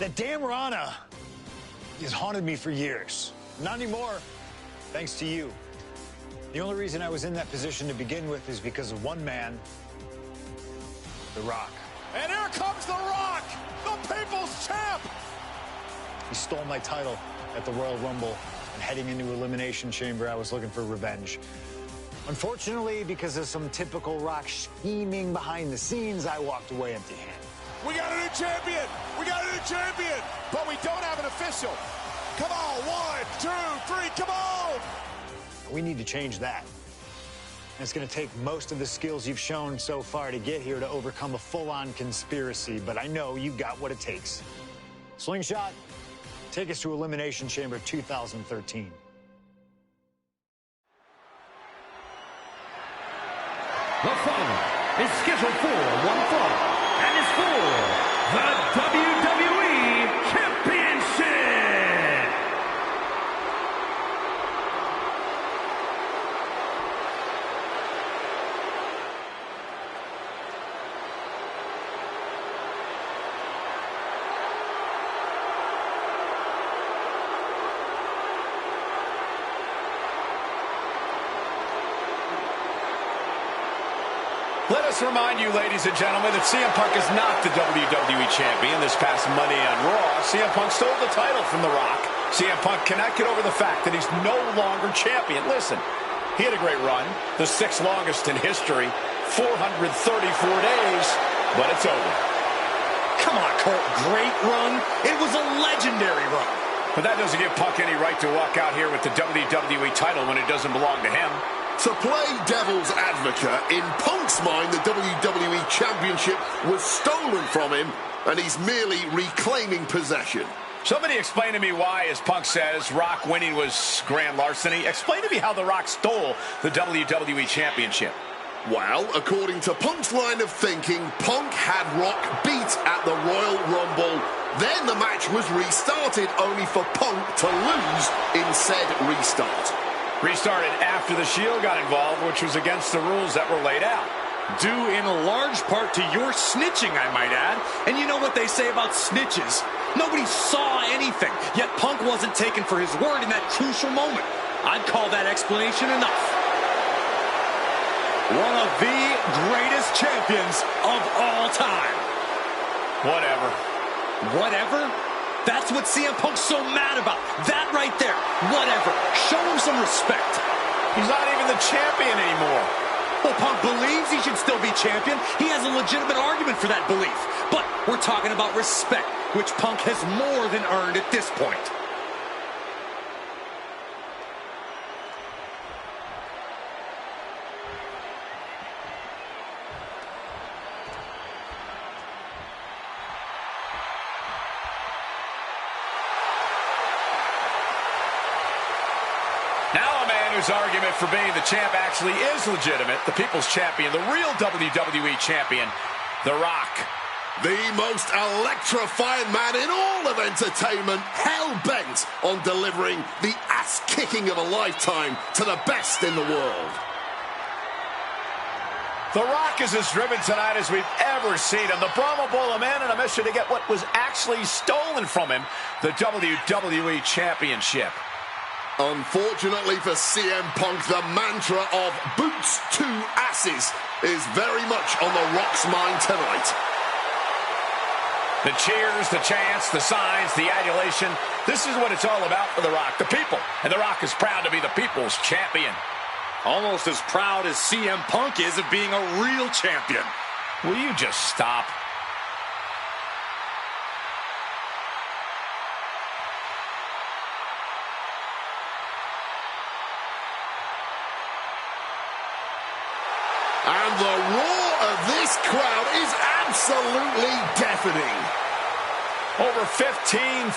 That damn Rana has haunted me for years. Not anymore, thanks to you. The only reason I was in that position to begin with is because of one man, The Rock. And here comes The Rock, the People's Champ! He stole my title at the Royal Rumble, and heading into Elimination Chamber, I was looking for revenge. Unfortunately, because of some typical Rock scheming behind the scenes, I walked away empty-handed. We got a new champion! We got a new champion! But we don't have an official. Come on, 1, 2, 3, come on! We need to change that. And it's going to take most of the skills you've shown so far to get here to overcome a full-on conspiracy, but I know you got what it takes. Slingshot, take us to Elimination Chamber 2013. The following is scheduled for one fall and is for the WWE Championship. Let us remind you, ladies and gentlemen, that CM Punk is not the WWE Champion. This past Monday on Raw, CM Punk stole the title from The Rock. CM Punk connected over the fact that he's no longer champion. Listen, he had a great run, the 6th longest in history, 434 days, but it's over. Come on, Cole, great run? It was a legendary run. But that doesn't give Punk any right to walk out here with the WWE title when it doesn't belong to him. To play devil's advocate, in Punk's mind, the WWE Championship was stolen from him, and he's merely reclaiming possession. Somebody explain to me why, as Punk says, Rock winning was grand larceny. Explain to me how The Rock stole the WWE Championship. Well, according to Punk's line of thinking, Punk had Rock beat at the Royal Rumble. Then the match was restarted, only for Punk to lose in said restart. Restarted after the Shield got involved, which was against the rules that were laid out. Due in a large part to your snitching, I might add. And you know what they say about snitches? Nobody saw anything, yet Punk wasn't taken for his word in that crucial moment. I'd call that explanation enough. One of the greatest champions of all time. Whatever. Whatever? That's what CM Punk's so mad about. That right there. Whatever. Show him some respect. He's not even the champion anymore. Well, Punk believes he should still be champion. He has a legitimate argument for that belief. But we're talking about respect, which Punk has more than earned at this point. Now a man whose argument for being the champ actually is legitimate, the People's Champion, the real WWE Champion, The Rock. The most electrifying man in all of entertainment, hell-bent on delivering the ass-kicking of a lifetime to the best in the world. The Rock is as driven tonight as we've ever seen him. The Brahma Bull, a man on a mission to get what was actually stolen from him, the WWE Championship. Unfortunately for CM Punk, the mantra of boots to asses is very much on The Rock's mind tonight. The cheers, the chants, the signs, the adulation. This is what it's all about for The Rock, the people. And The Rock is proud to be the people's champion. Almost as proud as CM Punk is of being a real champion. Will you just stop? And the roar of this crowd is absolutely deafening. Over 15,000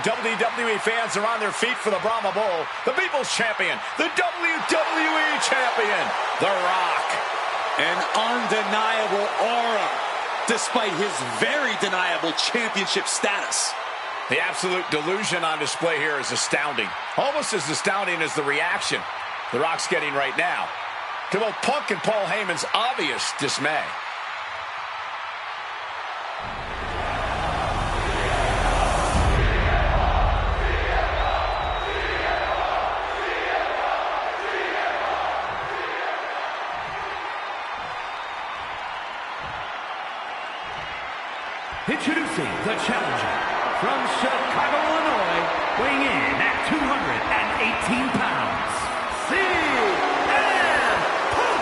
WWE fans are on their feet for the Brahma Bull, the People's Champion, the WWE Champion, The Rock. An undeniable aura, despite his very deniable championship status. The absolute delusion on display here is astounding. Almost as astounding as the reaction The Rock's getting right now to both Punk and Paul Heyman's obvious dismay. Introducing the challenger from Chicago, Illinois, weighing in at 218 pounds, CM Punk!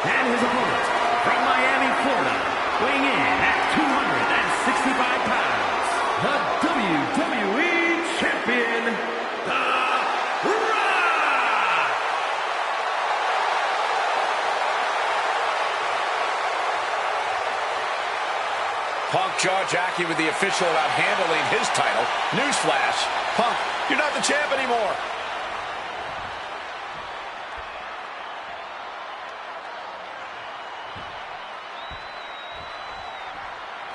And his opponent from Miami, Florida, weighing in at 265 pounds, the WWE Champion, The Rock! Punk jaw-jacking with the official about handling his title. Newsflash, Punk, you're not the champ anymore.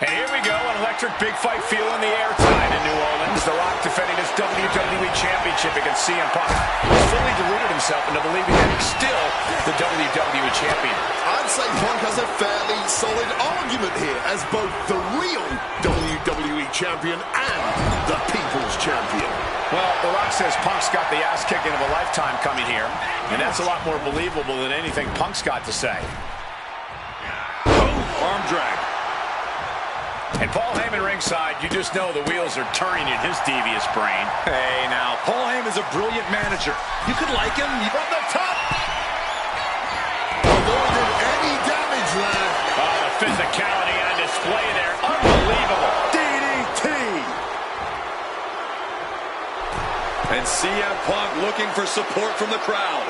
And here we go, an electric big fight feel in the air tonight in New Orleans. The Rock defending his WWE Championship against CM Punk. He's fully deluded himself into believing that he's still the WWE Champion. I'd say Punk has a fairly solid argument here as both the real WWE Champion and the People's Champion. Well, The Rock says Punk's got the ass kicking of a lifetime coming here, and that's a lot more believable than anything Punk's got to say. Arm drag. And Paul Heyman ringside, you just know the wheels are turning in his devious brain. Hey, now, Paul Heyman's a brilliant manager. You could like him. From the top! Avoided any damage there. Oh, the physicality on display there. Unbelievable. DDT! And CM Punk looking for support from the crowd.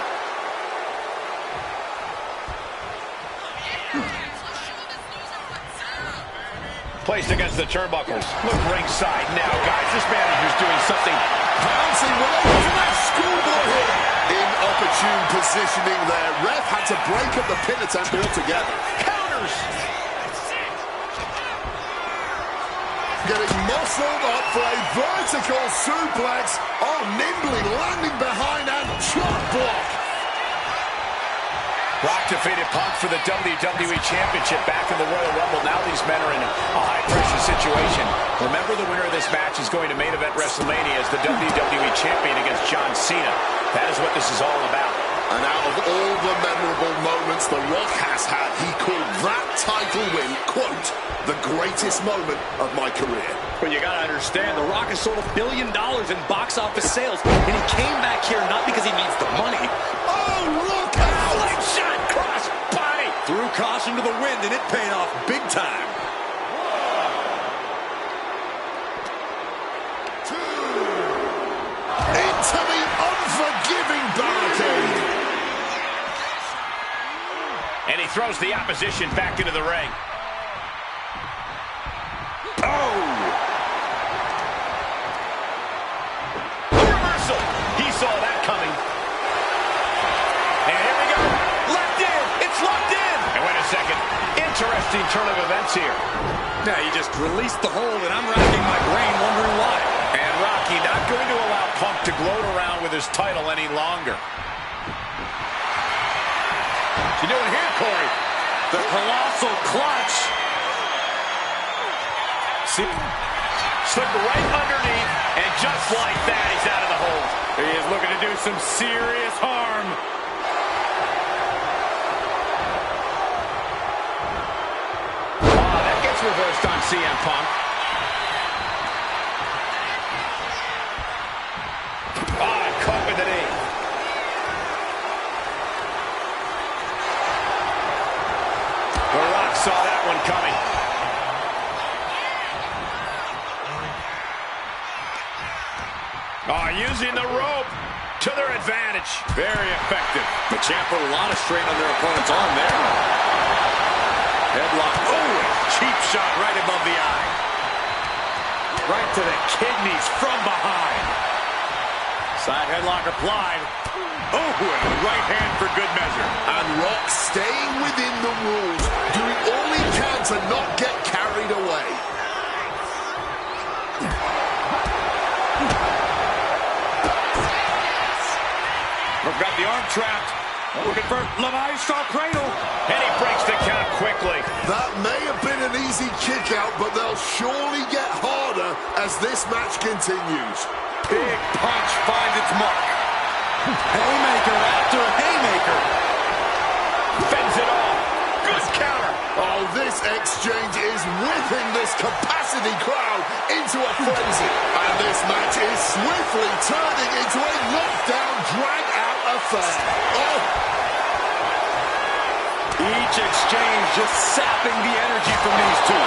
Placed against the turnbuckles. Look ringside now, guys. This manager's doing something. Bouncing right into that schoolboy hit. Inopportune positioning there. Ref had to break up the pin attempt altogether. Counters! Getting muscled up for a vertical suplex. Oh, nimbly landing behind and chop block. Rock defeated Punk for the WWE Championship back in the Royal Rumble. Now these men are in a high-pressure situation. Remember, the winner of this match is going to main event WrestleMania as the WWE Champion against John Cena. That is what this is all about. And out of all the memorable moments The Rock has had, he called that title win, quote, the greatest moment of my career. But you gotta understand, The Rock has sold $1 billion in box office sales, and he came back here not because he needs the money. Oh, look out! Leg shot, cross body! Threw caution to the wind, and it paid off big time. Into the unforgiving barricade. And he throws the opposition back into the ring. Oh! A reversal. He saw that coming. And here we go. Locked in. It's locked in. And wait a second. Interesting turn of events here. Yeah, he just released the hold, and I'm racking my brain wondering why. And Rocky not going to allow Punk to gloat around with his title any longer. What you doing here, Corey? The colossal clutch. See, slipped right underneath, and just like that, he's out of the hold. He is looking to do some serious harm. That gets reversed on CM Punk. Caught with the knee. The Rock saw that one coming. Using the rope to their advantage. Very effective. The champ put a lot of strain on their opponent's arm there. Headlock. Oh, cheap shot right above the eye. Right to the kidneys from behind. Side headlock applied. Oh, and a right hand for good measure. And Rock staying within the rules, doing all he can to not get carried away. We've got the arm trapped. Looking for La Maestro Cradle. And he breaks the count quickly. That may have been an easy kick out, but they'll surely get harder as this match continues. Big punch finds its mark. Haymaker after haymaker. Oh, this exchange is whipping this capacity crowd into a frenzy. And this match is swiftly turning into a knockdown, drag-out affair. Oh! Each exchange just sapping the energy from these two.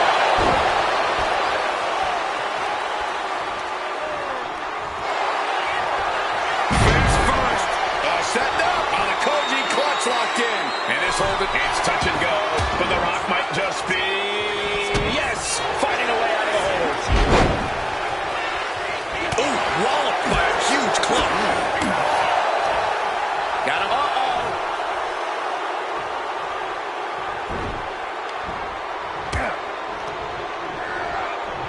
Face first. Setting up on a Koji clutch locked in. And this hold it, it's touch and go. But The Rock might just be, yes, fighting a way out of the hold. Ooh, walloped by a huge club. Got him. Uh-oh.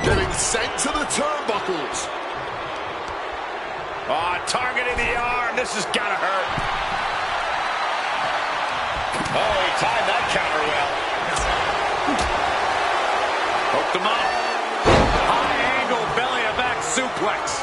Getting sent to the turnbuckles. Oh, targeting the arm. This has got to hurt. Oh, he timed that counter well. Hooked him up. High angle belly to back suplex.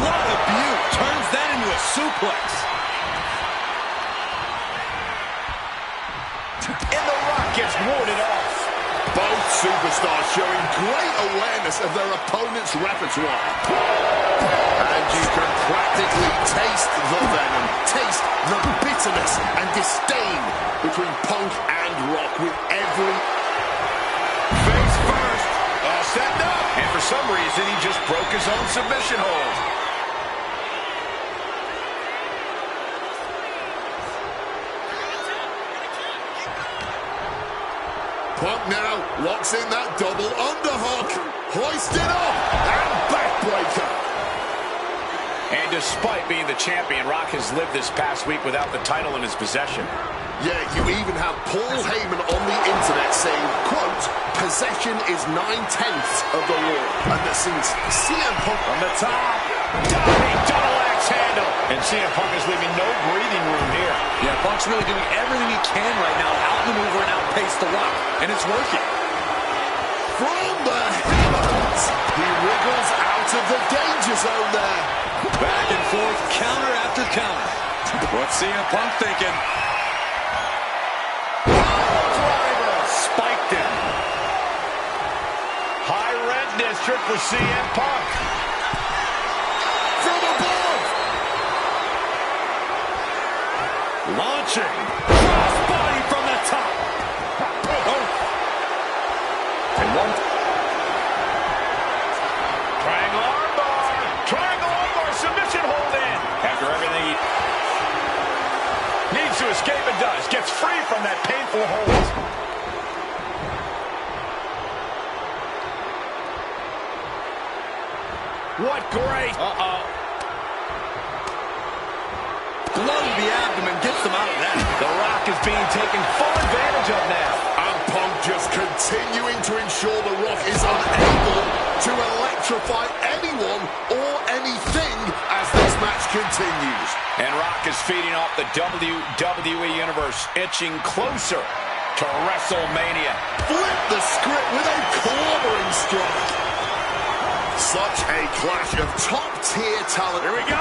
What a beaut. Turns that into a suplex. And The Rock gets warded off. Both superstars showing great awareness of their opponent's repertoire. And you can practically taste the venom, taste the bitterness and disdain between Punk and Rock with every... Face first. Setting up. And for some reason, he just broke his own submission hold. Punk now locks in that double underhook. Hoisted up and backbreaker. And despite being the champion, Rock has lived this past week without the title in his possession. Yeah, you even have Paul Heyman on the internet saying, quote, possession is 9/10 of the law. And that since CM Punk From the top. Diving double axe handle. And CM Punk is leaving no breathing room here. Yeah, Punk's really doing everything he can right now to outmaneuver and outpace The Rock. And it's working. from the heavens, he wriggles out of the danger zone there. Back and forth, counter after counter. What's CM Punk thinking? Spiked him. High rent district for CM Punk. From above. Launching. Crossbody from the top. Oh. And one. Triangle armbar. Triangle armbar. Submission hold in. After everything he needs to escape and does. Gets free from that painful hold. What great. Uh-oh. Blow to the abdomen gets them out of that. The Rock is being taken full advantage of now. And Punk just continuing to ensure The Rock is unable to electrify anyone or anything as this match continues. And Rock is feeding off the WWE Universe, inching closer to WrestleMania. Flip the script with a clobbering strike. Such a clash of top-tier talent. Here we go.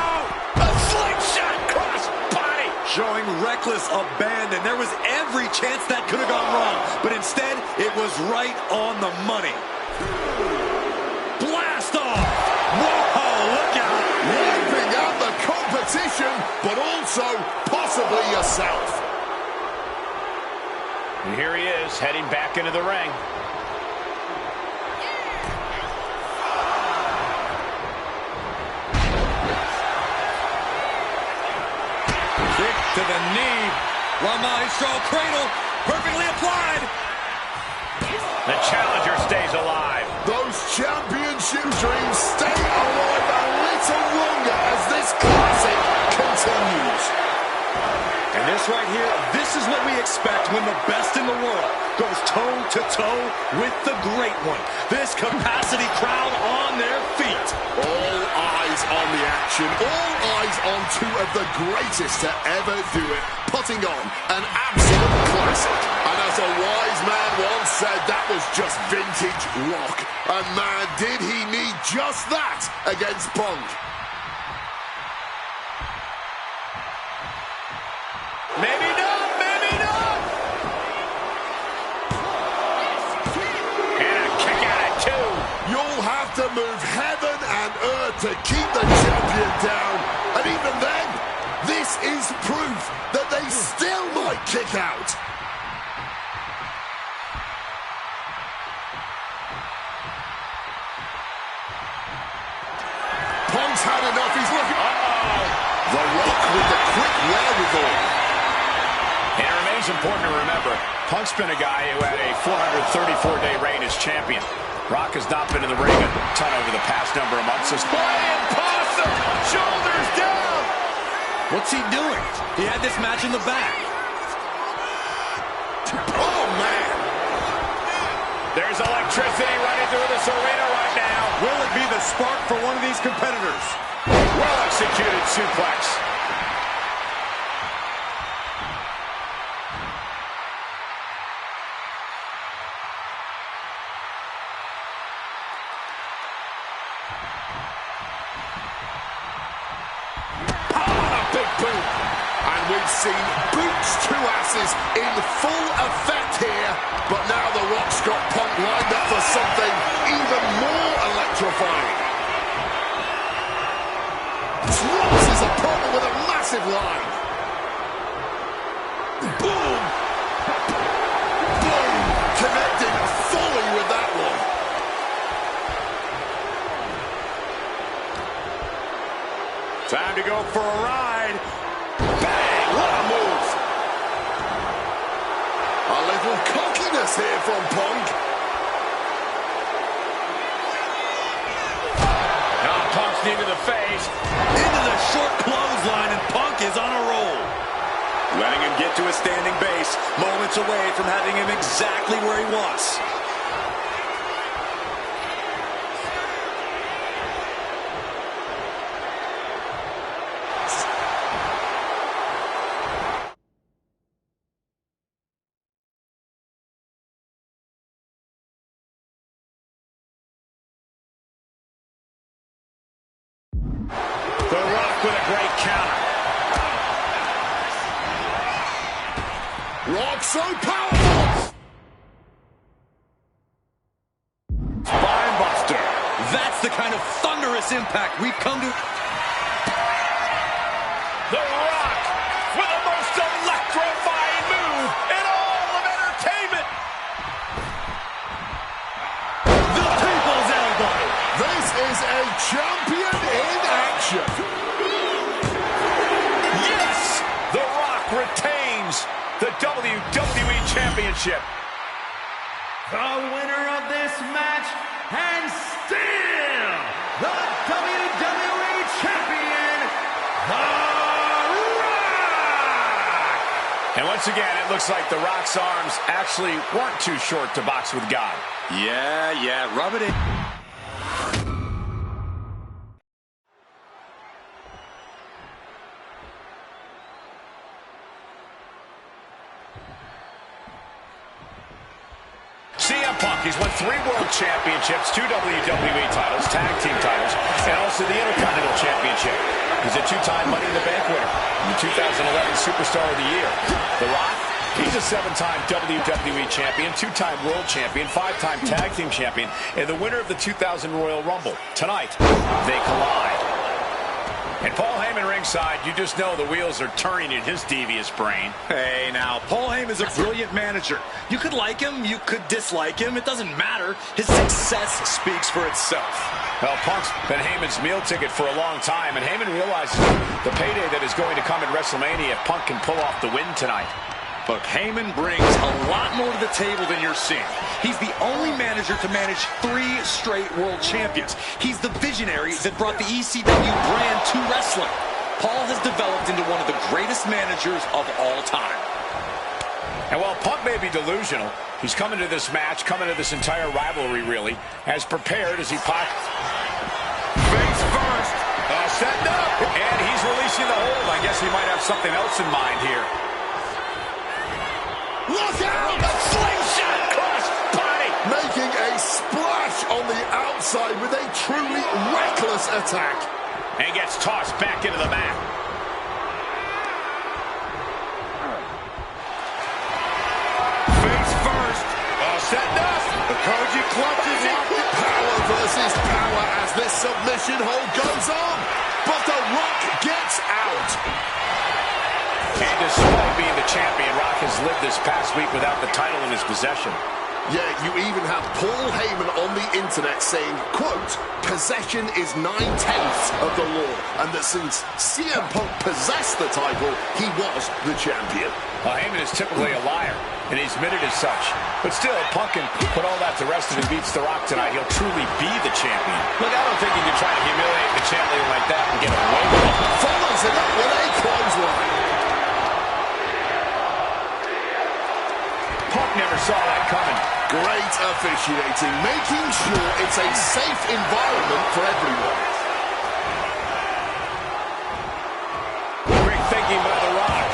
A slingshot cross body. Showing reckless abandon. There was every chance that could have gone wrong. But instead, it was right on the money. Blast off. Whoa, look out. Wiping out the competition, but also possibly yourself. And here he is, heading back into the ring. Kick to the knee. La Maestro cradle. Perfectly applied. The challenger stays alive. Those championship dreams stay alive a little longer as this classic continues. And this right here, this is what we expect when the best in the world goes toe-to-toe with the great one. This capacity crowd on their feet. All eyes on the action. All eyes on two of the greatest to ever do it, putting on an absolute classic. And as a wise man once said, that was just vintage rock. And man, did he need just that against Punk. Maybe not, maybe not. And a kick out at two. You'll have to move heaven and earth to keep the champion down. And even then, this is proof that they still might kick out. Punk's had enough. He's looking. The Rock with the quick wherewithal. And it remains important to remember, Punk's been a guy who had a 434-day reign as champion. Rock has not been in the ring a ton over the past number of months. Imposter! Shoulders down! What's he doing? He had this match in the bag. Oh, man. There's electricity running through this arena right now. Will it be the spark for one of these competitors? Well-executed suplex. Big boot. And we've seen boots to asses in full effect here. But now the Rock's got Punk lined up for something even more electrifying. Drops his opponent with a massive line. Boom. Boom. Connecting fully with that one. Time to go for a ride. Bang! What a move. A little cockiness here from Punk. Now Punk's knee to the face. Into the short clothesline, and Punk is on a roll. Letting him get to a standing base, moments away from having him exactly where he wants. The Rock with a great counter. Rock so powerful. Spinebuster. That's the kind of thunderous impact we've come to. The Rock with the most electrifying move in all of entertainment. The people's elbow. This is a champion in action. Yes! The Rock retains the WWE Championship. The winner of this match, and still the WWE Champion, The Rock! And once again, it looks like The Rock's arms actually weren't too short to box with God. Yeah, rub it in. CM Punk, he's won 3 World Championships, 2 WWE titles, Tag Team titles, and also the Intercontinental Championship. He's a 2-time Money in the Bank winner, and the 2011 Superstar of the Year. The Rock, he's a 7-time WWE Champion, 2-time World Champion, 5-time Tag Team Champion, and the winner of the 2000 Royal Rumble. Tonight, they collide. And Paul Heyman ringside, you just know the wheels are turning in his devious brain. Hey, now, Paul Heyman's a brilliant manager. You could like him, you could dislike him. It doesn't matter. His success speaks for itself. Well, Punk's been Heyman's meal ticket for a long time, and Heyman realizes the payday that is going to come at WrestleMania if Punk can pull off the win tonight. But Heyman brings a lot more to the table than you're seeing. He's the only manager to manage 3 straight world champions. He's the visionary that brought the ECW brand to wrestling. Paul has developed into one of the greatest managers of all time. And while Punk may be delusional, he's coming to this match, coming to this entire rivalry, really, as prepared as he Face first. Setting up. And he's releasing releasing the hold. I guess he might have something else in mind here. Look out! A slingshot cross body. Making a splash on the outside with a truly reckless attack. And gets tossed back into the mat. Face first. All set up. The Koji clutches it. Power versus power as this submission hold goes on. But The Rock gets out. And despite being the champion, Rock has lived this past week without the title in his possession. Yeah, you even have Paul Heyman on the internet saying, quote, possession is 9/10 of the law, and that since CM Punk possessed the title, he was the champion. Well, Heyman is typically a liar, and he's admitted as such. But still, Punk can put all that to rest if he beats The Rock tonight. He'll truly be the champion. Look, I don't think he can try to humiliate the champion like that and get away with it. Follows it up with a clothesline. Punk never saw that coming. Great officiating, making sure it's a safe environment for everyone. Great thinking by The Rock.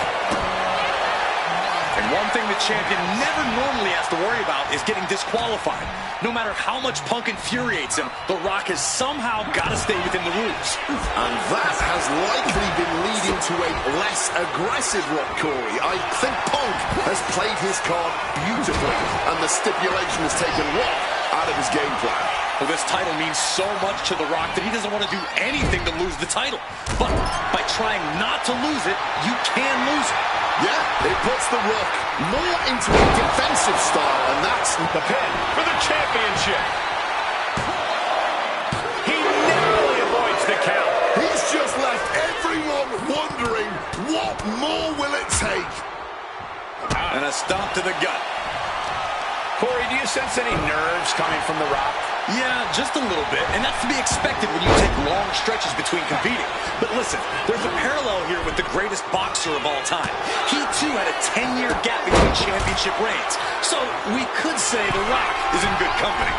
And one thing the champion never normally has to worry about is getting disqualified. No matter how much Punk infuriates him, The Rock has somehow got to stay within the rules. And that has likely been leading to a less aggressive Rock, Corey. I think Punk has played his card beautifully, and the stipulation has taken Rock out of his game plan. Well, this title means so much to The Rock that he doesn't want to do anything to lose the title. But by trying not to lose it, you can lose it. Yeah, it puts The Rock more into a defensive style, and that's The pin for the championship. He narrowly avoids the count. he's just left everyone wondering, what more will it take? And a stomp to the gut. Corey, do you sense any nerves coming from The Rock? Yeah, just a little bit, and that's to be expected when you take long stretches between competing. But listen, there's a parallel here with the greatest boxer of all time. He, too, had a 10-year gap between championship reigns. So we could say The Rock is in good company.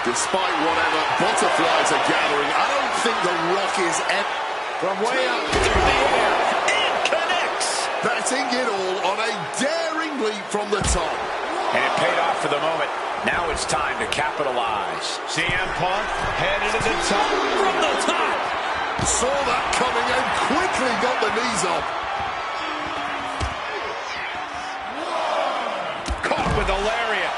Despite whatever butterflies are gathering, I don't think The Rock is From way up through the air, it connects! betting it all on a daring leap from the top. And it paid off for the moment. Now it's time to capitalize. CM Punk headed to the top. From the top! Saw that coming and quickly got the knees up. Caught with a lariat.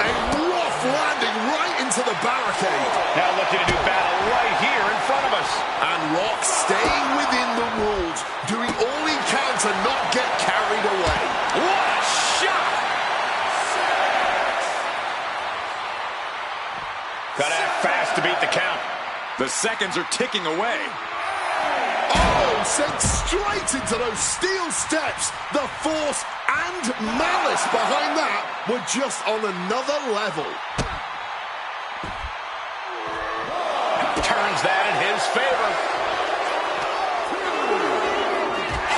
A rough landing right into the barricade. Now looking to do battle right here in front of us. And Rock staying within the rules, doing all he can to not get carried away. What a shot! Gotta act fast to beat the count. The seconds are ticking away. Oh, sent straight into those steel steps. The force and malice behind that were just on another level. Turns that in his favor.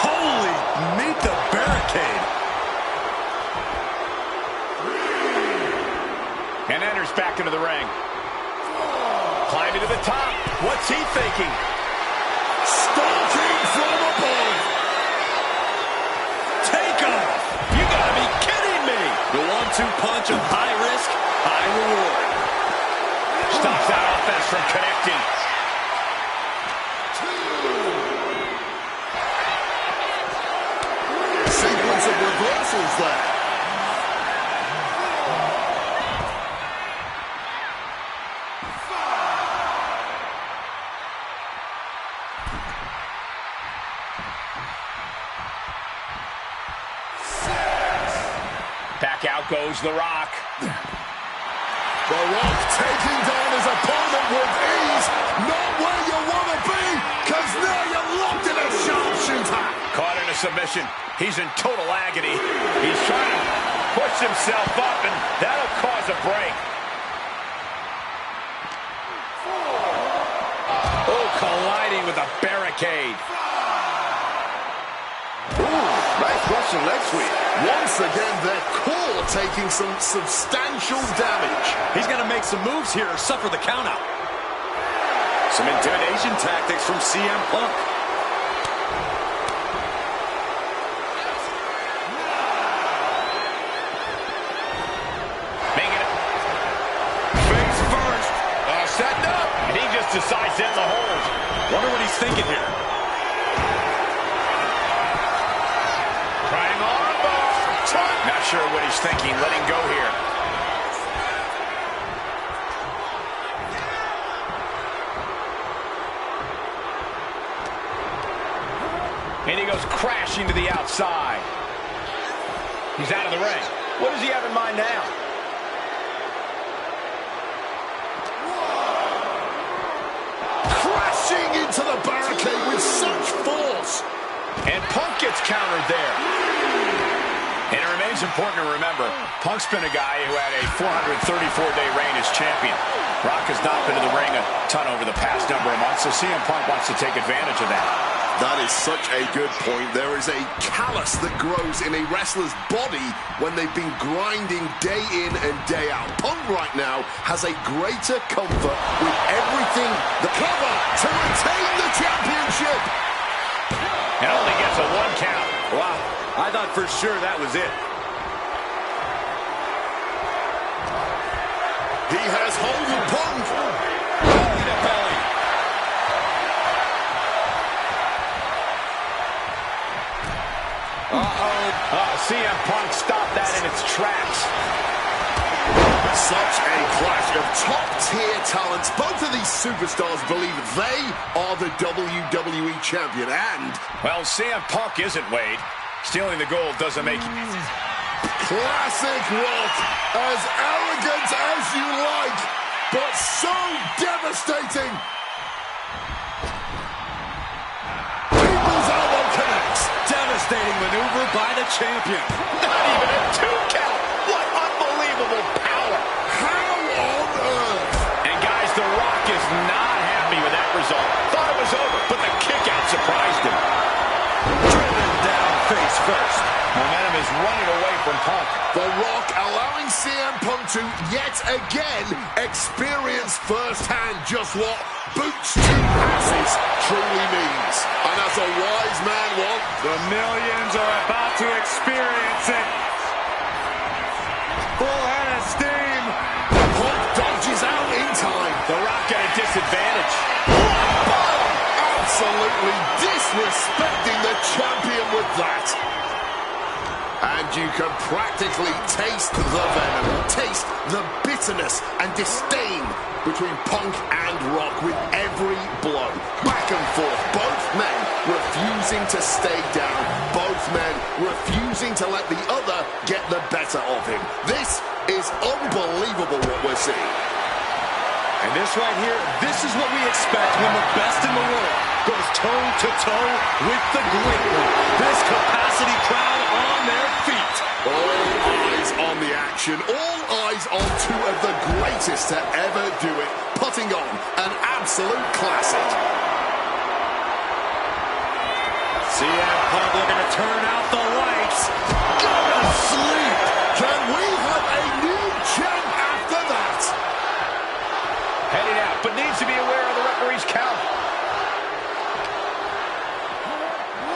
Holy, meet the barricade. And enters back into the ring. Climbing to the top. What's he thinking? Stalking from above. Take off. You gotta be kidding me! The 1-2 punch of high risk, high reward. Stops that offense from connecting. Sequence of reversals there. Back out goes The Rock. The Rock taking down his opponent with ease. Not where you want to be, because now you're locked in a sharpshooter. Caught in a submission. He's in total agony. He's trying to push himself up, and that'll cause a break. Oh, colliding with a barricade. Ooh, nice Russian leg sweep. Once again, their core taking some substantial damage. He's going to make some moves here or suffer the countout. Some intimidation tactics from CM Punk. Making it. Face first. Setting up. And he just decides to end the hold. Wonder what he's thinking here. Trying armbar. Not sure what he's thinking. Letting go here. And he goes crashing to the outside. He's out of the ring. What does he have in mind now? Crashing into the barricade with such force. And Punk gets countered there. And it remains important to remember, Punk's been a guy who had a 434-day reign as champion. Rock has not been to the ring a ton over the past number of months, so CM Punk wants to take advantage of that. That is such a good point. There is a callus that grows in a wrestler's body when they've been grinding day in and day out. Punk right now has a greater comfort with everything. The cover to retain the championship. And only gets a 1 count. Wow, I thought for sure that was it. He has hold of Punk. Belly to belly. CM Punk stopped that in its tracks. Such a clash of top-tier talents. Both of these superstars believe they are the WWE champion, and... Well, CM Punk isn't, Wade. Stealing the gold doesn't make... Classic Rock. As arrogant as you like, but so devastating. People's elbow connects. Devastating maneuver by the champion. Not even a 2 count. What unbelievable power. How on earth? And guys, The Rock is not happy with that result. Thought it was over, but the kick out surprised him. Driven down face first. Momentum is running away from Punk. The Rock allowing CM Punk to yet again experience firsthand just what boots to asses truly means. And as a wise man once, The millions are about to experience it. Full head of steam. Punk dodges out in time. The Rock at a disadvantage. Absolutely disrespecting the champion with that. And you can practically taste the venom, taste the bitterness and disdain between Punk and Rock with every blow. Back and forth, both men refusing to stay down, both men refusing to let the other get the better of him. This is unbelievable what we're seeing. And this right here, this is what we expect when the best in the world goes toe-to-toe with the great one. This capacity crowd on their feet. All eyes on the action. All eyes on two of the greatest to ever do it. Putting on an absolute classic. CM Punk looking to turn out the lights. Go to sleep. Can we have a new champ after that? Heading out, but needs to be aware of the referee's count.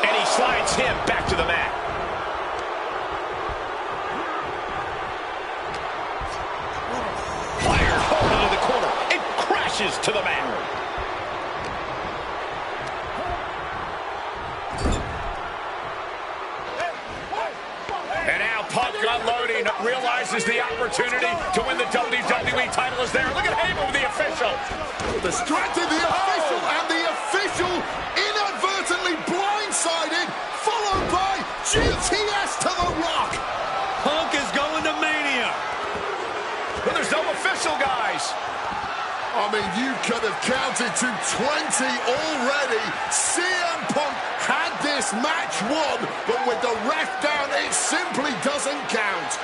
And he slides him back to the mat. Fired home into the corner. It crashes to the mat. And now Punk unloading, realizes the opportunity to win the WWE title is there. Look at him with the official. Distracted the official, and the official inadvertently blindsided, followed by GTS to the Rock. Punk is going to Mania. But there's no official, guys. I mean, you could have counted to 20 already. CM Punk had this match won, but with the ref down, it simply doesn't count.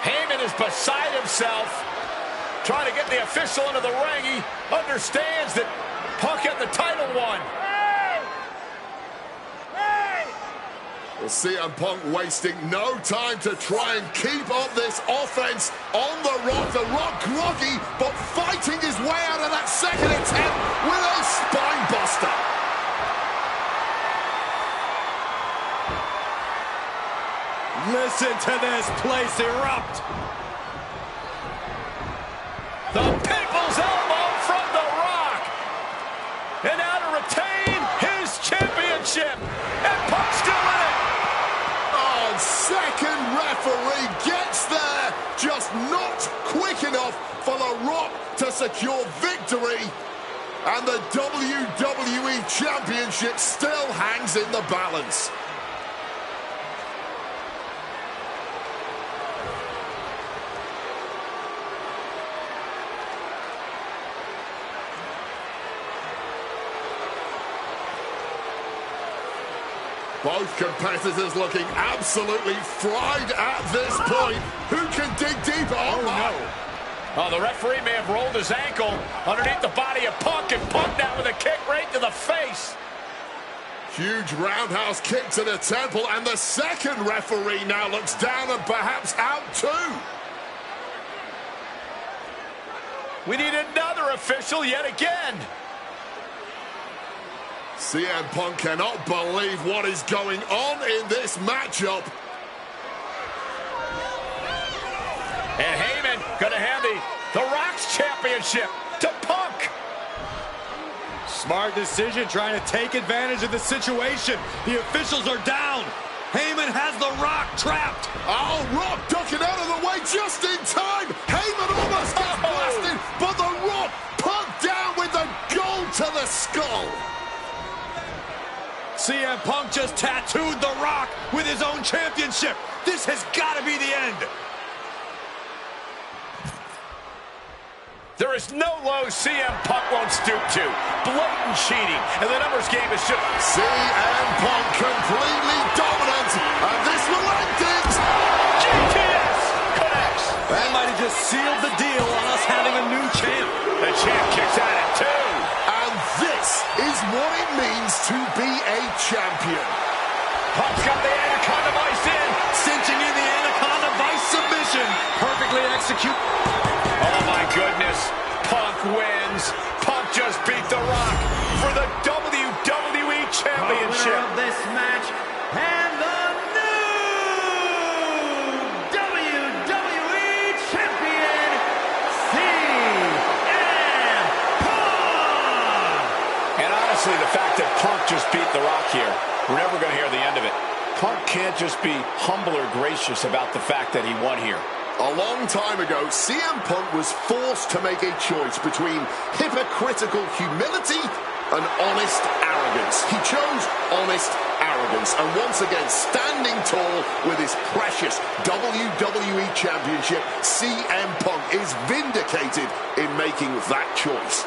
Heyman is beside himself, trying to get the official into the ring. He understands that Punk had the title won. Well, CM Punk wasting no time to try and keep up this offense on The Rock. The Rock groggy, but fighting his way out of that second attempt with a spine buster. Listen to this place erupt. The People's Elbow from The Rock. And now to retain his championship. And Punk's still in it. Oh, second referee gets there. Just not quick enough for The Rock to secure victory. And the WWE Championship still hangs in the balance. Both competitors looking absolutely fried at this point. Who can dig deeper? Oh, no. Oh, the referee may have rolled his ankle underneath the body of Punk, and Punk now with a kick right to the face. Huge roundhouse kick to the temple, and the second referee now looks down and perhaps out too. We need another official yet again. CM Punk cannot believe what is going on in this matchup. And Heyman gonna hand the Rock's championship to Punk. Smart decision, trying to take advantage of the situation. The officials are down. Heyman has The Rock trapped. Oh, Rock ducking out of the way just in time. Heyman almost gets blasted, but The Rock put down with the gold to the skull. CM Punk just tattooed The Rock with his own championship. This has got to be the end. There is no low CM Punk won't stoop to. Blatant cheating, and the numbers game is just... CM Punk completely dominant, and this will end it. GTS connects. That might have just sealed the deal on us having a new champ. The champ kicks at it, too. And this is what it means to be a champion. Punk's got the Anaconda Vice in. Cinching in the Anaconda Vice submission. Perfectly executed. Oh, my goodness. Punk wins. Punk just beat The Rock for the WWE Championship. The winner of this match and the new WWE Champion, CM Punk. And honestly, the fact that Punk just beat The Rock here, we're never going to hear the end of it. Punk can't just be humble or gracious about the fact that he won here. A long time ago, CM Punk was forced to make a choice between hypocritical humility and honest arrogance. He chose honest arrogance, and once again, standing tall with his precious WWE Championship, CM Punk is vindicated in making that choice.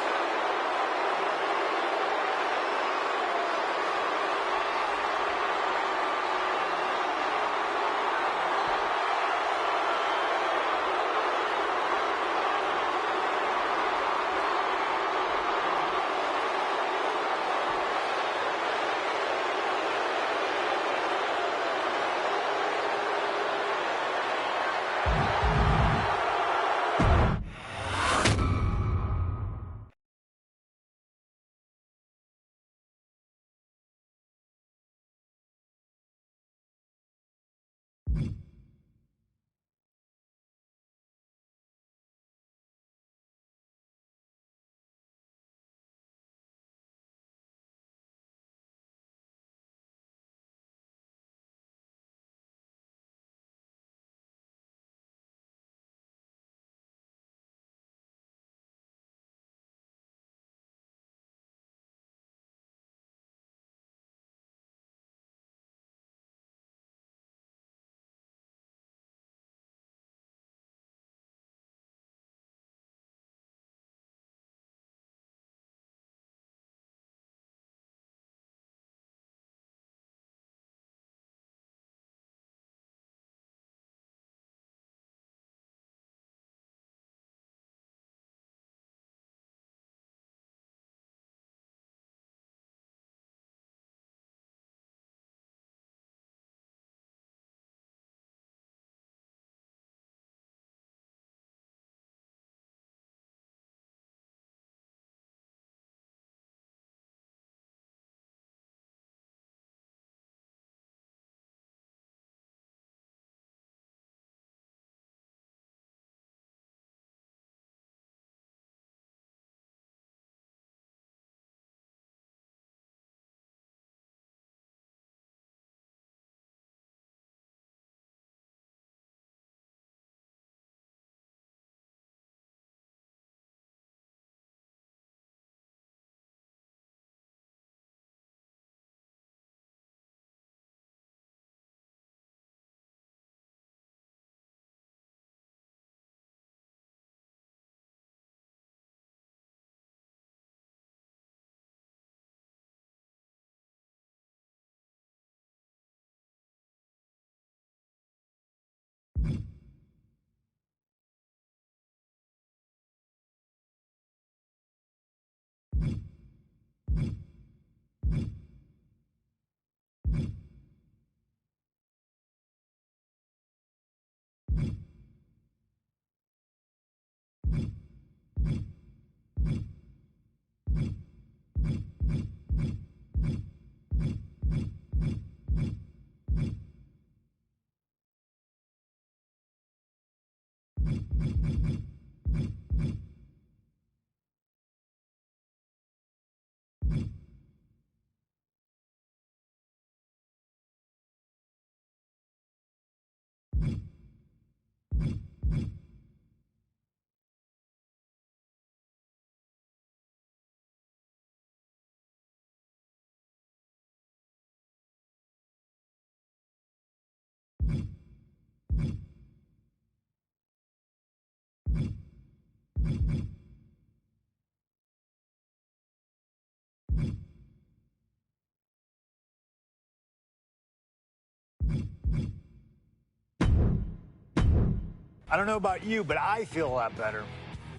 I don't know about you, but I feel a lot better.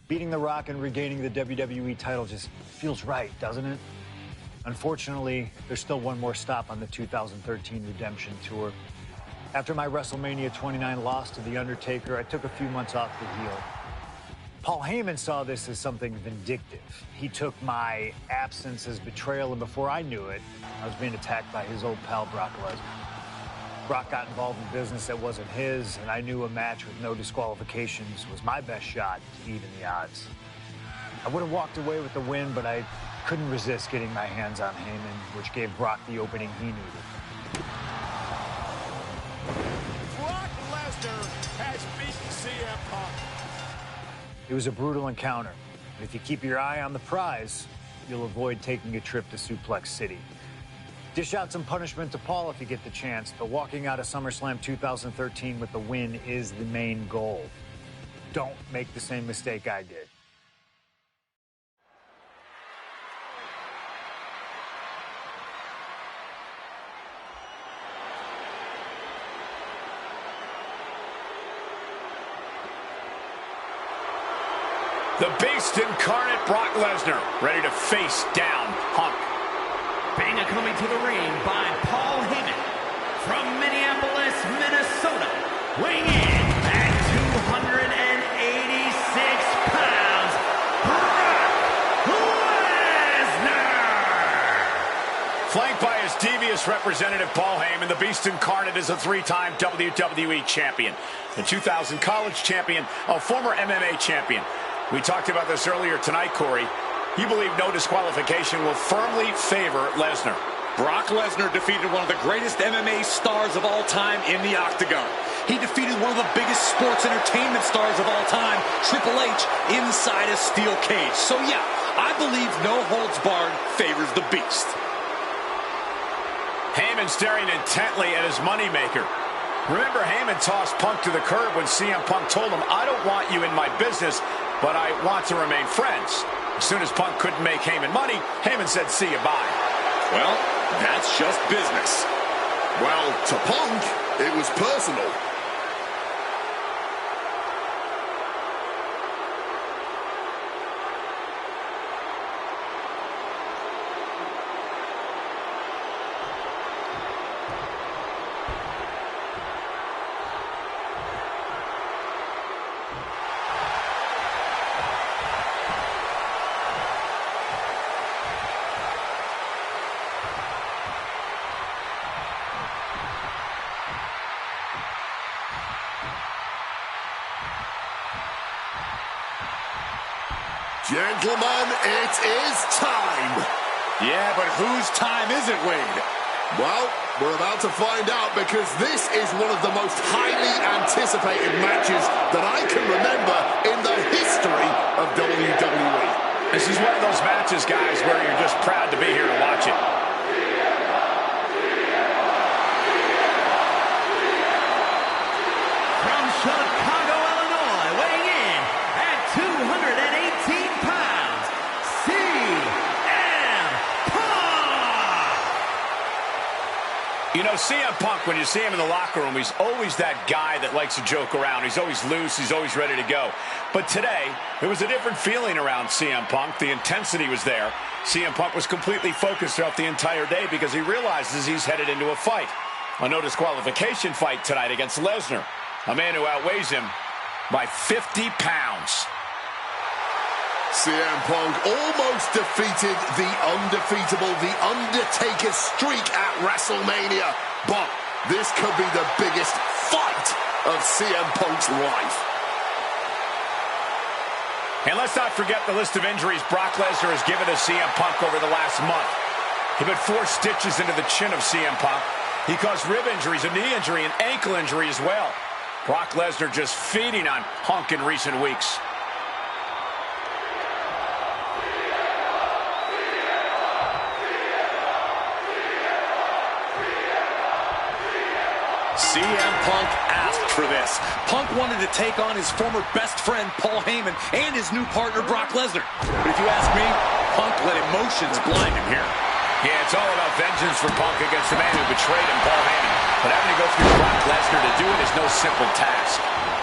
Beating The Rock and regaining the WWE title just feels right, doesn't it? Unfortunately, there's still one more stop on the 2013 Redemption Tour. After my WrestleMania 29 loss to The Undertaker, I took a few months off the heel. Paul Heyman saw this as something vindictive. He took my absence as betrayal, and before I knew it, I was being attacked by his old pal, Brock Lesnar. Brock got involved in business that wasn't his, and I knew a match with no disqualifications was my best shot to even the odds. I would have walked away with the win, but I couldn't resist getting my hands on Heyman, which gave Brock the opening he needed. Brock Lesnar has beaten CM Punk. It was a brutal encounter. And if you keep your eye on the prize, you'll avoid taking a trip to Suplex City. Dish out some punishment to Paul if you get the chance, but walking out of SummerSlam 2013 with the win is the main goal. Don't make the same mistake I did. The Beast incarnate Brock Lesnar, ready to face down Punk. Banga coming to the ring by Paul Heyman from Minneapolis, Minnesota, weighing in at 286 pounds, Brock Lesnar! Flanked by his devious representative Paul Heyman, the Beast incarnate is a three-time WWE champion, the 2000 college champion, a former MMA champion. We talked about this earlier tonight, Corey. You believe no disqualification will firmly favor Lesnar. Brock Lesnar defeated one of the greatest MMA stars of all time in the octagon. He defeated one of the biggest sports entertainment stars of all time, Triple H, inside a steel cage. So yeah, I believe no holds barred favors the Beast. Heyman staring intently at his moneymaker. Remember, Heyman tossed Punk to the curb when CM Punk told him, "I don't want you in my business, but I want to remain friends." As soon as Punk couldn't make Heyman money, Heyman said, "See you, bye." Well, that's just business. Well, to Punk, it was personal. Gentlemen, it is time. Yeah, but whose time is it, Wade? Well, we're about to find out, because this is one of the most highly anticipated matches that I can remember in the history of WWE. This is one of those matches, guys, where you're just proud to be here to watch it. From Chicago, Illinois, weighing in at 218 pounds, CM Punk! You know, CM Punk, when you see him in the locker room, he's always that guy that likes to joke around. He's always loose. He's always ready to go. But today, there was a different feeling around CM Punk. The intensity was there. CM Punk was completely focused throughout the entire day because he realizes he's headed into a fight. A no disqualification fight tonight against Lesnar, a man who outweighs him by 50 pounds. CM Punk almost defeated the undefeatable, the Undertaker's streak at WrestleMania. But this could be the biggest fight of CM Punk's life. And let's not forget the list of injuries Brock Lesnar has given to CM Punk over the last month. He put 4 stitches into the chin of CM Punk. He caused rib injuries, a knee injury, an ankle injury as well. Brock Lesnar just feeding on Punk in recent weeks. CM Punk asked for this. Punk wanted to take on his former best friend, Paul Heyman, and his new partner, Brock Lesnar. But if you ask me, Punk let emotions blind him here. Yeah, it's all about vengeance for Punk against the man who betrayed him, Paul Heyman. But having to go through Brock Lesnar to do it is no simple task.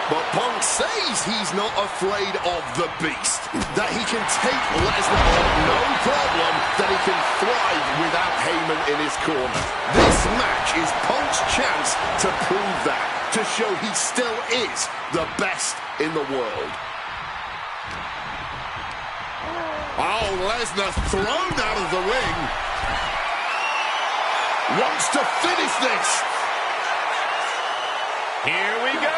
But Punk says he's not afraid of the beast, that he can take Lesnar on no problem, that he can thrive without Heyman in his corner. This match is Punk's chance to prove that, to show he still is the best in the world. Oh, Lesnar thrown out of the ring. Wants to finish this. Here we go.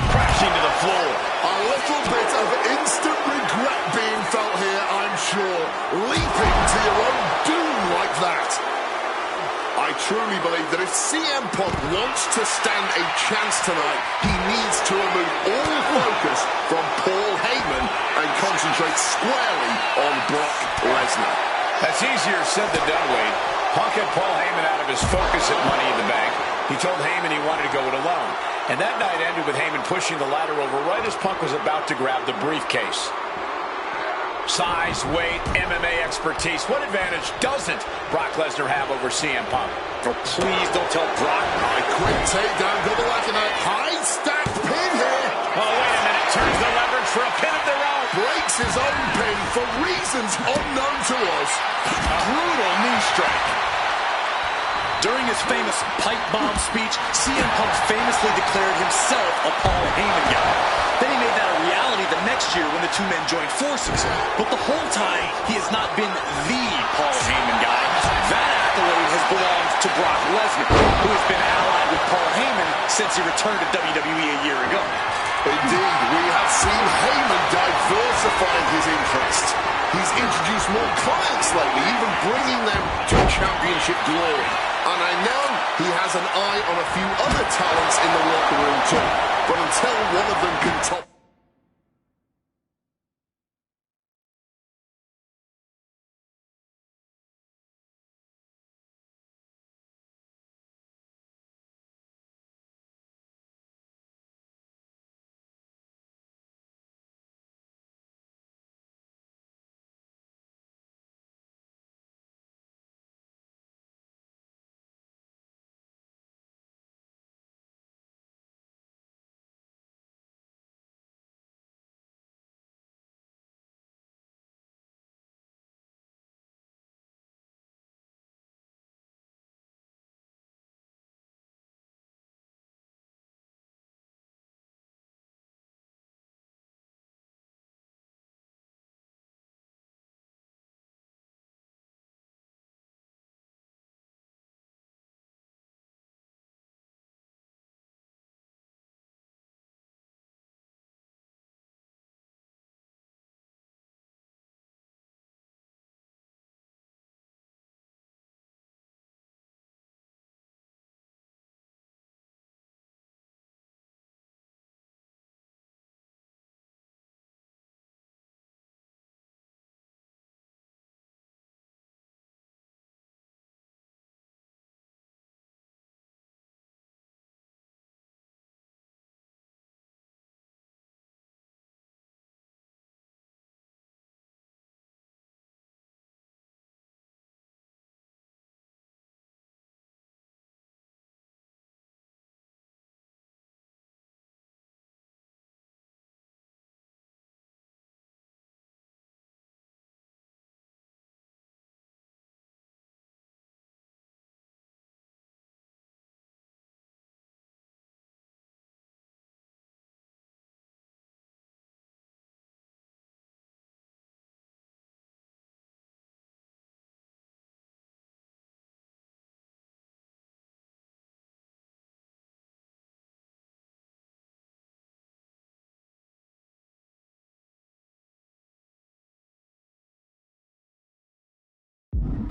Crashing to the floor. A little bit of instant regret being felt here, I'm sure. Leaping to your own doom like that. I truly believe that if CM Punk wants to stand a chance tonight, he needs to remove all focus from Paul Heyman and concentrate squarely on Brock Lesnar. That's easier said than done, Wade. Punk had Paul Heyman out of his focus at Money in the Bank. He told Heyman he wanted to go it alone. And that night ended with Heyman pushing the ladder over right as Punk was about to grab the briefcase. Size, weight, MMA expertise. What advantage doesn't Brock Lesnar have over CM Punk? Oh, please don't tell Brock. A quick takedown, double like a high stacked pin here. Oh, wait a minute. Turns the leverage for a pin of their own. Breaks his own pin for reasons unknown to us. A brutal knee strike. During his famous pipe bomb speech, CM Punk famously declared himself a Paul Heyman guy. Then he made that a reality the next year when the two men joined forces. But the whole time, he has not been the Paul Heyman guy. That accolade has belonged to Brock Lesnar, who has been allied with Paul Heyman since he returned to WWE a year ago. Indeed, we have seen Heyman diversifying his interests. He's introduced more clients lately, even bringing them to championship glory. And I know he has an eye on a few other talents in the locker room too. But until one of them can top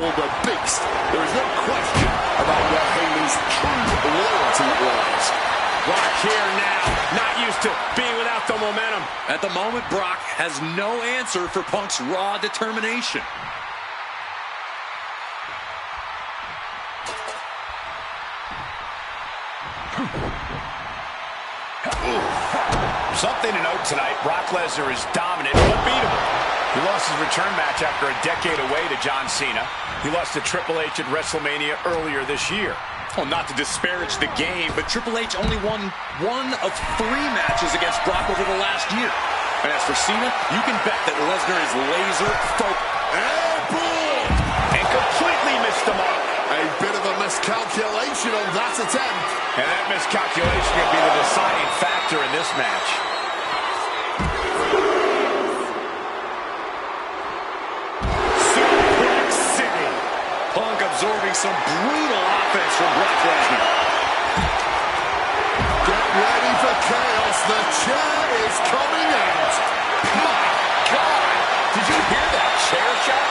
The beast. There is no question about where Heyman's true loyalty lies. Brock here now, not used to being without the momentum. At the moment, Brock has no answer for Punk's raw determination. Something to note tonight, Brock Lesnar is dominant, unbeatable. He lost his return match after a decade away to John Cena. He lost to Triple H at WrestleMania earlier this year. Well, not to disparage the game, but Triple H only won 1 of 3 matches against Brock over the last year. And as for Cena, you can bet that Lesnar is laser focused. And completely missed the mark. A bit of a miscalculation on that attempt. And that miscalculation could be the deciding factor in this match. Suplex City. Punk absorbing some brutal offense from Brock Lesnar. Get ready for chaos. The chair is coming out. My God! Did you hear that chair shot?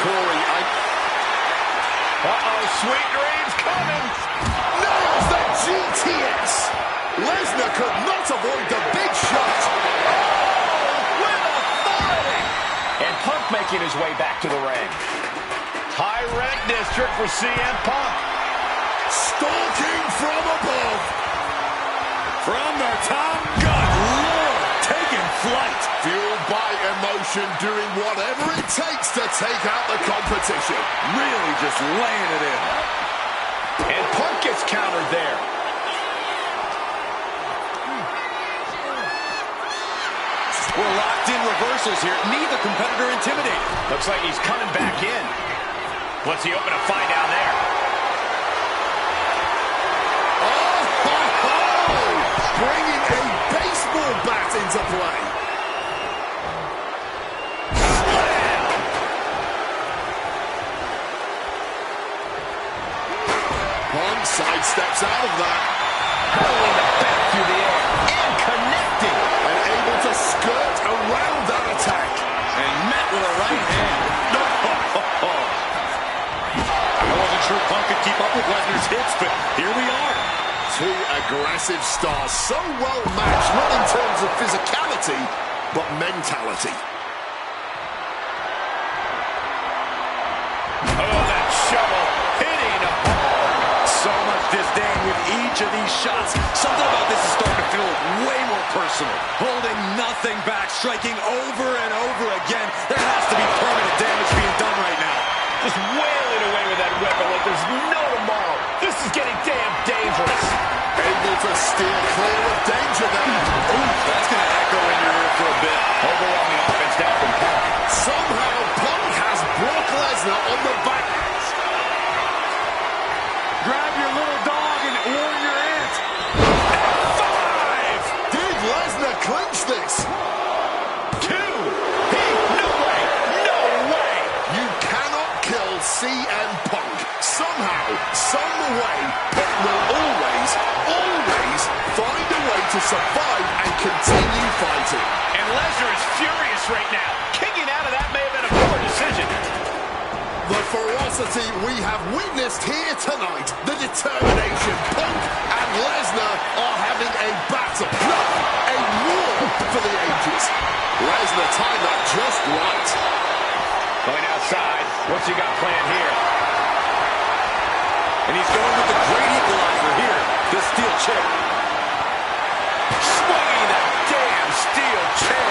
Corey, Uh-oh, sweet dreams coming. nails the GTS. Lesnar could not avoid the big shot. With authority. And Punk making his way back to the ring. High red district for CM Punk. Stalking from above. From the top, good Lord, taking flight. Fueled by emotion, doing whatever it takes to take out the competition. Really just laying it in. And Punk gets countered there. We're locked in reversals here. Neither competitor intimidated. Looks like he's coming back in. What's he hoping to find down there? Bringing a baseball bat into play. Punk sidesteps out of that. Hurling the bat through the air. And connecting. And able to skirt around that attack. And met with a right hand. I wasn't sure Punk could keep up with Lesnar's hits, but here we are. 2 aggressive stars, so well matched, not in terms of physicality, but mentality. Oh, that shovel hitting a ball. So much disdain with each of these shots. Something about this is starting to feel way more personal. Holding nothing back, striking over and over again. There has to be permanent damage being done right now. Just wailing away with that weapon like there's no tomorrow. This is getting damn dangerous. Able to steer clear of danger there. Ooh, that's going to echo in your ear for a bit. Overwhelming offense down from Punk. Somehow Punk has Brock Lesnar on the back. Grab your little dog and warn your aunt. 5! Did Lesnar clinch this? 2. No way. No way. You cannot kill CM Punk. Somehow, some way, Punk will always find a way to survive and continue fighting. And Lesnar is furious right now. Kicking out of that may have been a poor decision. The ferocity we have witnessed here tonight, the determination, Punk and Lesnar are having a battle, no, a war for the ages. Lesnar timed that just right. Going outside. What's he got planned here? And he's going with the great equalizer here. This steel chair. Swinging that damn steel chair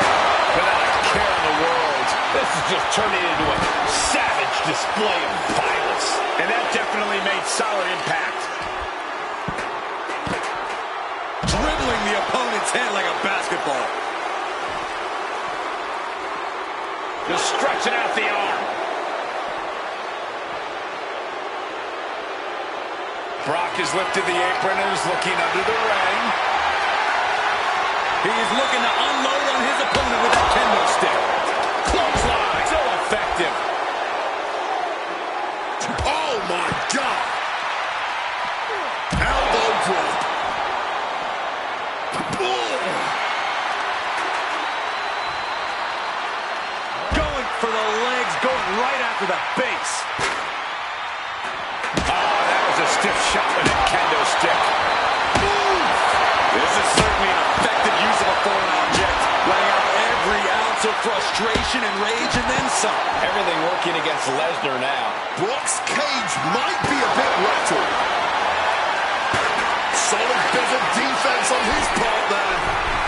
without a care in the world. This is just turning into a savage display of violence. And that definitely made solid impact. Dribbling the opponent's head like a basketball. Just stretching out the arm. Brock has lifted the apron and is looking under the ring. He is looking to unload on his opponent with that kendo stick. Clothesline. So effective. Oh my God! Elbow drop. Going for the legs, going right after the base. Oh, that was a stiff shot with a kendo stick. Move! This is certainly an effective use of a foreign object, letting out every ounce of frustration and rage and then some. Everything working against Lesnar now. Brock's cage might be a bit rattled. Solid bit of defense on his part there.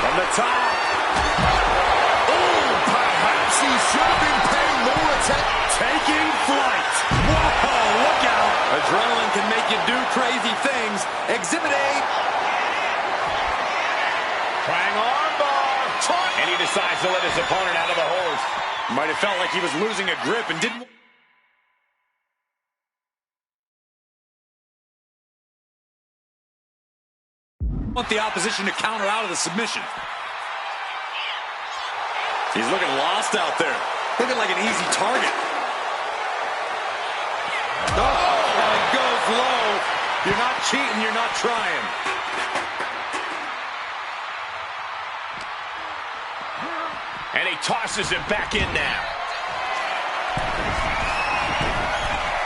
From the top. Oh, perhaps he should have been paying more attention. Taking flight. Whoa, look out. Adrenaline can make you do crazy things. Exhibit A. Trying armbar. And he decides to let his opponent out of the hold. Might have felt like he was losing a grip and didn't want the opposition to counter out of the submission. He's looking lost out there. Looking like an easy target. Oh, and it goes low. You're not cheating, you're not trying. And he tosses it back in now.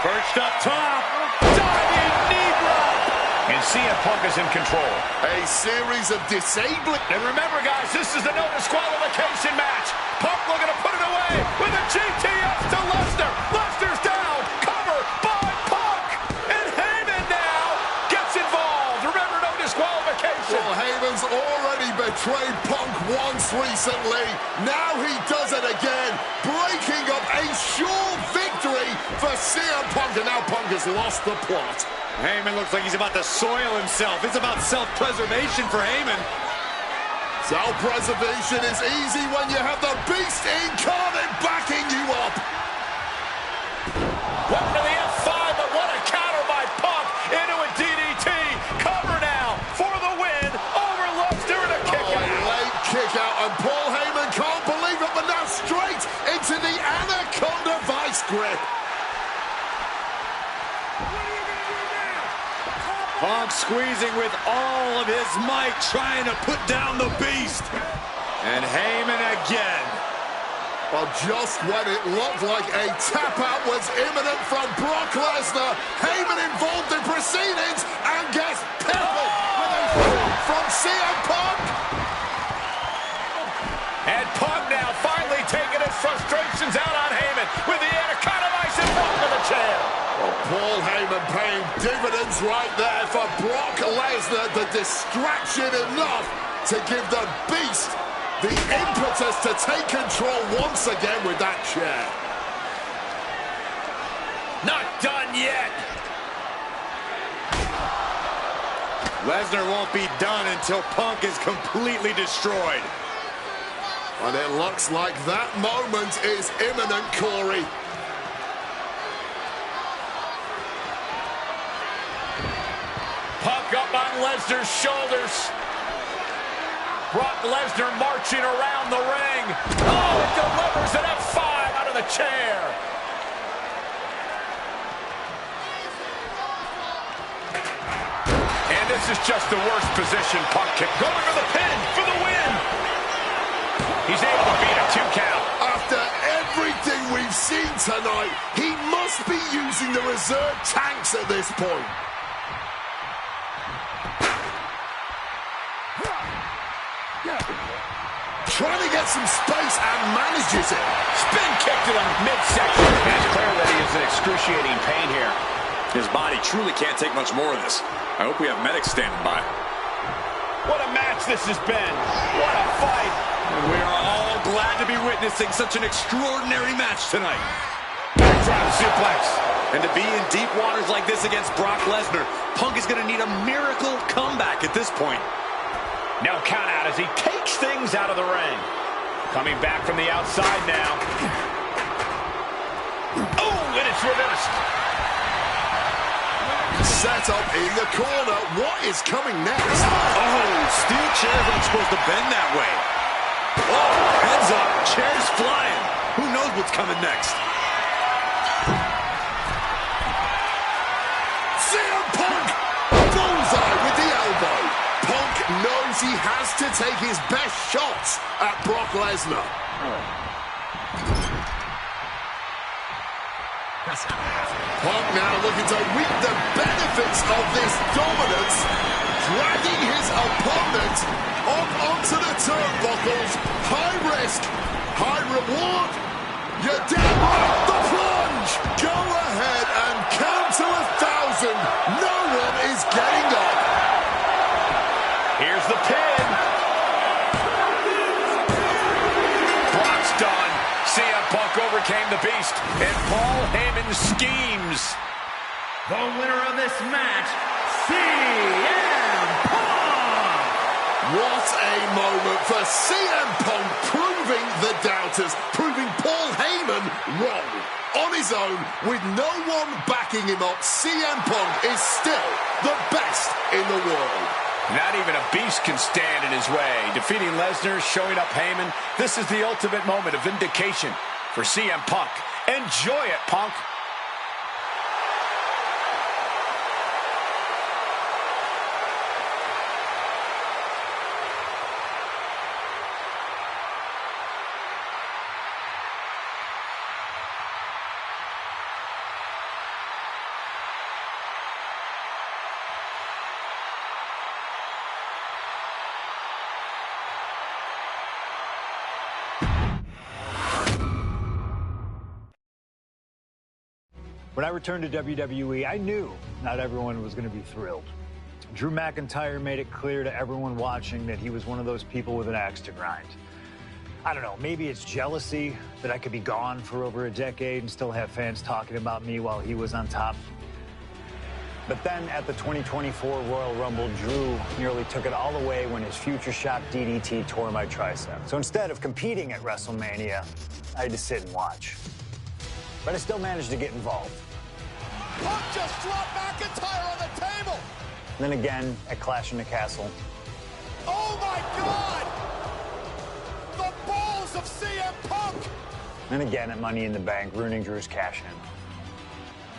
Perched up top. Diving knee drop. And CM Punk is in control. A series of disabling. And remember, guys, this is the no disqualification match. Punk looking to put it away with a GTS to Lesnar. Lesnar's down. Cover by Punk. And Heyman now gets involved. Remember, no disqualification. Well, Heyman's already betrayed Punk once recently. Now he does it again, breaking up a sure victory for CM Punk. And now Punk has lost the plot. Heyman looks like he's about to soil himself. It's about self-preservation for Heyman. Self-preservation is easy when you have the Beast incarnate backing you up. Welcome to the F5, but what a counter by Punk into a DDT. Cover now for the win over Lesnar and a kick out. Late kick out, and Paul Heyman can't believe it, but now straight into the Anaconda Vice grip. Punk squeezing with all of his might, trying to put down the Beast. And Heyman again. Well, just when it looked like a tap-out was imminent from Brock Lesnar, Heyman involved in proceedings and gets peppered with a shot from CM Punk. And Punk now finally taking his frustrations out on Heyman with the Anaconda Vice in front of the chair. Well, Paul Heyman paying dividends right there for Brock Lesnar. The distraction enough to give the Beast the impetus to take control once again with that chair. Not done yet. Lesnar won't be done until Punk is completely destroyed. And it looks like that moment is imminent, Corey. Punk up on Lesnar's shoulders. Brock Lesnar marching around the ring. Oh, it delivers an F5 out of the chair. And this is just the worst position Punk can. Going for the pin for the win. He's able to beat a 2 count. After everything we've seen tonight, he must be using the reserve tanks at this point. Trying to get some space and manages it. Spin kick to the midsection. It's clear that he is in excruciating pain here. His body truly can't take much more of this. I hope we have medics standing by. What a match this has been. What a fight. And we are all glad to be witnessing such an extraordinary match tonight. Backdrop suplex. And to be in deep waters like this against Brock Lesnar, Punk is going to need a miracle comeback at this point. No count out as he takes things out of the ring. Coming back from the outside now. Oh, and it's reversed. Set up in the corner. What is coming next? Oh, steel chairs aren't supposed to bend that way. Oh, heads up, chairs flying. Who knows what's coming next? CM Punk! Bullseye with the elbow. Punk knows he has to take his best shots at Brock Lesnar. Punk now looking to reap the benefits of this dominance, dragging his opponent up onto the turnbuckles. High risk, high reward. You're damn right. The plunge. Go ahead and count to 1,000. No one is getting up. Here's the pin. Brock's done. CM Punk overcame the beast, and Paul Heyman schemes. The winner of this match, CM Punk! What a moment for CM Punk, proving the doubters, proving Paul Heyman wrong. On his own, with no one backing him up, CM Punk is still the best in the world. Not even a beast can stand in his way. Defeating Lesnar, showing up Heyman. This is the ultimate moment of vindication for CM Punk. Enjoy it, Punk. When I returned to WWE, I knew not everyone was going to be thrilled. Drew McIntyre made it clear to everyone watching that he was one of those people with an axe to grind. I don't know, maybe it's jealousy that I could be gone for over a decade and still have fans talking about me while he was on top. But then at the 2024 Royal Rumble, Drew nearly took it all away when his future shock DDT tore my tricep. So instead of competing at WrestleMania, I had to sit and watch. But I still managed to get involved. Punk just dropped McIntyre on the table. And then again at Clash in the Castle. Oh my God! The balls of CM Punk! And again at Money in the Bank, ruining Drew's cash-in.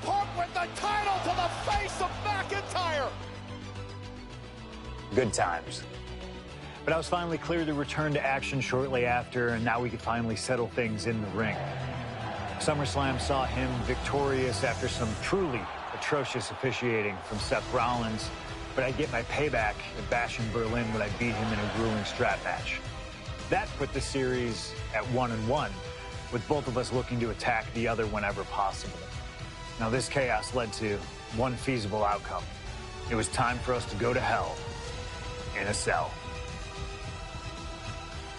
Punk with the title to the face of McIntyre! Good times. But I was finally cleared to return to action shortly after, and now we could finally settle things in the ring. SummerSlam saw him victorious after some truly atrocious officiating from Seth Rollins, but I get my payback at Bash in Berlin when I beat him in a grueling strap match. That put the series at 1-1, with both of us looking to attack the other whenever possible. Now this chaos led to one feasible outcome. It was time for us to go to hell in a cell.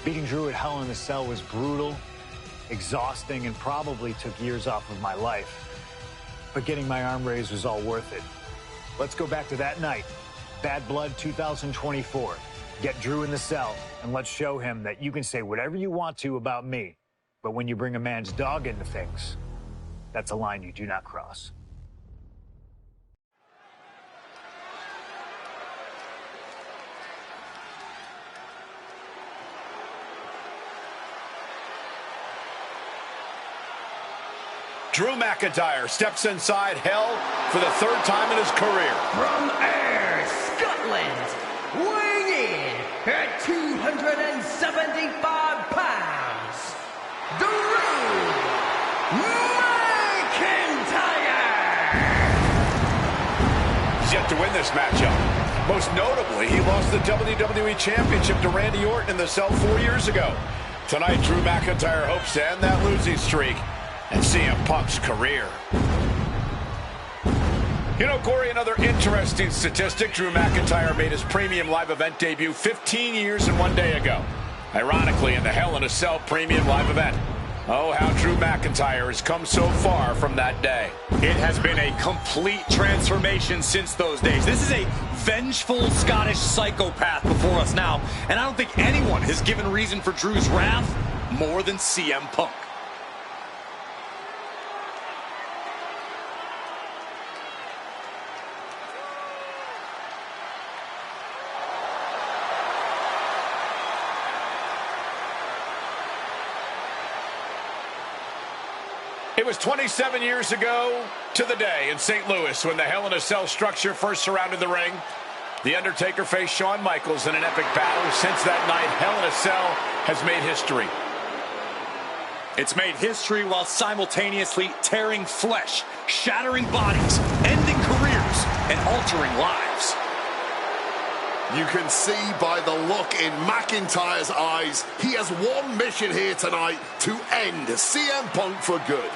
Beating Drew at Hell in a Cell was brutal, exhausting, and probably took years off of my life. But getting my arm raised was all worth it. Let's go back to that night. Bad Blood 2024. Get Drew in the cell, and let's show him that you can say whatever you want to about me, but when you bring a man's dog into things, that's a line you do not cross. Drew McIntyre steps inside Hell for the third time in his career. From Ayr, Scotland, weighing in at 275 pounds, Drew McIntyre! He's yet to win this matchup. Most notably, he lost the WWE Championship to Randy Orton in the cell 4 years ago. Tonight, Drew McIntyre hopes to end that losing streak and CM Punk's career. You know, Corey, another interesting statistic. Drew McIntyre made his premium live event debut 15 years and 1 day ago. Ironically, in the Hell in a Cell premium live event. Oh, how Drew McIntyre has come so far from that day. It has been a complete transformation since those days. This is a vengeful Scottish psychopath before us now, and I don't think anyone has given reason for Drew's wrath more than CM Punk. It was 27 years ago to the day in St. Louis when the Hell in a Cell structure first surrounded the ring. The Undertaker faced Shawn Michaels in an epic battle. Since that night, Hell in a Cell has made history. It's made history while simultaneously tearing flesh, shattering bodies, ending careers, and altering lives. You can see by the look in McIntyre's eyes, he has one mission here tonight: to end CM Punk for good.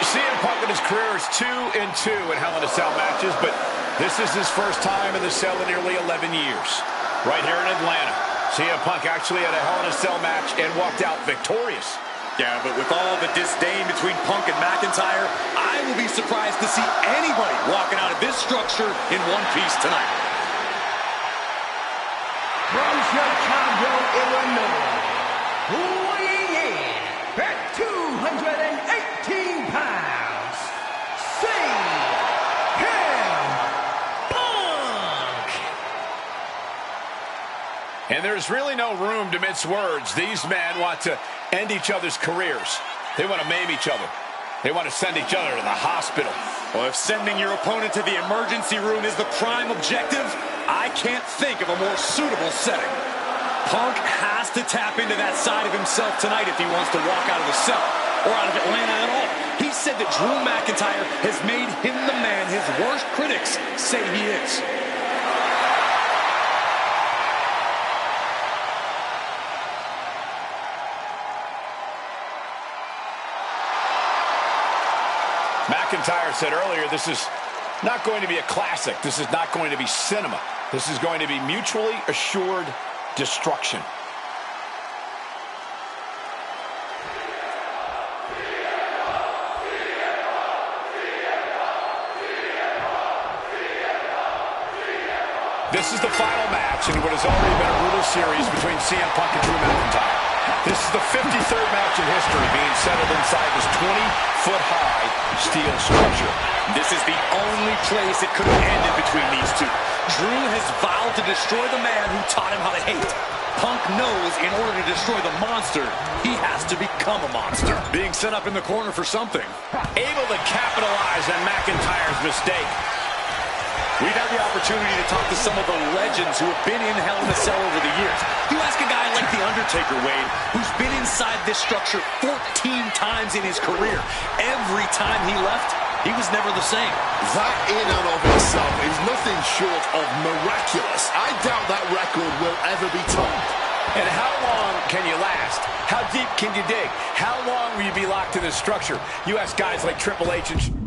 CM Punk in his career is 2-2 in Hell in a Cell matches, but this is his first time in the cell in nearly 11 years. Right here in Atlanta, CM Punk actually had a Hell in a Cell match and walked out victorious. Yeah, but with all the disdain between Punk and McIntyre, I will be surprised to see anybody walking out of this structure in one piece tonight. From Chicago, Illinois, weighing in at 218 pounds, CM Punk! And there's really no room to mince words. These men want to end each other's careers. They want to maim each other. They want to send each other to the hospital. Well, if sending your opponent to the emergency room is the prime objective, I can't think of a more suitable setting. Punk has to tap into that side of himself tonight if he wants to walk out of the cell, or out of Atlanta at all. He said that Drew McIntyre has made him the man his worst critics say he is. McIntyre said earlier, this is not going to be a classic. This is not going to be cinema. This is going to be mutually assured destruction. This is the final match in what has already been a brutal series between CM Punk and Drew McIntyre. This is the 53rd match in history being settled inside this 20-foot-high steel structure. This is the only place it could have ended between these two. Drew has vowed to destroy the man who taught him how to hate. Punk knows in order to destroy the monster, he has to become a monster. Being set up in the corner for something. Able to capitalize on McIntyre's mistake. We've had the opportunity to talk to some of the legends who have been in Hell in a Cell over the years. You ask a guy like The Undertaker, Wade, who's been inside this structure 14 times in his career. Every time he left, he was never the same. That in and of itself is nothing short of miraculous. I doubt that record will ever be topped. And how long can you last? How deep can you dig? How long will you be locked in this structure? You ask guys like Triple H and...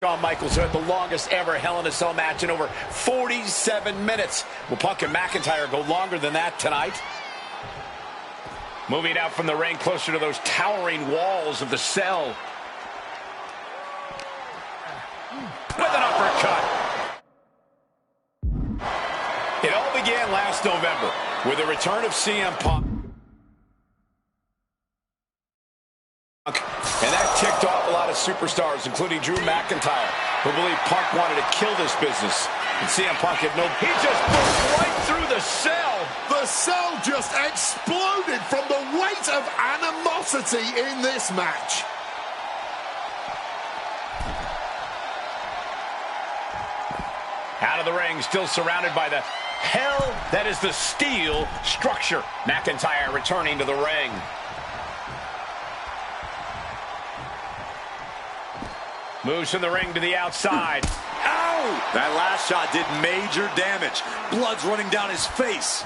Shawn Michaels had the longest ever Hell in a Cell match in over 47 minutes. Will Punk and McIntyre go longer than that tonight? Moving out from the ring closer to those towering walls of the cell. With an uppercut. It all began last November with the return of CM Punk. And that ticked off a lot of superstars, including Drew McIntyre, who believed Punk wanted to kill this business. And CM Punk had no... He just broke right through the cell. The cell just exploded from the weight of animosity in this match. Out of the ring, still surrounded by the hell that is the steel structure. McIntyre returning to the ring. Moves from the ring to the outside. Ow! That last shot did major damage. Blood's running down his face.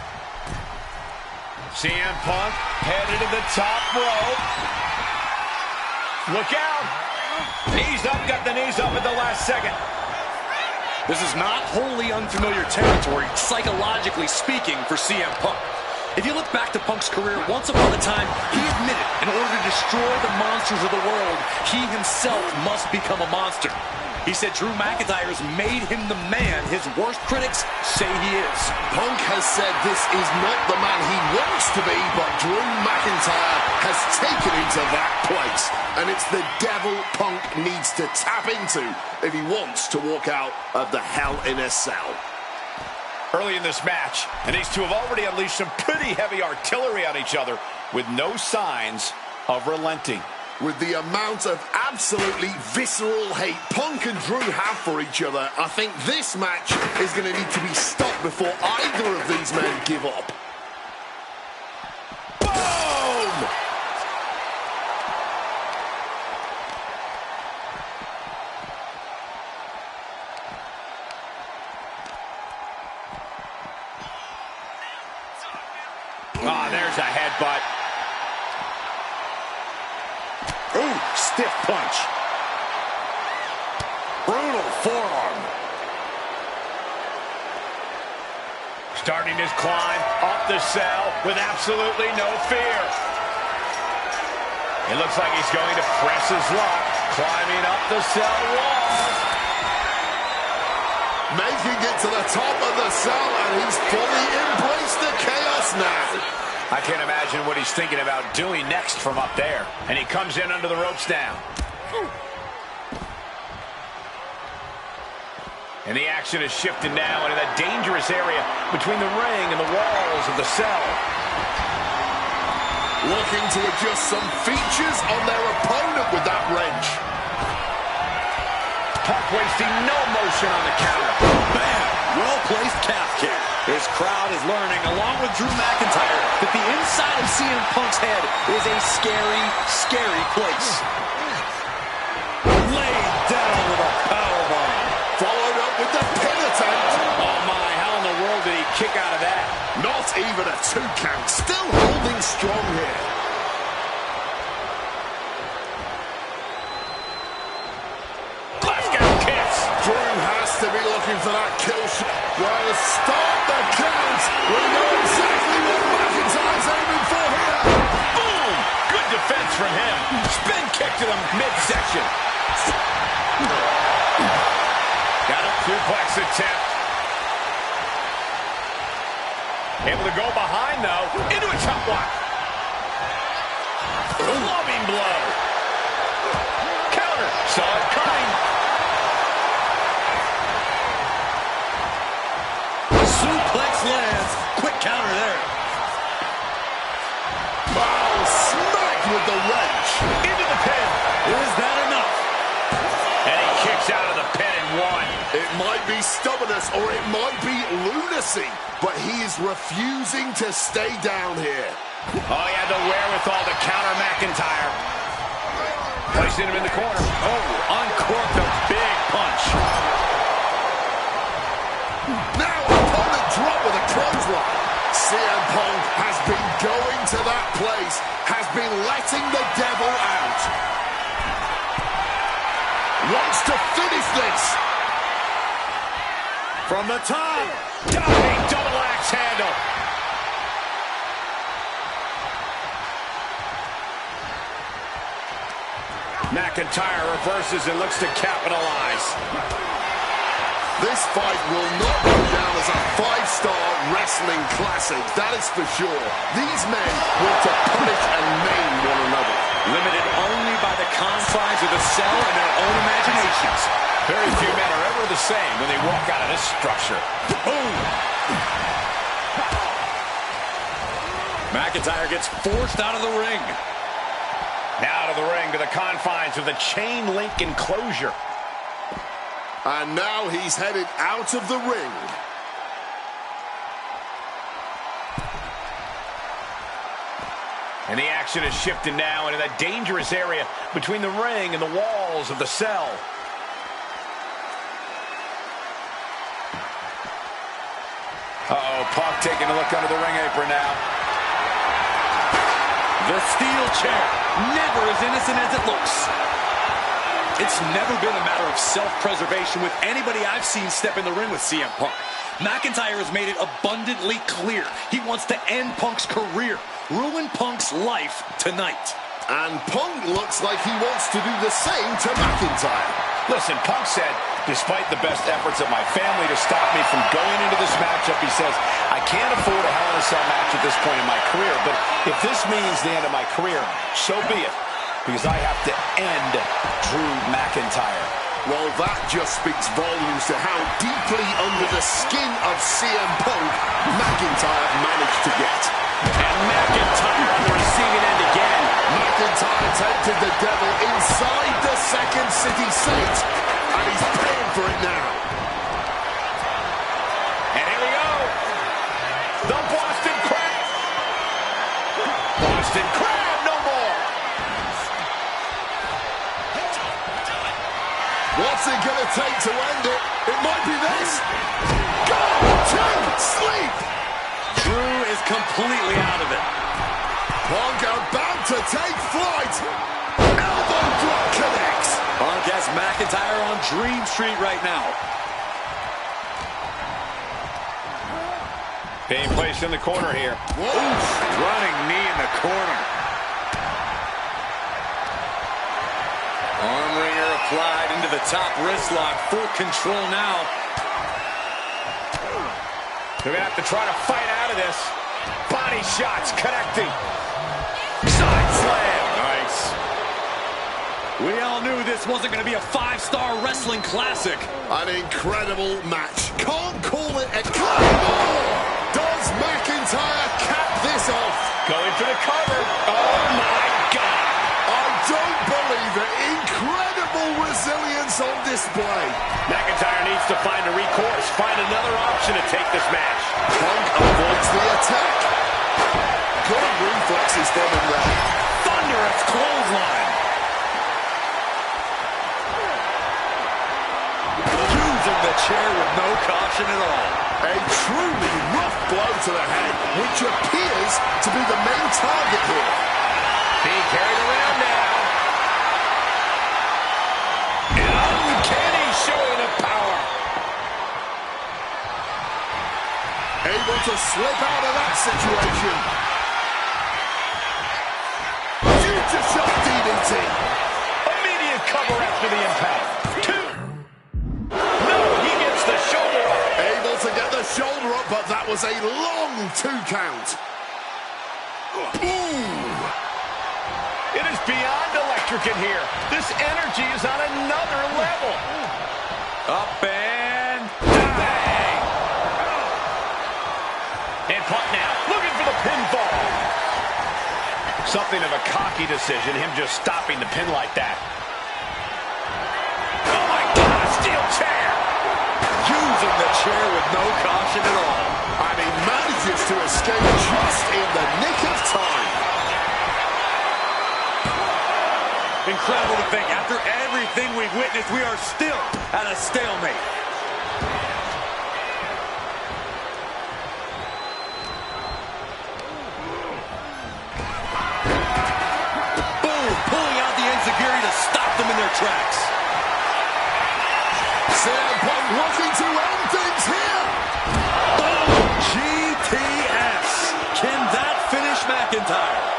CM Punk headed to the top rope. Look out! Knees up, got the knees up at the last second. This is not wholly unfamiliar territory, psychologically speaking, for CM Punk. If you look back to Punk's career, once upon a time, he admitted in order to destroy the monsters of the world, he himself must become a monster. He said Drew McIntyre's made him the man his worst critics say he is. Punk has said this is not the man he wants to be, but Drew McIntyre has taken him to that place. And it's the devil Punk needs to tap into if he wants to walk out of the Hell in a Cell. Early in this match, and these two have already unleashed some pretty heavy artillery on each other with no signs of relenting. With the amount of absolutely visceral hate Punk and Drew have for each other, I think this match is going to need to be stopped before either of these men give up. Boom! Ah, there's a headbutt. Ooh, stiff punch. Brutal forearm. Starting his climb up the cell with absolutely no fear. It looks like he's going to press his luck, climbing up the cell wall. Making it to the top of the cell, and he's fully embraced the chaos now. I can't imagine what he's thinking about doing next from up there. And he comes in under the ropes now. And the action is shifted now into that dangerous area between the ring and the walls of the cell. Looking to adjust some features on their opponent with that wrench. Punk wasting no motion on the counter. Bam! Well-placed calf kick. This crowd is learning, along with Drew McIntyre, that the inside of CM Punk's head is a scary, scary place. Laid down with a powerbomb. Followed up with the pin attempt. Oh my, how in the world did he kick out of that? Not even a 2 count. Still holding strong here. Drew has to be looking for that kill shot. Well, start the count. We know exactly what McIntyre's aiming for here. Boom! Good defense from him. Spin kick to the midsection. Got a suplex attempt. Able to go behind, though. Into a chop block. Loving blow. Counter. Saw it coming. Suplex lands. Quick counter there. Oh, smacked with the wrench. Into the pin. Is that enough? And he kicks out of the pin and one. It might be stubbornness or it might be lunacy, but he is refusing to stay down here. Oh, he had the wherewithal to counter McIntyre. Placing him in the corner. Oh, uncorked a big punch. Now opponent drop with a clothesline. CM Punk has been going to that place, has been letting the devil out. Wants to finish this. From the top. Diving double axe handle. McIntyre reverses and looks to capitalize. This fight will not go down as a 5-star wrestling classic, that is for sure. These men want to punish and maim one another. Limited only by the confines of the cell and their own imaginations. Very few men are ever the same when they walk out of this structure. Boom! McIntyre gets forced out of the ring. Now to the ring, to the confines of the chain link enclosure. And now he's headed out of the ring. And the action is shifted now into that dangerous area between the ring and the walls of the cell. Uh-oh, Punk taking a look under the ring apron now. The steel chair, never as innocent as it looks. It's never been a matter of self-preservation with anybody I've seen step in the ring with CM Punk. McIntyre has made it abundantly clear he wants to end Punk's career, ruin Punk's life tonight. And Punk looks like he wants to do the same to McIntyre. Listen, Punk said, despite the best efforts of my family to stop me from going into this matchup, he says, I can't afford a Hell in a Cell match at this point in my career, but if this means the end of my career, so be it, because I have to end Drew McIntyre. Well, that just speaks volumes to how deeply under the skin of CM Punk McIntyre managed to get. And McIntyre on the receiving end again. McIntyre tempted the devil inside the Second City Saint, and he's paying for it now. And here we go. The Boston Crab. Boston Crab, no more. What's it going to take to end it? It might be this. Go to sleep. Drew is completely out of it. Punk about to take flight. Elbow drop connects. Punk has McIntyre on Dream Street right now. Being placed in the corner here. Oof, running knee in the corner. Arm wringer applied into the top wrist lock. Full control now. They're going to have to try to fight out of this. Body shots connecting. Side slam. Nice. We all knew this wasn't going to be a 5-star wrestling classic. An incredible match. Can't call it a classic. Does McIntyre cap this off? Going for the cover. Oh, my God. I don't believe it. Incredible resilience on display. McIntyre needs to find a recourse, find another option to take this match. Punk avoids the attack. Good reflexes from him there. Thunderous clothesline. Using the chair with no caution at all. A truly rough blow to the head, which appears to be the main target here. Being carried around now. An uncanny showing of power. Able to slip out of that situation. Future shot DDT. Immediate cover after the impact. 2. No, he gets the shoulder up. Able to get the shoulder up, but that was a long 2 count. Ooh. It is beyond electric in here. This energy is on another level. Up and bang. And Punk now, looking for the pinfall. Something of a cocky decision, him just stopping the pin like that. Oh my God, steel chair. Using the chair with no caution at all. And he manages to escape just in the nick of time. Incredible to think, after everything we've witnessed, we are still at a stalemate. Boom, pulling out the enziguri to stop them in their tracks. CM Punk looking to end things here. Oh, GTS. Can that finish McIntyre?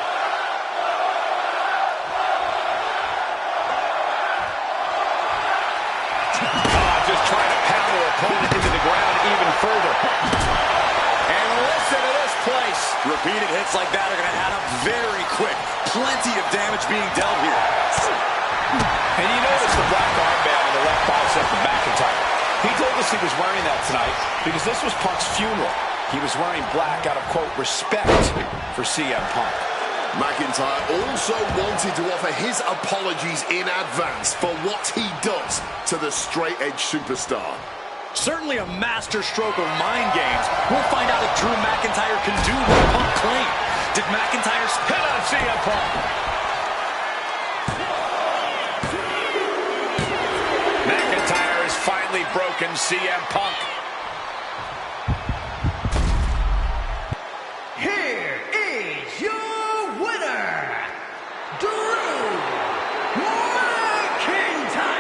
Just trying to pound their opponent into the ground even further. And listen to this place. Repeated hits like that are going to add up very quick. Plenty of damage being dealt here. And you notice the black armband on the left bicep of McIntyre. He told us he was wearing that tonight because this was Punk's funeral. He was wearing black out of, quote, respect for CM Punk. McIntyre also wanted to offer his apologies in advance for what he does to the straight-edge superstar. Certainly a master stroke of mind games. We'll find out if Drew McIntyre can do what Punk claimed. Did McIntyre hit on CM Punk? McIntyre has finally broken CM Punk. Here is your winner, Drew McIntyre.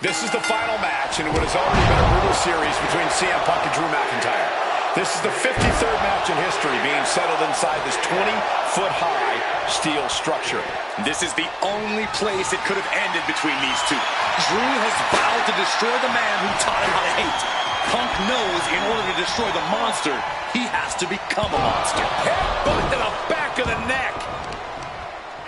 This is the final match in what has already been a brutal series between CM Punk and Drew McIntyre. This is the 53rd match in history being settled inside this 20-foot-high steel structure. This is the only place it could have ended between these two. Drew has vowed to destroy the man who taught him how to hate. Punk knows in order to destroy the monster, he has to become a monster. Headbutt to the back of the neck.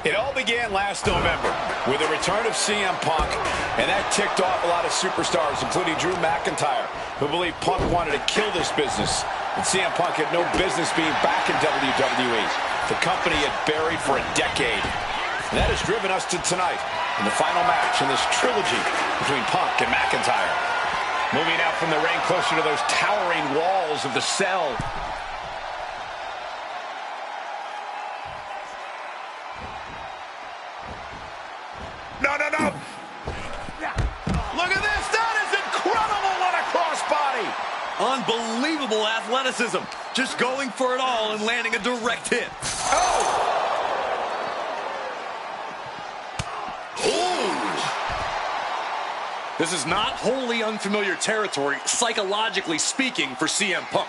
It all began last November with the return of CM Punk, and that ticked off a lot of superstars, including Drew McIntyre, who believed Punk wanted to kill this business, and CM Punk had no business being back in WWE. The company had buried for a decade. And that has driven us to tonight in the final match in this trilogy between Punk and McIntyre. Moving out from the ring closer to those towering walls of the cell. No, no, no. Look at this. That is incredible. What a crossbody. Unbelievable athleticism. Just going for it all and landing a direct hit. Oh. This is not wholly unfamiliar territory, psychologically speaking, for CM Punk.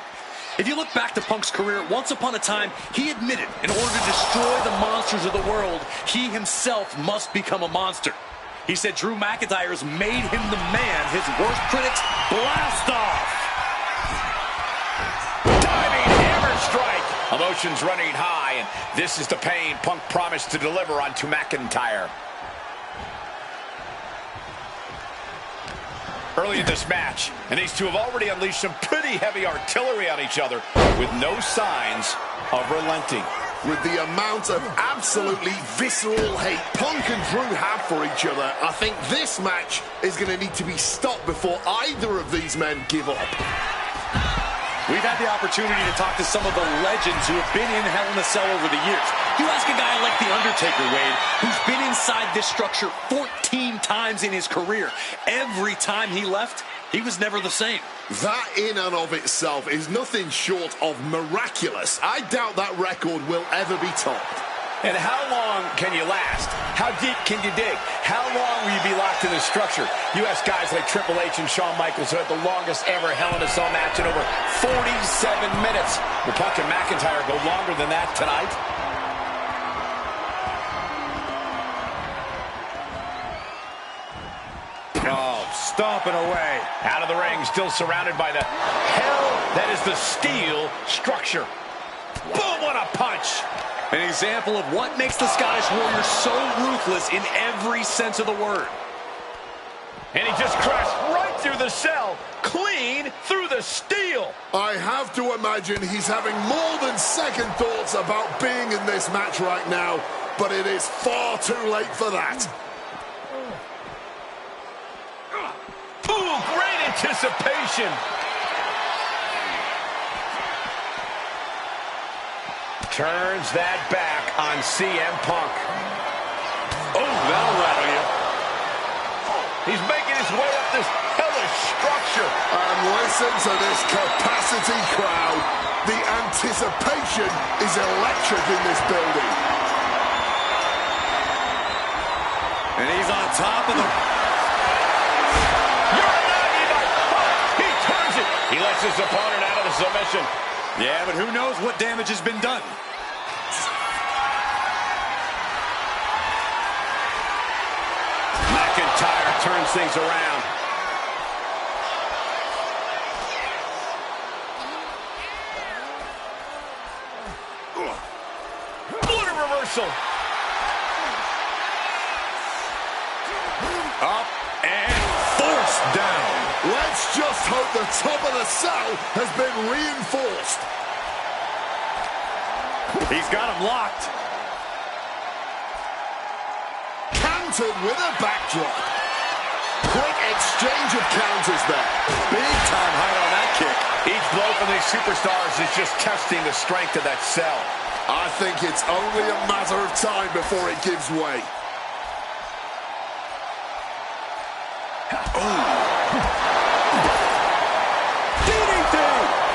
If you look back to Punk's career, once upon a time, he admitted in order to destroy the monsters of the world, he himself must become a monster. He said Drew McIntyre has made him the man his worst critics blast off. Diving hammer strike. Emotions running high, and this is the pain Punk promised to deliver onto McIntyre. Early in this match, and these two have already unleashed some pretty heavy artillery on each other with no signs of relenting. With the amount of absolutely visceral hate Punk and Drew have for each other, I think this match is going to need to be stopped before either of these men give up. We've had the opportunity to talk to some of the legends who have been in Hell in a Cell over the years. You ask a guy like The Undertaker, Wade, who's been inside this structure 14 times in his career. Every time he left, he was never the same. That in and of itself is nothing short of miraculous. I doubt that record will ever be topped. And how long can you last? How deep can you dig? How long will you be locked in this structure? You ask guys like Triple H and Shawn Michaels, who had the longest ever Hell in a Cell match in over 47 minutes. Will Punk and McIntyre go longer than that tonight? Oh, stomping away. Out of the ring, still surrounded by the hell that is the steel structure. Boom, what a punch. An example of what makes the Scottish Warrior so ruthless in every sense of the word. And he just crashed right through the cell, clean through the steel. I have to imagine he's having more than second thoughts about being in this match right now, but it is far too late for that. Ooh, great anticipation. Turns that back on CM Punk. Oh, that'll rattle you. He's making his way up this hellish structure. And listen to this capacity crowd. The anticipation is electric in this building. And he's on top of the... He turns it. He lets his opponent out of the submission. Yeah, but who knows what damage has been done. McIntyre turns things around. What a reversal. Up and forced down. Let's just hope the top of the cell has been reinforced. He's got him locked. Countered with a backdrop. Quick exchange of counters there. Big time height on that kick. Each blow from these superstars is just testing the strength of that cell. I think it's only a matter of time before it gives way.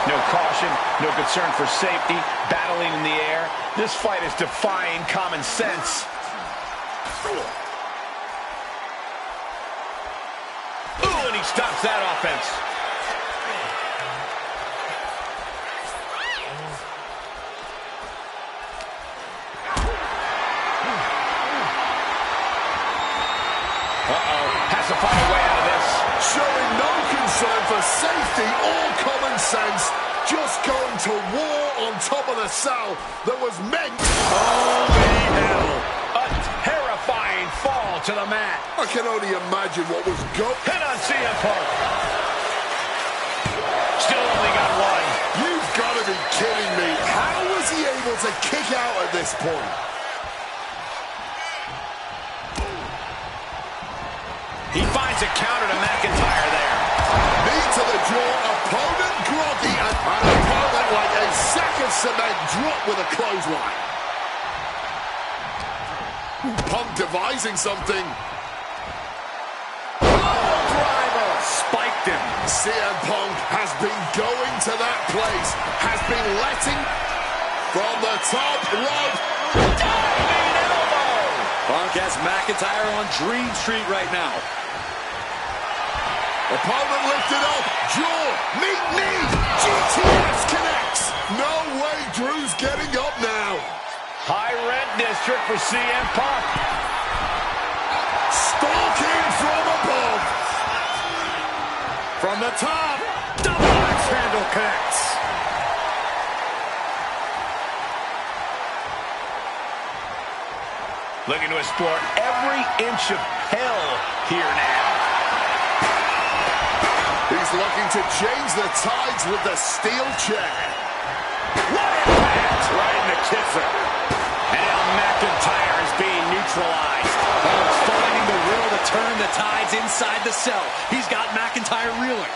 No caution, no concern for safety, battling in the air. This fight is defying common sense. he stops that offense. Has to find a way out of this. Showing no concern for safety or common sense. Just going to war on top of the cell that was meant. Holy hell. A terrifying fall to the mat. I can only imagine what was going. Hit on CM Punk. Still only got one. You've got to be kidding me. How was he able to kick out at this point? He finds a counter to McIntyre there. Knee to the jaw, opponent groggy, and an opponent like a sack of cement dropped with a clothesline. Punk devising something. Driver. Spiked him. CM Punk has been going to that place, has been letting from the top rope. Diving elbow. Punk has McIntyre on Dream Street right now. Opponent lifted up, jaw, meet knee, GTS connects. No way Drew's getting up now. High rent district for CM Punk. Stalking from above. From the top, double axe handle connects. Looking to explore every inch of hell here now. He's looking to change the tides with the steel chair. What impact! Right in the kisser. And now McIntyre is being neutralized. Punk's finding the will to turn the tides inside the cell. He's got McIntyre reeling.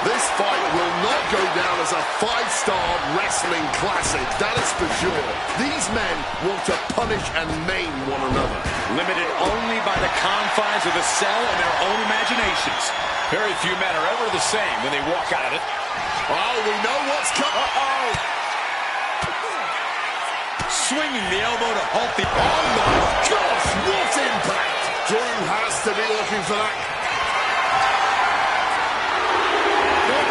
This fight will not go down as a 5-star wrestling classic, that is for sure. These men want to punish and maim one another. Limited only by the confines of the cell and their own imaginations. Very few men are ever the same when they walk out of it. Oh, we know what's coming. Uh-oh. Swinging the elbow to halt the... Oh my gosh, what impact! Drew has to be looking for that.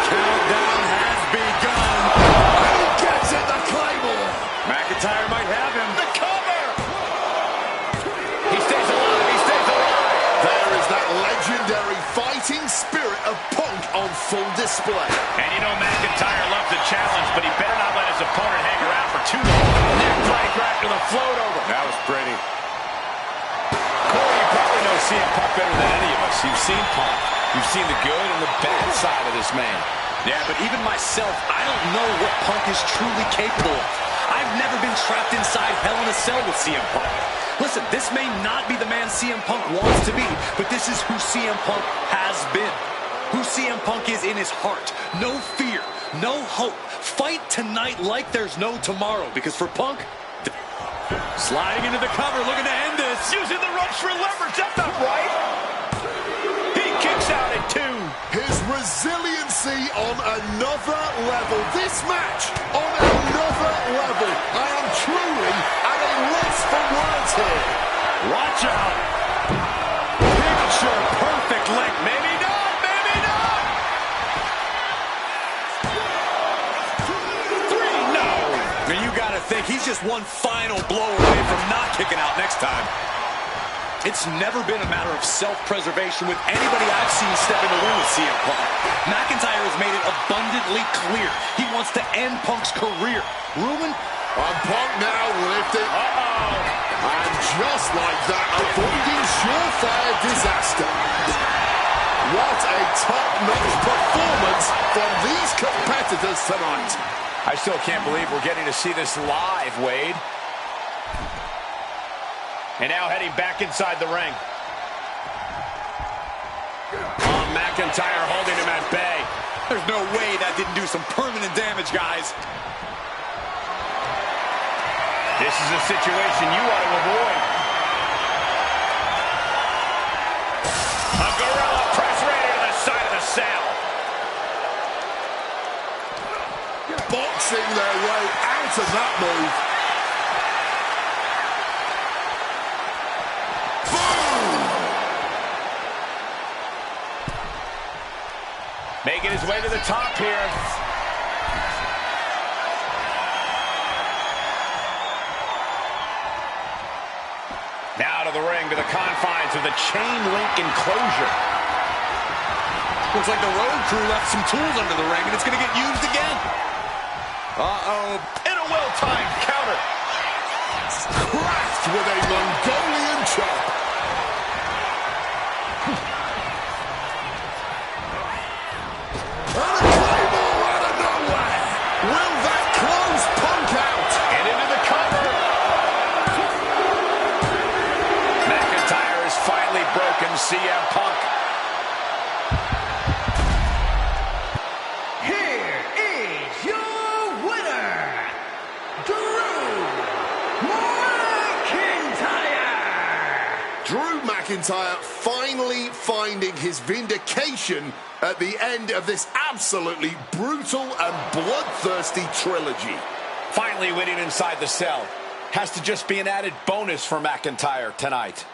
Countdown has begun. And he gets it, the Claymore. McIntyre might have him. The cover! He stays alive, he stays alive! There is that legendary fighting spirit of Punk on full display. And you know McIntyre loves the challenge, but he better not let his opponent hang around for too long. Neck breaker after the float over. That was pretty. Corey, you probably know CM Punk better than any of us. You've seen Punk. You've seen the good and the bad side of this man. Yeah, but even myself, I don't know what Punk is truly capable of. I've never been trapped inside Hell in a Cell with CM Punk. Listen, this may not be the man CM Punk wants to be, but this is who CM Punk has been. Who CM Punk is in his heart. No fear, no hope. Fight tonight like there's no tomorrow, because for Punk, sliding into the cover, looking to end this. Using the ropes for leverage, that's not right. He kicks out at 2. His resiliency on another level. This match on another level. I am truly at a loss for words here. Watch out. Picture perfect leg. Maybe not, maybe not. 3, no. Now you gotta think he's just one final blow away from not kicking out next time. It's never been a matter of self-preservation with anybody I've seen step in the ring with CM Punk. McIntyre has made it abundantly clear he wants to end Punk's career. Ruin? And Punk now lifted. And just like that, avoiding surefire disaster. What a top-notch performance from these competitors tonight. I still can't believe we're getting to see this live, Wade. And now heading back inside the ring. Oh, McIntyre holding him at bay. There's no way that didn't do some permanent damage, guys. This is a situation you want to avoid. A gorilla press right into the side of the cell. Boxing their way out of that move. Boom! his way to the top here. Now to the ring, to the confines of the chain link enclosure. Looks like the road crew left some tools under the ring, and it's going to get used again. Uh-oh. And a well-timed counter. Cracked with a Mongolian chop. And a claymore out of nowhere. Will that close Punk out? And into the cover. McIntyre has finally broken CM Punk. Here is your winner, Drew McIntyre finally finding his vindication at the end of this absolutely brutal and bloodthirsty trilogy. Finally winning inside the cell. Has to just be an added bonus for McIntyre tonight.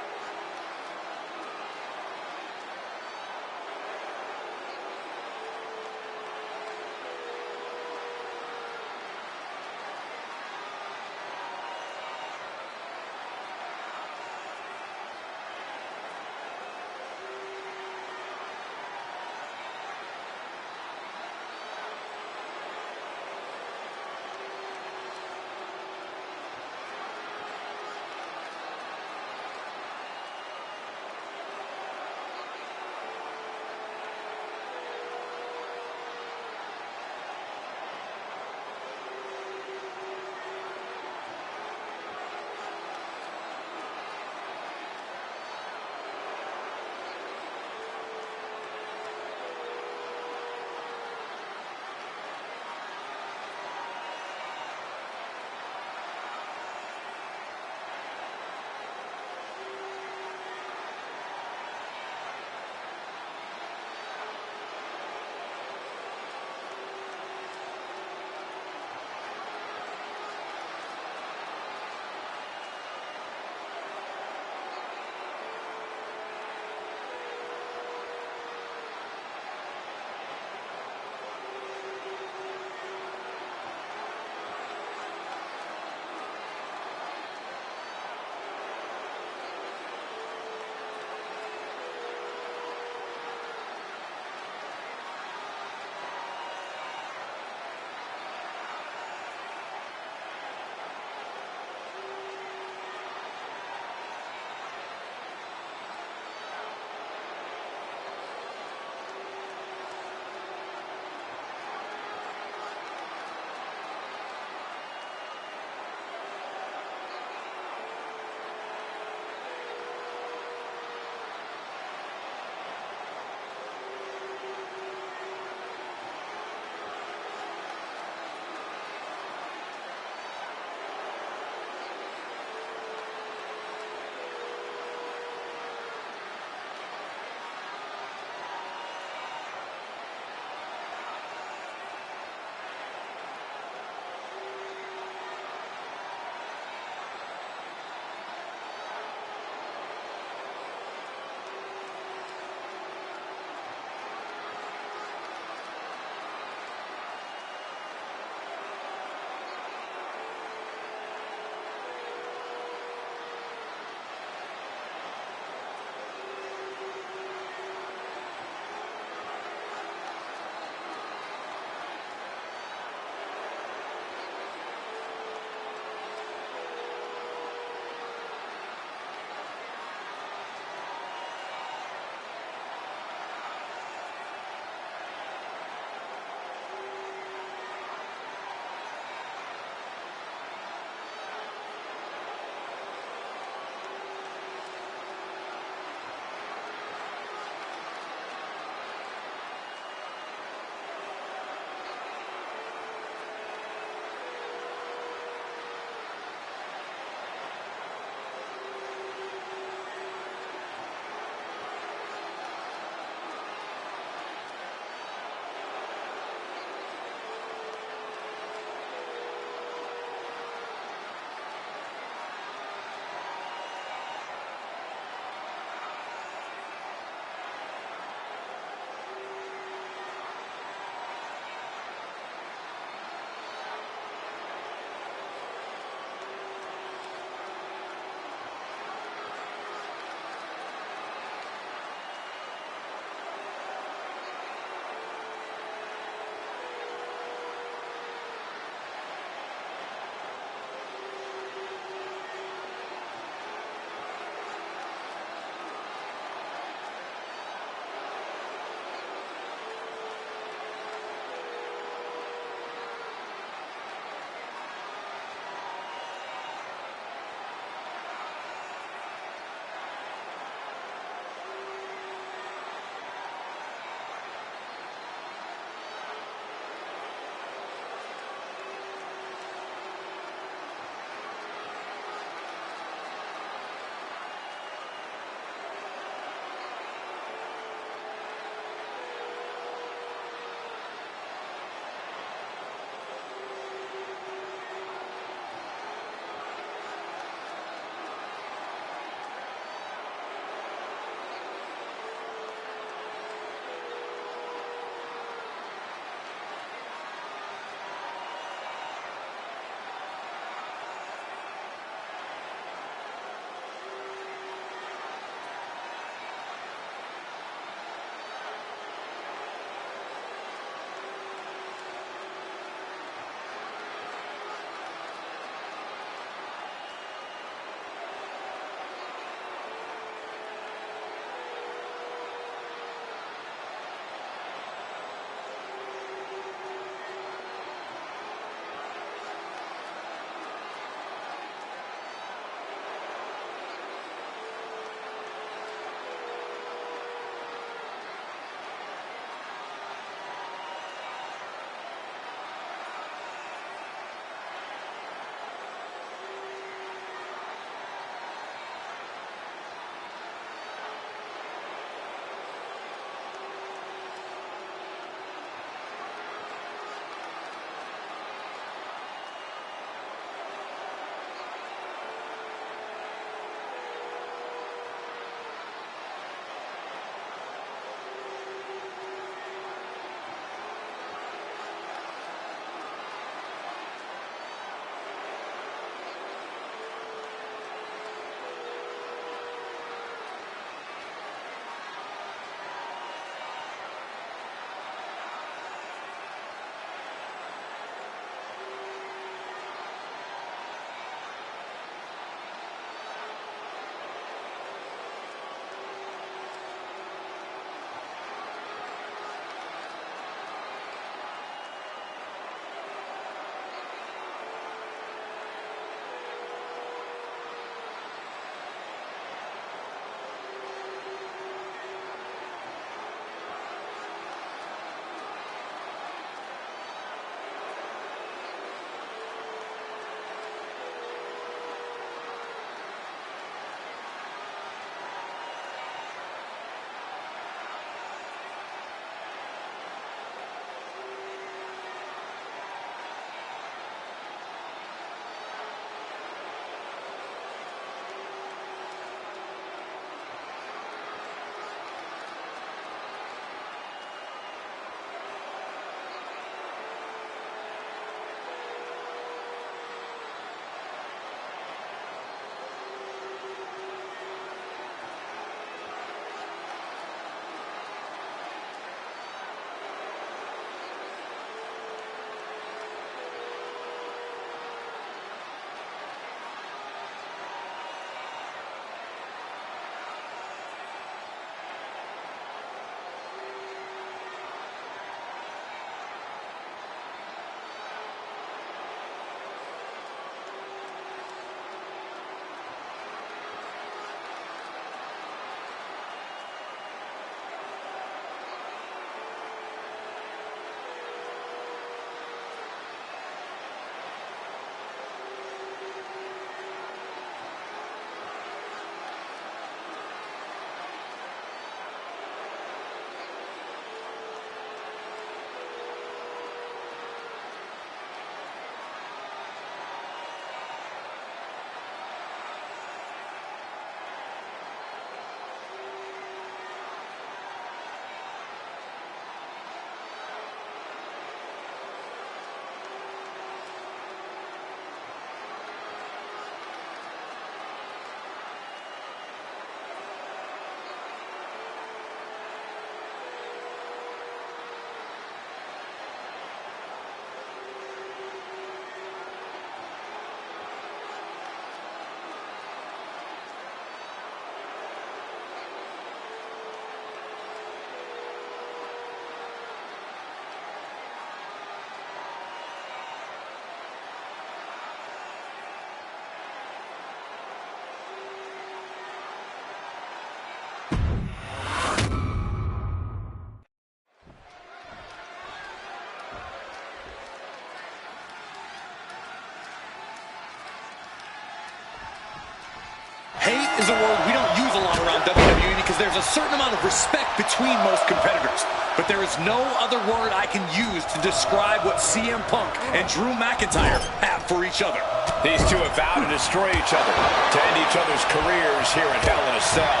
Hate is a word we don't use a lot around WWE because there's a certain amount of respect between most competitors. But there is no other word I can use to describe what CM Punk and Drew McIntyre have for each other. These two have vowed to destroy each other, to end each other's careers here in Hell in a Cell.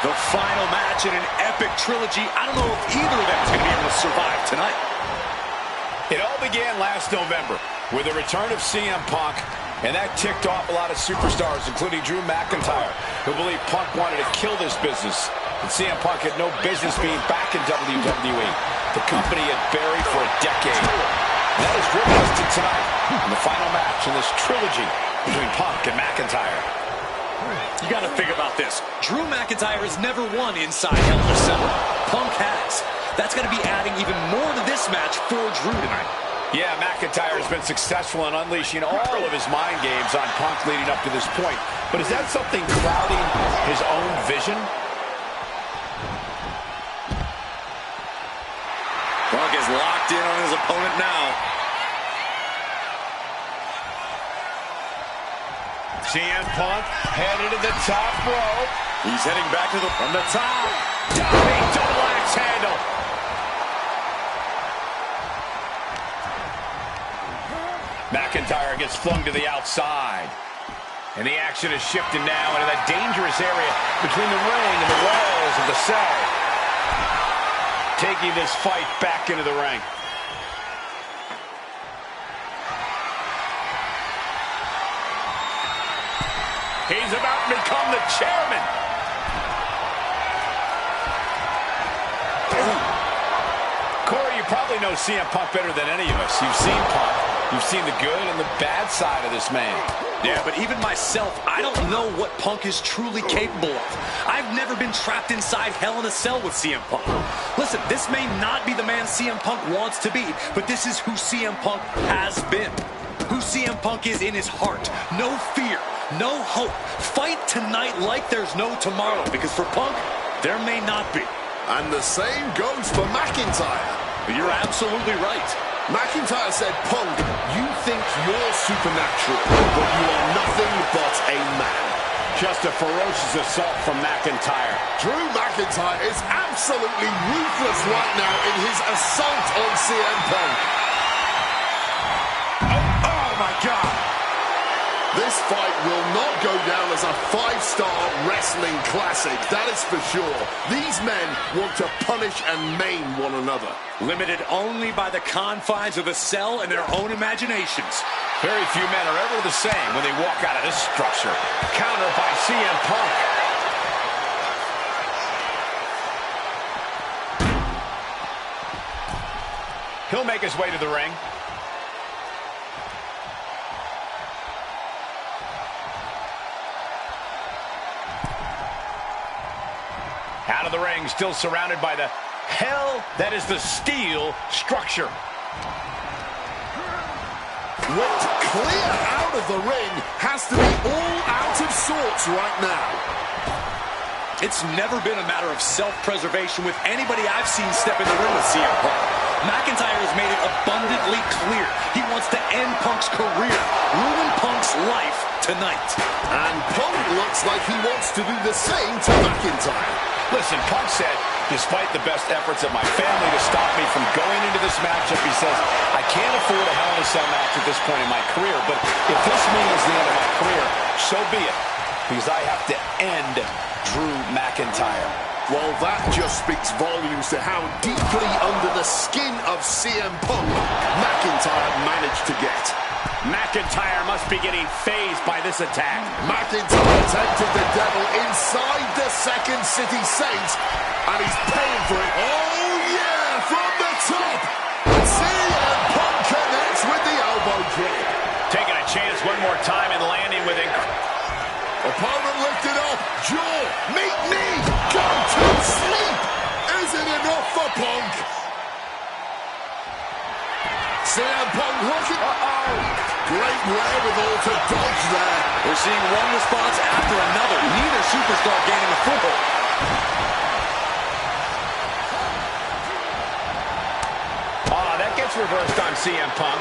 The final match in an epic trilogy. I don't know if either of them is going to be able to survive tonight. It all began last November with the return of CM Punk, and that ticked off a lot of superstars, including Drew McIntyre, who believed Punk wanted to kill this business. And CM Punk had no business being back in WWE. The company had buried for a decade. And that has driven us to tonight, in the final match in this trilogy between Punk and McIntyre. You got to think about this. Drew McIntyre has never won inside Hell in a Cell. Punk has. That's going to be adding even more to this match for Drew tonight. Yeah, McIntyre has been successful in unleashing all of his mind games on Punk leading up to this point. But is that something clouding his own vision? Punk is locked in on his opponent now. CM Punk headed to the top rope. He's heading back to from the top. Diving double axe handle. McIntyre gets flung to the outside. And the action is shifting now into that dangerous area between the ring and the walls of the cell. Taking this fight back into the ring. He's about to become the chairman. Corey, you probably know CM Punk better than any of us. You've seen Punk. You've seen the good and the bad side of this man. Yeah, but even myself, I don't know what Punk is truly capable of. I've never been trapped inside Hell in a Cell with CM Punk. Listen, this may not be the man CM Punk wants to be, but this is who CM Punk has been. Who CM Punk is in his heart. No fear, no hope. Fight tonight like there's no tomorrow, because for Punk, there may not be. And the same goes for McIntyre. You're absolutely right. McIntyre said, Punk, you think you're supernatural, but you are nothing but a man. Just a ferocious assault from McIntyre. Drew McIntyre is absolutely ruthless right now in his assault on CM Punk. Oh my God. This fight will not go down as a 5-star wrestling classic, that is for sure. These men want to punish and maim one another. Limited only by the confines of a cell and their own imaginations. Very few men are ever the same when they walk out of this structure. Counter by CM Punk. He'll make his way to the ring. Out of the ring, still surrounded by the hell that is the steel structure. Ripped clear out of the ring, has to be all out of sorts right now. It's never been a matter of self-preservation with anybody I've seen step in the ring with CM Punk. McIntyre has made it abundantly clear he wants to end Punk's career, ruin Punk's life tonight. And Punk looks like he wants to do the same to McIntyre. Listen, Punk said, despite the best efforts of my family to stop me from going into this matchup, he says, I can't afford a Hell in a Cell match at this point in my career, but if this means the end of my career, so be it, because I have to end Drew McIntyre. Well, that just speaks volumes to how deeply under the skin of CM Punk McIntyre managed to get. McIntyre must be getting phased by this attack. McIntyre tempted the devil inside the Second City Saints, and he's paying for it. Oh, yeah, from the top. CM Punk connects with the elbow drop. Taking a chance one more time and landing with opponent lifted up. Jaw, meet me. Go to sleep. Isn't enough for Punk. CM Punk looking. Great wherewithal to dodge there. We're seeing one response after another. Neither superstar gaining a foothold. That gets reversed on CM Punk.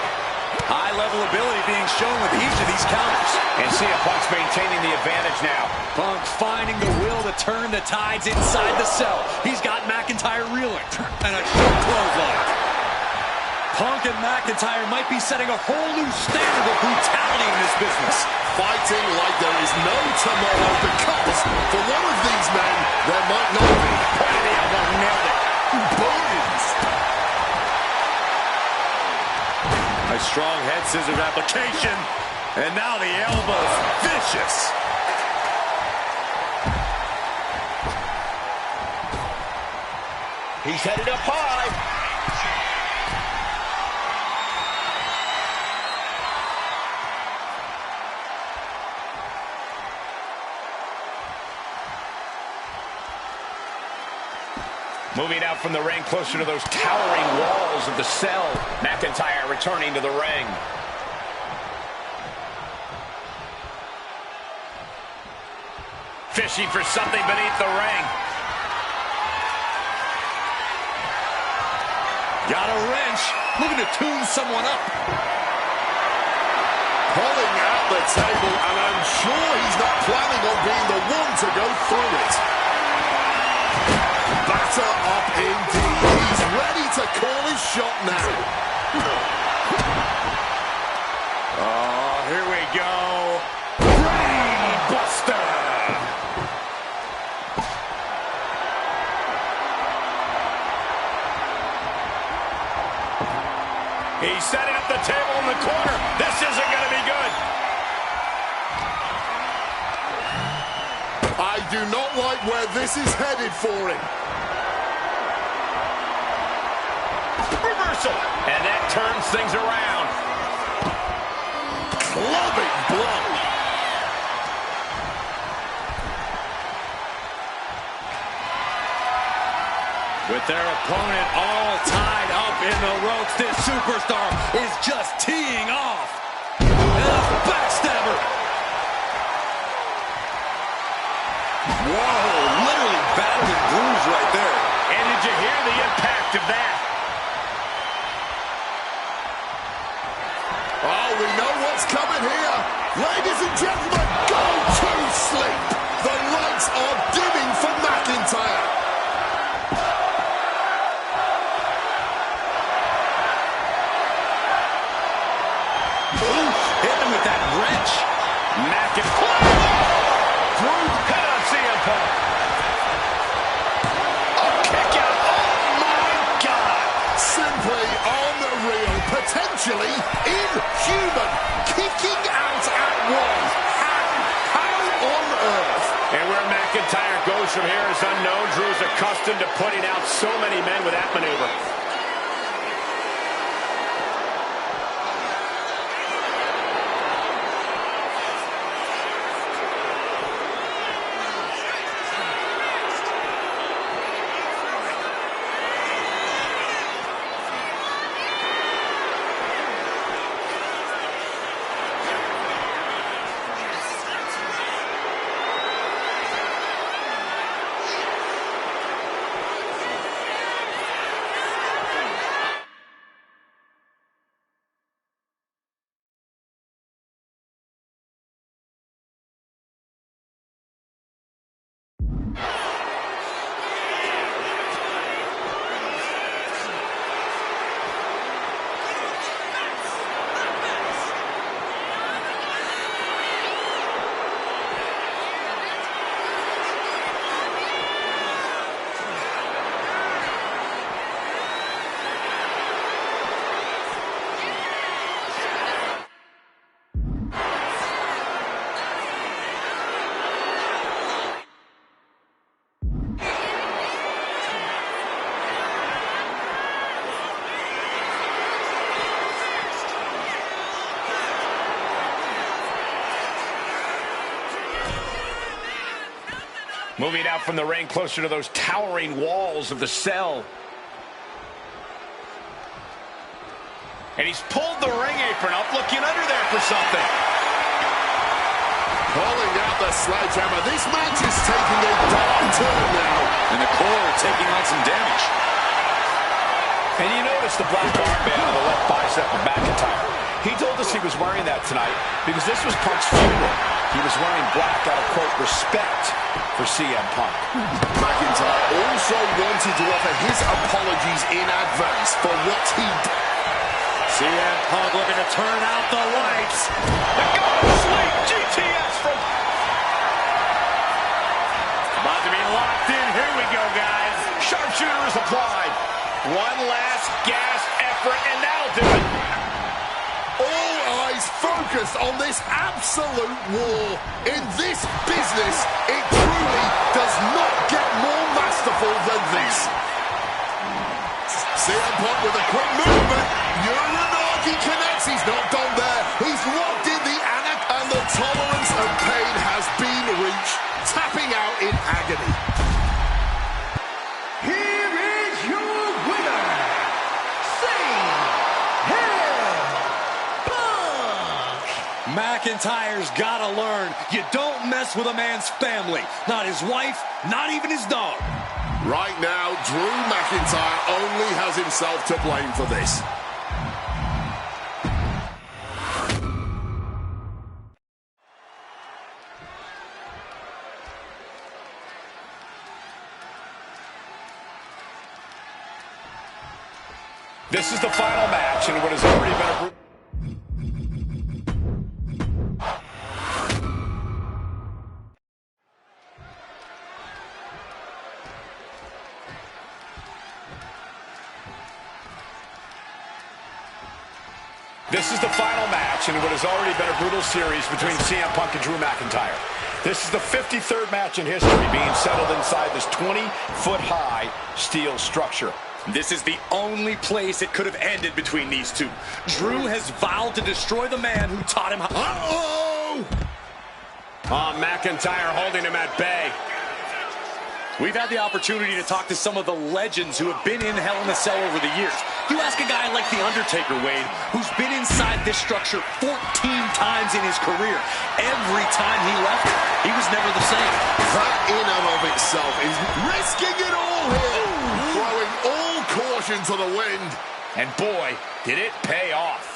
High-level ability being shown with each of these counters. And CM Punk's maintaining the advantage now. Punk finding the will to turn the tides inside the cell. He's got McIntyre reeling. And a short clothesline. Punk and McIntyre might be setting a whole new standard of brutality in this business. Fighting like there is no tomorrow because for one of these men, there might not be. Point of the elbow, nailed it. Bones. A strong head scissors application. And now the elbow's vicious. He's headed up high. Moving out from the ring closer to those towering walls of the cell. McIntyre returning to the ring. Fishing for something beneath the ring. Got a wrench. Looking to tune someone up. Pulling out the table, and I'm sure he's not planning on being the one to go through it. Batter up indeed. He's ready to call his shot now. Oh, here we go. Brain Buster. He's setting up the table in the corner. This isn't going to be good. I do not like where this is headed for him. Reversal. And that turns things around. Clubbing blow. With their opponent all tied up in the ropes, this superstar is just teeing off. And a backstabber. Whoa, literally battered and bruised right there. And did you hear the impact of that? Oh, we know what's coming here. Ladies and gentlemen, go to sleep. The lights are dimming for McIntyre. Hit him with that wrench. McIntyre. Head on CM Punk. Kick out. Oh, my God. Simply unreal. Potentially inhuman. Kicking out at one. How on earth? And where McIntyre goes from here is unknown. Drew's accustomed to putting out so many men with that maneuver. Moving out from the ring closer to those towering walls of the cell. And he's pulled the ring apron up, looking under there for something. Pulling out the sledgehammer. This match is taking a dark turn now. And the core taking on some damage. And you notice the black armband on the left bicep of McIntyre. He told us he was wearing that tonight because this was Punk's funeral. He was wearing black out of, quote, respect for CM Punk. McIntyre also wanted to offer his apologies in advance for what he did. CM Punk looking to turn out the lights. The Golden Sleep GTS from... About to be locked in. Here we go, guys. Sharpshooter is applied. One last gas effort, and that'll do it. All eyes focused on this absolute war. In this business, it truly does not get more masterful than this. CM Punk with a quick movement. Uranagi connects. He's not done there. He's locked in the anak, and the tolerance of pain has been reached. Tapping out in agony. Here is your winner, Punk! McIntyre's gotta learn, you don't mess with a man's family. Not his wife, not even his dog. Right now, Drew McIntyre only has himself to blame for this. This is the final match in what has already been a... This is the final match in what has already been a brutal series between CM Punk and Drew McIntyre. This is the 53rd match in history being settled inside this 20-foot-high steel structure. This is the only place it could have ended between these two. Drew has vowed to destroy the man who taught him how... Uh-oh! Oh, McIntyre holding him at bay. We've had the opportunity to talk to some of the legends who have been in Hell in a Cell over the years. You ask a guy like The Undertaker, Wade, who's been inside this structure 14 times in his career. Every time he left, he was never the same. That in and of itself is risking it all here. Throwing all caution to the wind. And boy, did it pay off.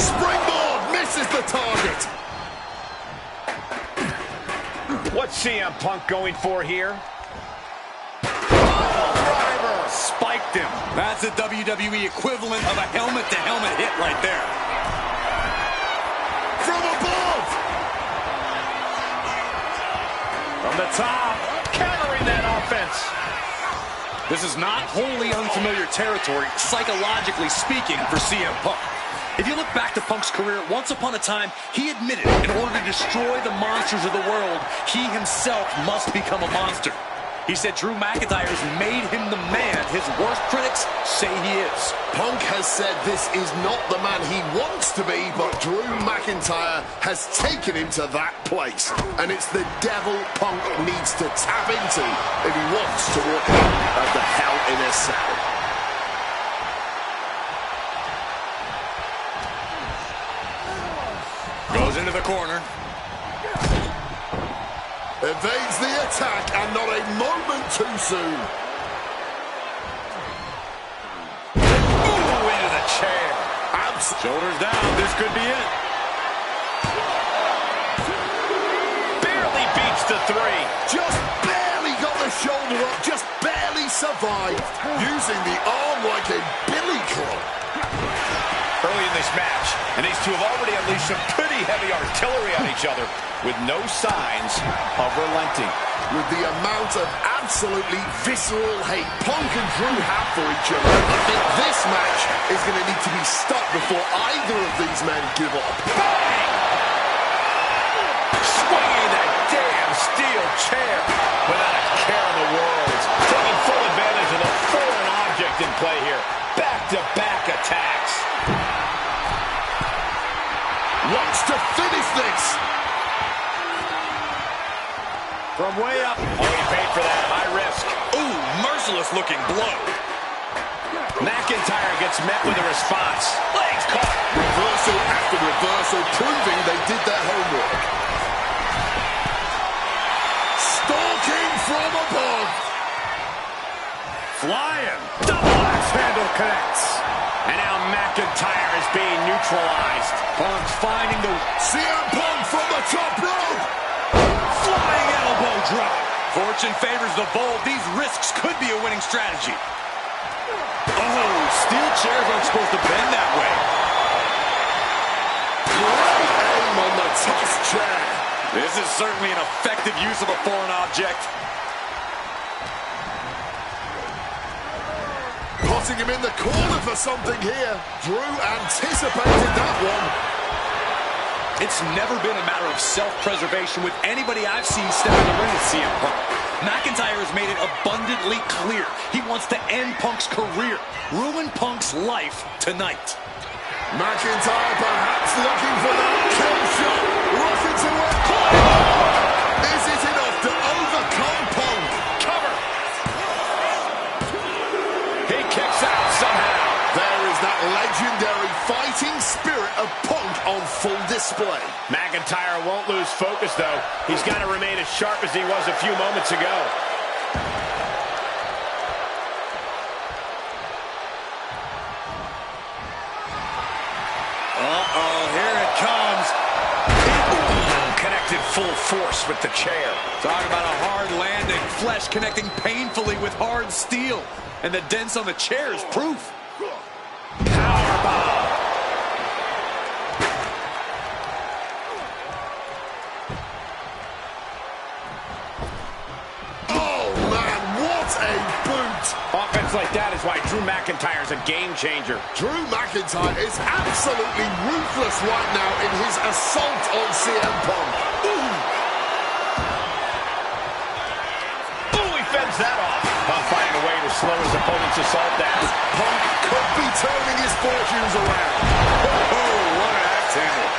Springboard misses the target. What's CM Punk going for here? Spiked him. That's the WWE equivalent of a helmet-to-helmet hit right there. From above. From the top. Countering that offense. This is not wholly unfamiliar territory, psychologically speaking, for CM Punk. If you look back to Punk's career, once upon a time, he admitted in order to destroy the monsters of the world, he himself must become a monster. He said Drew McIntyre's made him the man his worst critics say he is. Punk has said this is not the man he wants to be, but Drew McIntyre has taken him to that place. And it's the devil Punk needs to tap into if he wants to walk out of the Hell in a Cell. Goes into the corner. Evades the attack, and not a moment too soon. Ooh, into the chair. Shoulders down, this could be it. Barely beats the three. Just barely got the shoulder up, just barely survived. Using the arm like a billy club. Early in this match, and these two have already unleashed some pretty heavy artillery on each other with no signs of relenting. With the amount of absolutely visceral hate Punk and Drew have for each other, I think this match is going to need to be stopped before either of these men give up. Bang! Swinging that damn steel chair without a care in the world. Taking full advantage of the foreign object in play here. Back-to-back attacks. Wants to finish this. From way up. Oh, he paid for that. High risk. Ooh, merciless looking blow. McIntyre gets met with a response. Legs caught. Reversal after reversal, proving they did their homework. Stalking from above. flying. Double axe handle connects. And now McIntyre is being neutralized. Punk finding the CM Punk from the top rope. flying elbow drop. Fortune favors the bold. These risks could be a winning strategy. Oh, steel chairs aren't supposed to bend that way. Great aim on the toss chair. This is certainly an effective use of a foreign object. Putting him in the corner for something here. Drew anticipated that one. It's never been a matter of self-preservation with anybody I've seen step in the ring with CM Punk. McIntyre has made it abundantly clear he wants to end Punk's career, ruin Punk's life tonight. McIntyre perhaps looking for that kill shot. Right into it. Is it enough to overcome Punk? Cover. He kicks out somehow. There is that legendary fighting spirit of Punk on full display. McIntyre won't lose focus, though. He's got to remain as sharp as he was a few moments ago. Uh-oh, here it comes. Connected full force with the chair. Talk about a hard landing. Flesh connecting painfully with hard steel. And the dents on the chair is proof. Powerbomb. Oh, man, what a boot. Offense like that is why Drew McIntyre's a game changer. Drew McIntyre is absolutely ruthless right now in his assault on CM Punk. Ooh, he fends that off. Punk finding a way to slow his opponent's assault down. Punk could be turning his fortunes around. Oh, what an axe handle.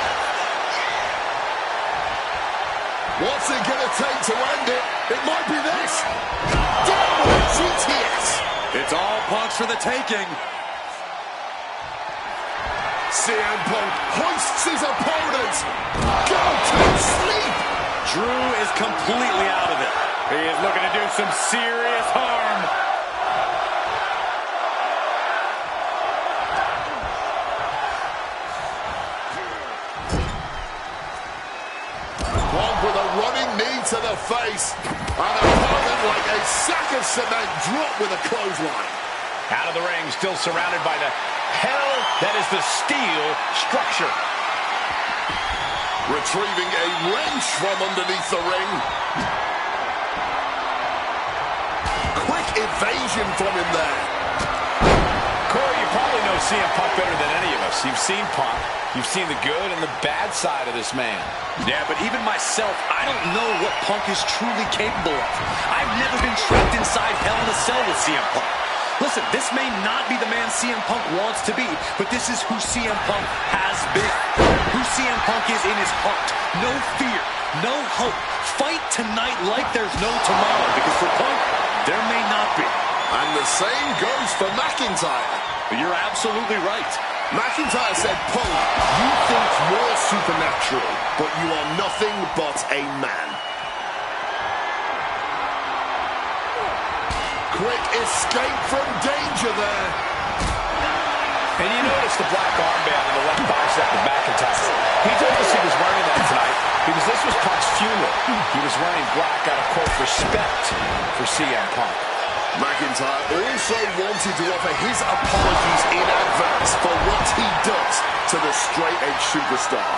What's it going to take to end it? It might be this. Down with a GTS. It's all Punk's for the taking. CM Punk hoists his opponent. Go to sleep. Drew is completely out of it. He is looking to do some serious harm. Punk with a running knee to the face. An opponent like a sack of cement dropped with a clothesline. Out of the ring, still surrounded by the hell that is the steel structure. Retrieving a wrench from underneath the ring. Quick evasion from him there. Corey, you probably know CM Punk better than any of us. You've seen Punk. You've seen the good and the bad side of this man. Yeah, but even myself, I don't know what Punk is truly capable of. I've never been trapped inside Hell in a Cell with CM Punk. Listen, this may not be the man CM Punk wants to be, but this is who CM Punk has been. Who CM Punk is in his heart. No fear, no hope. Fight tonight like there's no tomorrow, because for Punk, there may not be. And the same goes for McIntyre. You're absolutely right. McIntyre said, Punk, you think you're supernatural, but you are nothing but a man. Quick escape from danger there. And you notice the black armband on the left bicep of McIntyre. He told us he was wearing that tonight because this was Punk's funeral. He was wearing black out of, quote, respect for CM Punk. McIntyre also wanted to offer his apologies in advance for what he does to the straight-edge superstar.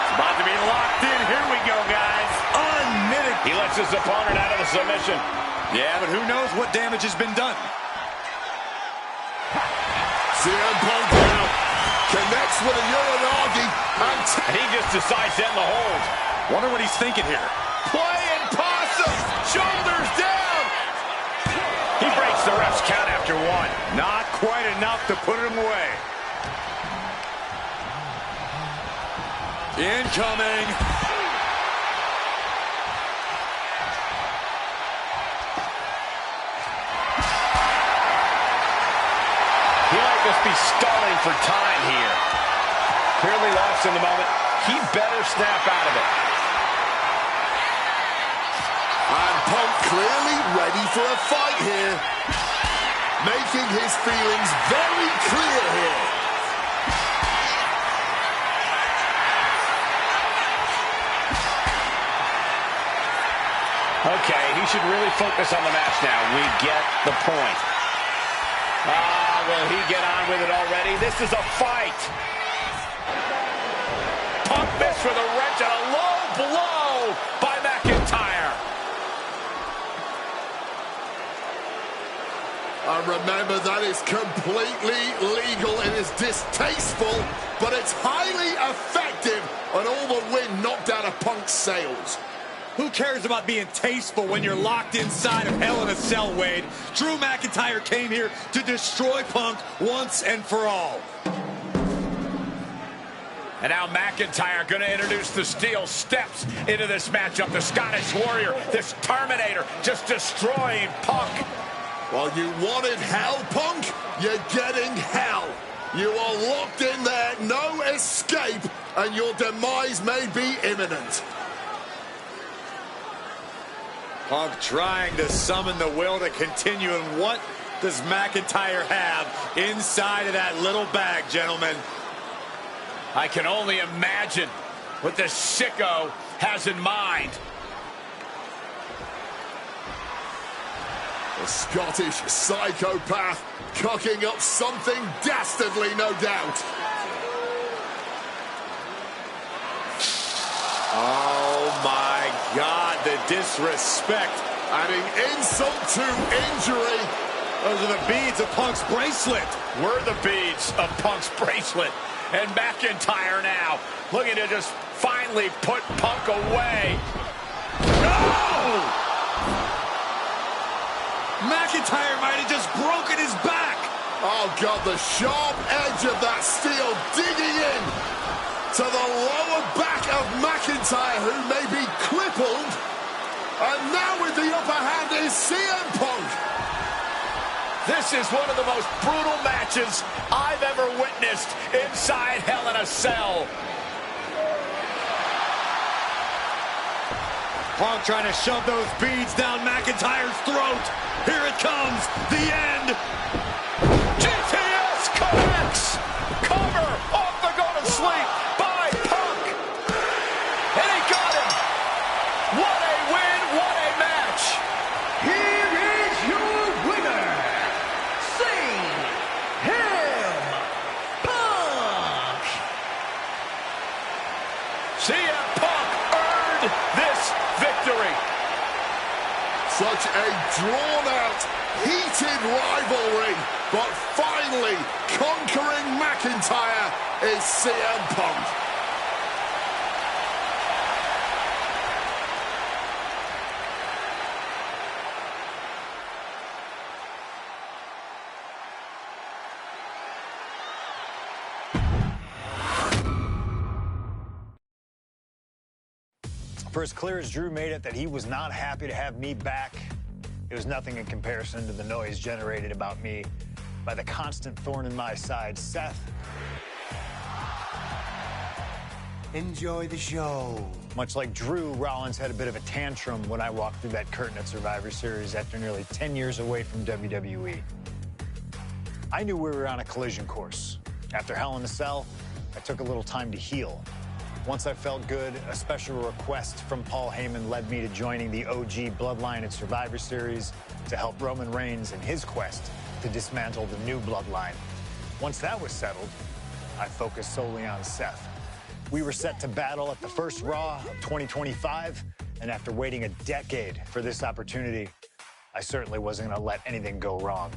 It's about to be locked in. Here we go, guys. Unmitigated. He lets his opponent out of the submission. Yeah, but who knows what damage has been done. CM Punk now connects with a Uranagi And he just decides to end the hold. Wonder what he's thinking here. Playing possum. Shoulders down. He breaks the ref's count after one. Not quite enough to put him away. Incoming. He might just be stalling for time here. Clearly lost in the moment. He better snap out of it. and Punk clearly ready for a fight here. Making his feelings very clear here. Okay, he should really focus on the match now. We get the point. Will he get on with it already? This is a fight. Punk missed with a wrench and a low blow by McIntyre. Remember, that is completely legal. It is distasteful, but it's highly effective, and all the wind knocked out of Punk's sails. Who cares about being tasteful when you're locked inside of Hell in a Cell, Wade? Drew McIntyre came here to destroy Punk once and for all. And now McIntyre going to introduce the steel steps into this matchup. The Scottish Warrior, this Terminator, just destroying Punk. Well, you wanted hell, Punk? You're getting hell. You are locked in there, no escape, and your demise may be imminent. Punk trying to summon the will to continue, and what does McIntyre have inside of that little bag, gentlemen? I can only imagine what this sicko has in mind. The Scottish psychopath cocking up something dastardly, no doubt. Oh my God, the disrespect. Adding insult to injury. Those are the beads of Punk's bracelet. We're the beads of Punk's bracelet. And McIntyre now looking to just finally put Punk away. No! McIntyre might have just broken his back. Oh, God, the sharp edge of that steel digging in to the lower back of McIntyre, who may be crippled. And now with the upper hand is CM Punk. This is one of the most brutal matches I've ever witnessed inside Hell in a Cell. Punk trying to shove those beads down McIntyre's throat. Here it comes, the end. GTS connects. Cover off the go to sleep by Punk. And he got him. What a win, what a match. Here is your winner, CM Punk. CM Punk earned this victory. Such a drawn-out, heated rivalry, but finally conquering McIntyre is CM Punk. For as clear as Drew made it that he was not happy to have me back, it was nothing in comparison to the noise generated about me by the constant thorn in my side, Seth. Enjoy the show. Much like Drew, Rollins had a bit of a tantrum when I walked through that curtain at Survivor Series after nearly 10 years away from WWE. I knew we were on a collision course. After Hell in a Cell, I took a little time to heal. Once I felt good, a special request from Paul Heyman led me to joining the OG Bloodline at Survivor Series to help Roman Reigns in his quest to dismantle the new Bloodline. Once that was settled, I focused solely on Seth. We were set to battle at the first Raw of 2025, and after waiting a decade for this opportunity, I certainly wasn't going to let anything go wrong.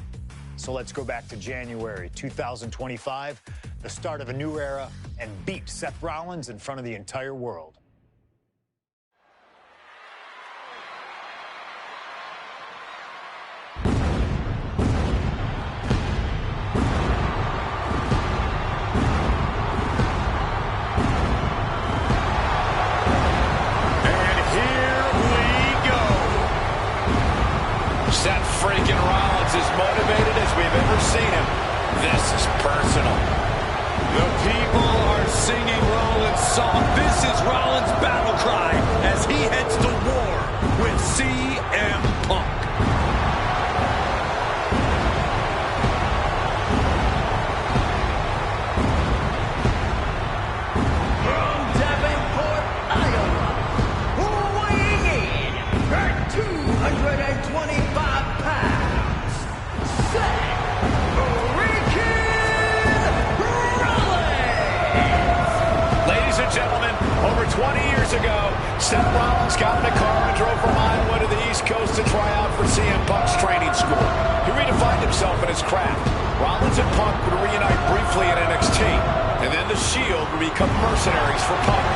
So let's go back to January 2025, the start of a new era, and beat Seth Rollins in front of the entire world. Seth freaking Rollins is motivated as we've ever seen him. This is personal. The people are singing Rollins' song. This is Rollins' battle cry as he heads to war with CM Punk. Punk. Over 20 years ago, Seth Rollins got in a car and drove from Iowa to the East Coast to try out for CM Punk's training school. He redefined himself in his craft. Rollins and Punk would reunite briefly in NXT, and then the Shield would become mercenaries for Punk.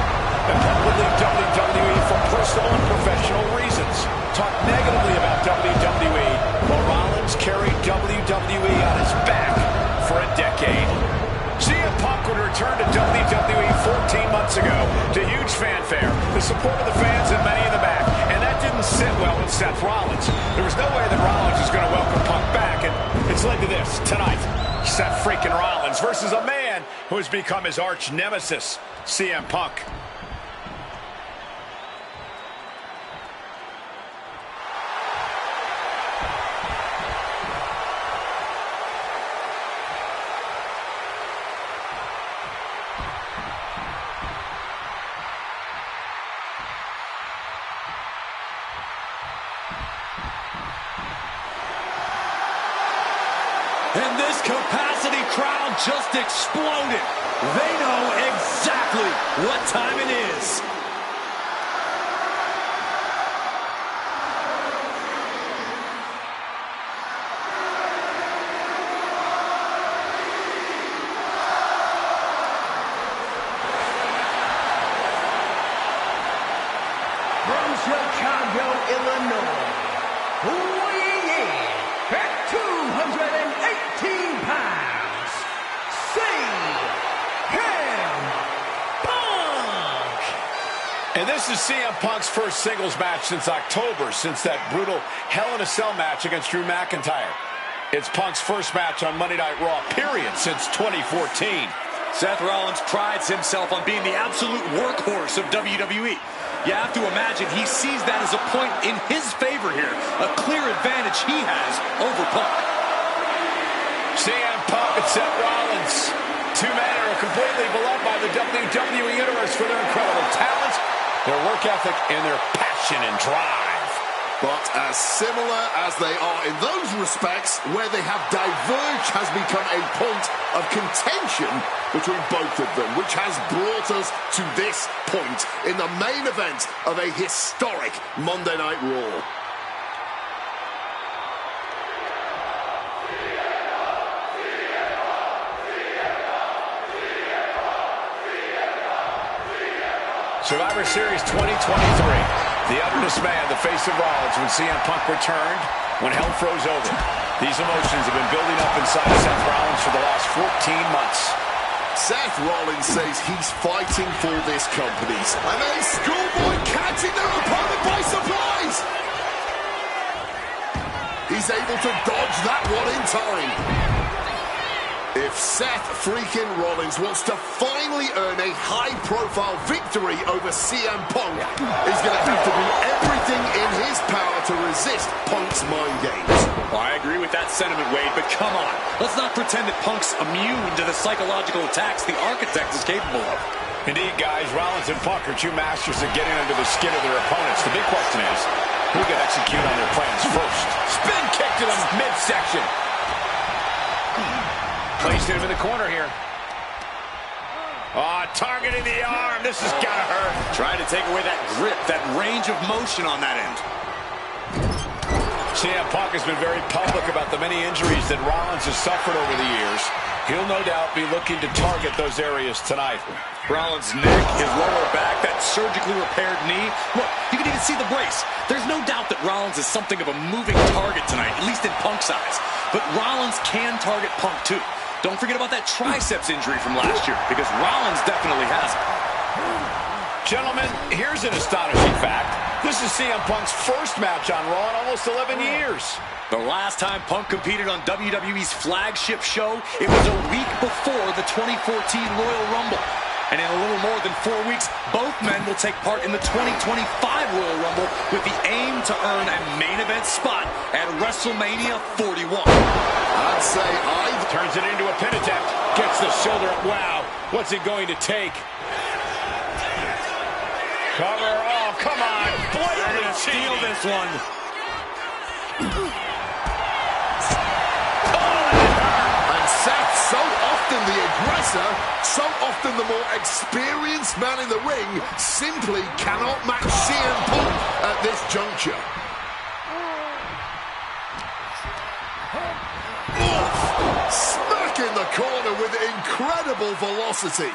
And Punk would leave WWE for personal and professional reasons. Talk negatively about WWE, while Rollins carried WWE on his back for a decade. CM Punk would return to WWE 14 months ago to huge fanfare, the support of the fans and many in the back. And that didn't sit well with Seth Rollins. There was no way that Rollins was going to welcome Punk back, and it's led to this tonight. Seth freaking Rollins versus a man who has become his arch nemesis, CM Punk. And this capacity crowd just exploded. They know exactly what time it is. From Chicago, Illinois, weighing in at 218 pounds, CM Punk! And this is CM Punk's first singles match since October, since that brutal Hell in a Cell match against Drew McIntyre. It's Punk's first match on Monday Night Raw, period, since 2014. Seth Rollins prides himself on being the absolute workhorse of WWE. You have to imagine he sees that as a point in his favor here, a clear advantage he has over Punk. CM Punk and Seth Rollins, two men who are completely beloved by the WWE Universe for their incredible talent, their work ethic, and their passion and drive. But as similar as they are in those respects, where they have diverged has become a point of contention between both of them, which has brought us to this point in the main event of a historic Monday Night Raw. Survivor Series 2023. The utterness man, the face of Rollins, when CM Punk returned, when hell froze over. These emotions have been building up inside Seth Rollins for the last 14 months. Seth Rollins says he's fighting for this company, and a schoolboy catching their opponent by surprise. He's able to dodge that one in time. If Seth freaking Rollins wants to finally earn a high-profile victory over CM Punk, he's going to have to do everything in his power to resist Punk's mind games. Well, I agree with that sentiment, Wade, but come on. Let's not pretend that Punk's immune to the psychological attacks the Architect is capable of. Indeed, guys, Rollins and Punk are two masters at getting under the skin of their opponents. The big question is, who can execute on their plans first? Spin kick to the midsection. Placing him in the corner here. Oh, targeting the arm. This has got to hurt. Trying to take away that grip, that range of motion on that end. CM Punk has been very public about the many injuries that Rollins has suffered over the years. He'll no doubt be looking to target those areas tonight. Rollins' neck, his lower back, that surgically repaired knee. Look, you can even see the brace. There's no doubt that Rollins is something of a moving target tonight, at least in Punk's eyes. But Rollins can target Punk too. Don't forget about that triceps injury from last year, because Rollins definitely has it. Gentlemen, here's an astonishing fact. This is CM Punk's first match on Raw in almost 11 years. The last time Punk competed on WWE's flagship show, it was a week before the 2014 Royal Rumble. And in a little more than 4 weeks, both men will take part in the 2025 Royal Rumble with the aim to earn a main event spot at WrestleMania 41. I'd say turns it into a pin attempt. Gets the shoulder up. Wow. What's it going to take? Cover. Oh, come on. Blatantly steal this one. And Seth, so often the aggressor, so often the more experienced man in the ring, simply cannot match CM Punk at this juncture. Smack in the corner with incredible velocity.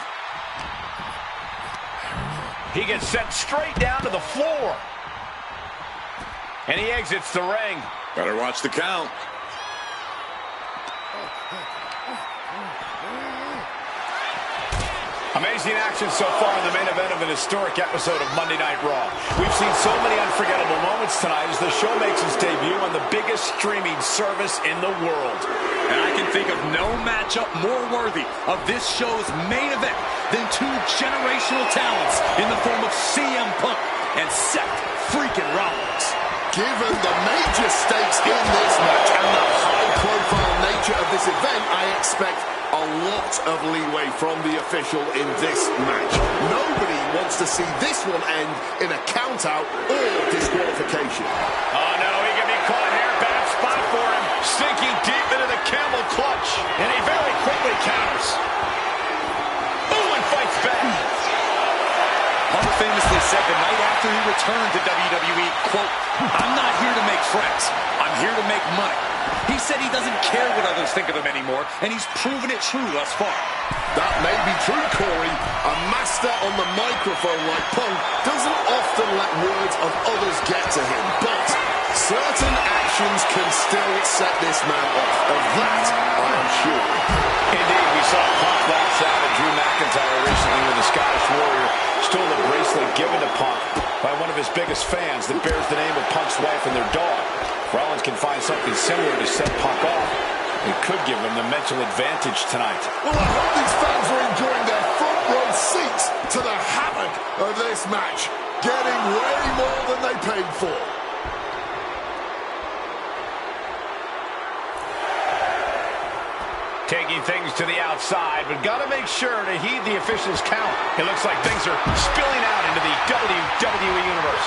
He gets sent straight down to the floor. And he exits the ring. Better watch the count. Amazing action so far in the main event of an historic episode of Monday Night Raw. We've seen so many unforgettable moments tonight as the show makes its debut on the biggest streaming service in the world. And I can think of no matchup more worthy of this show's main event than two generational talents in the form of CM Punk and Seth freaking Rollins. Given the major stakes in this match and the high-profile nature of this event, I expect a lot of leeway from the official in this match. Nobody wants to see this one end in a count-out or disqualification. Oh, no, he can be caught here. Bad spot for him. Sinking deep into the camel clutch. And he very quickly counters. Ooh, and fights back. Punk famously said the night after he returned to WWE, quote, "I'm not here to make friends. I'm here to make money." He said he doesn't care what others think of him anymore, and he's proven it true thus far. That may be true, Corey. A master on the microphone like Punk doesn't often let words of others get to him, but certain actions can still set this man off. Of that, I am sure. Indeed, we saw Punk lash out at Drew McIntyre recently when the Scottish Warrior stole the bracelet given to Punk by one of his biggest fans that bears the name of Punk's wife and their dog. Rollins can find something similar to set Punk off. It could give him the mental advantage tonight. Well, I hope these fans are enjoying their front row seats to the havoc of this match, getting way more than they paid for. Taking things to the outside, but got to make sure to heed the official's count. It looks like things are spilling out into the WWE Universe.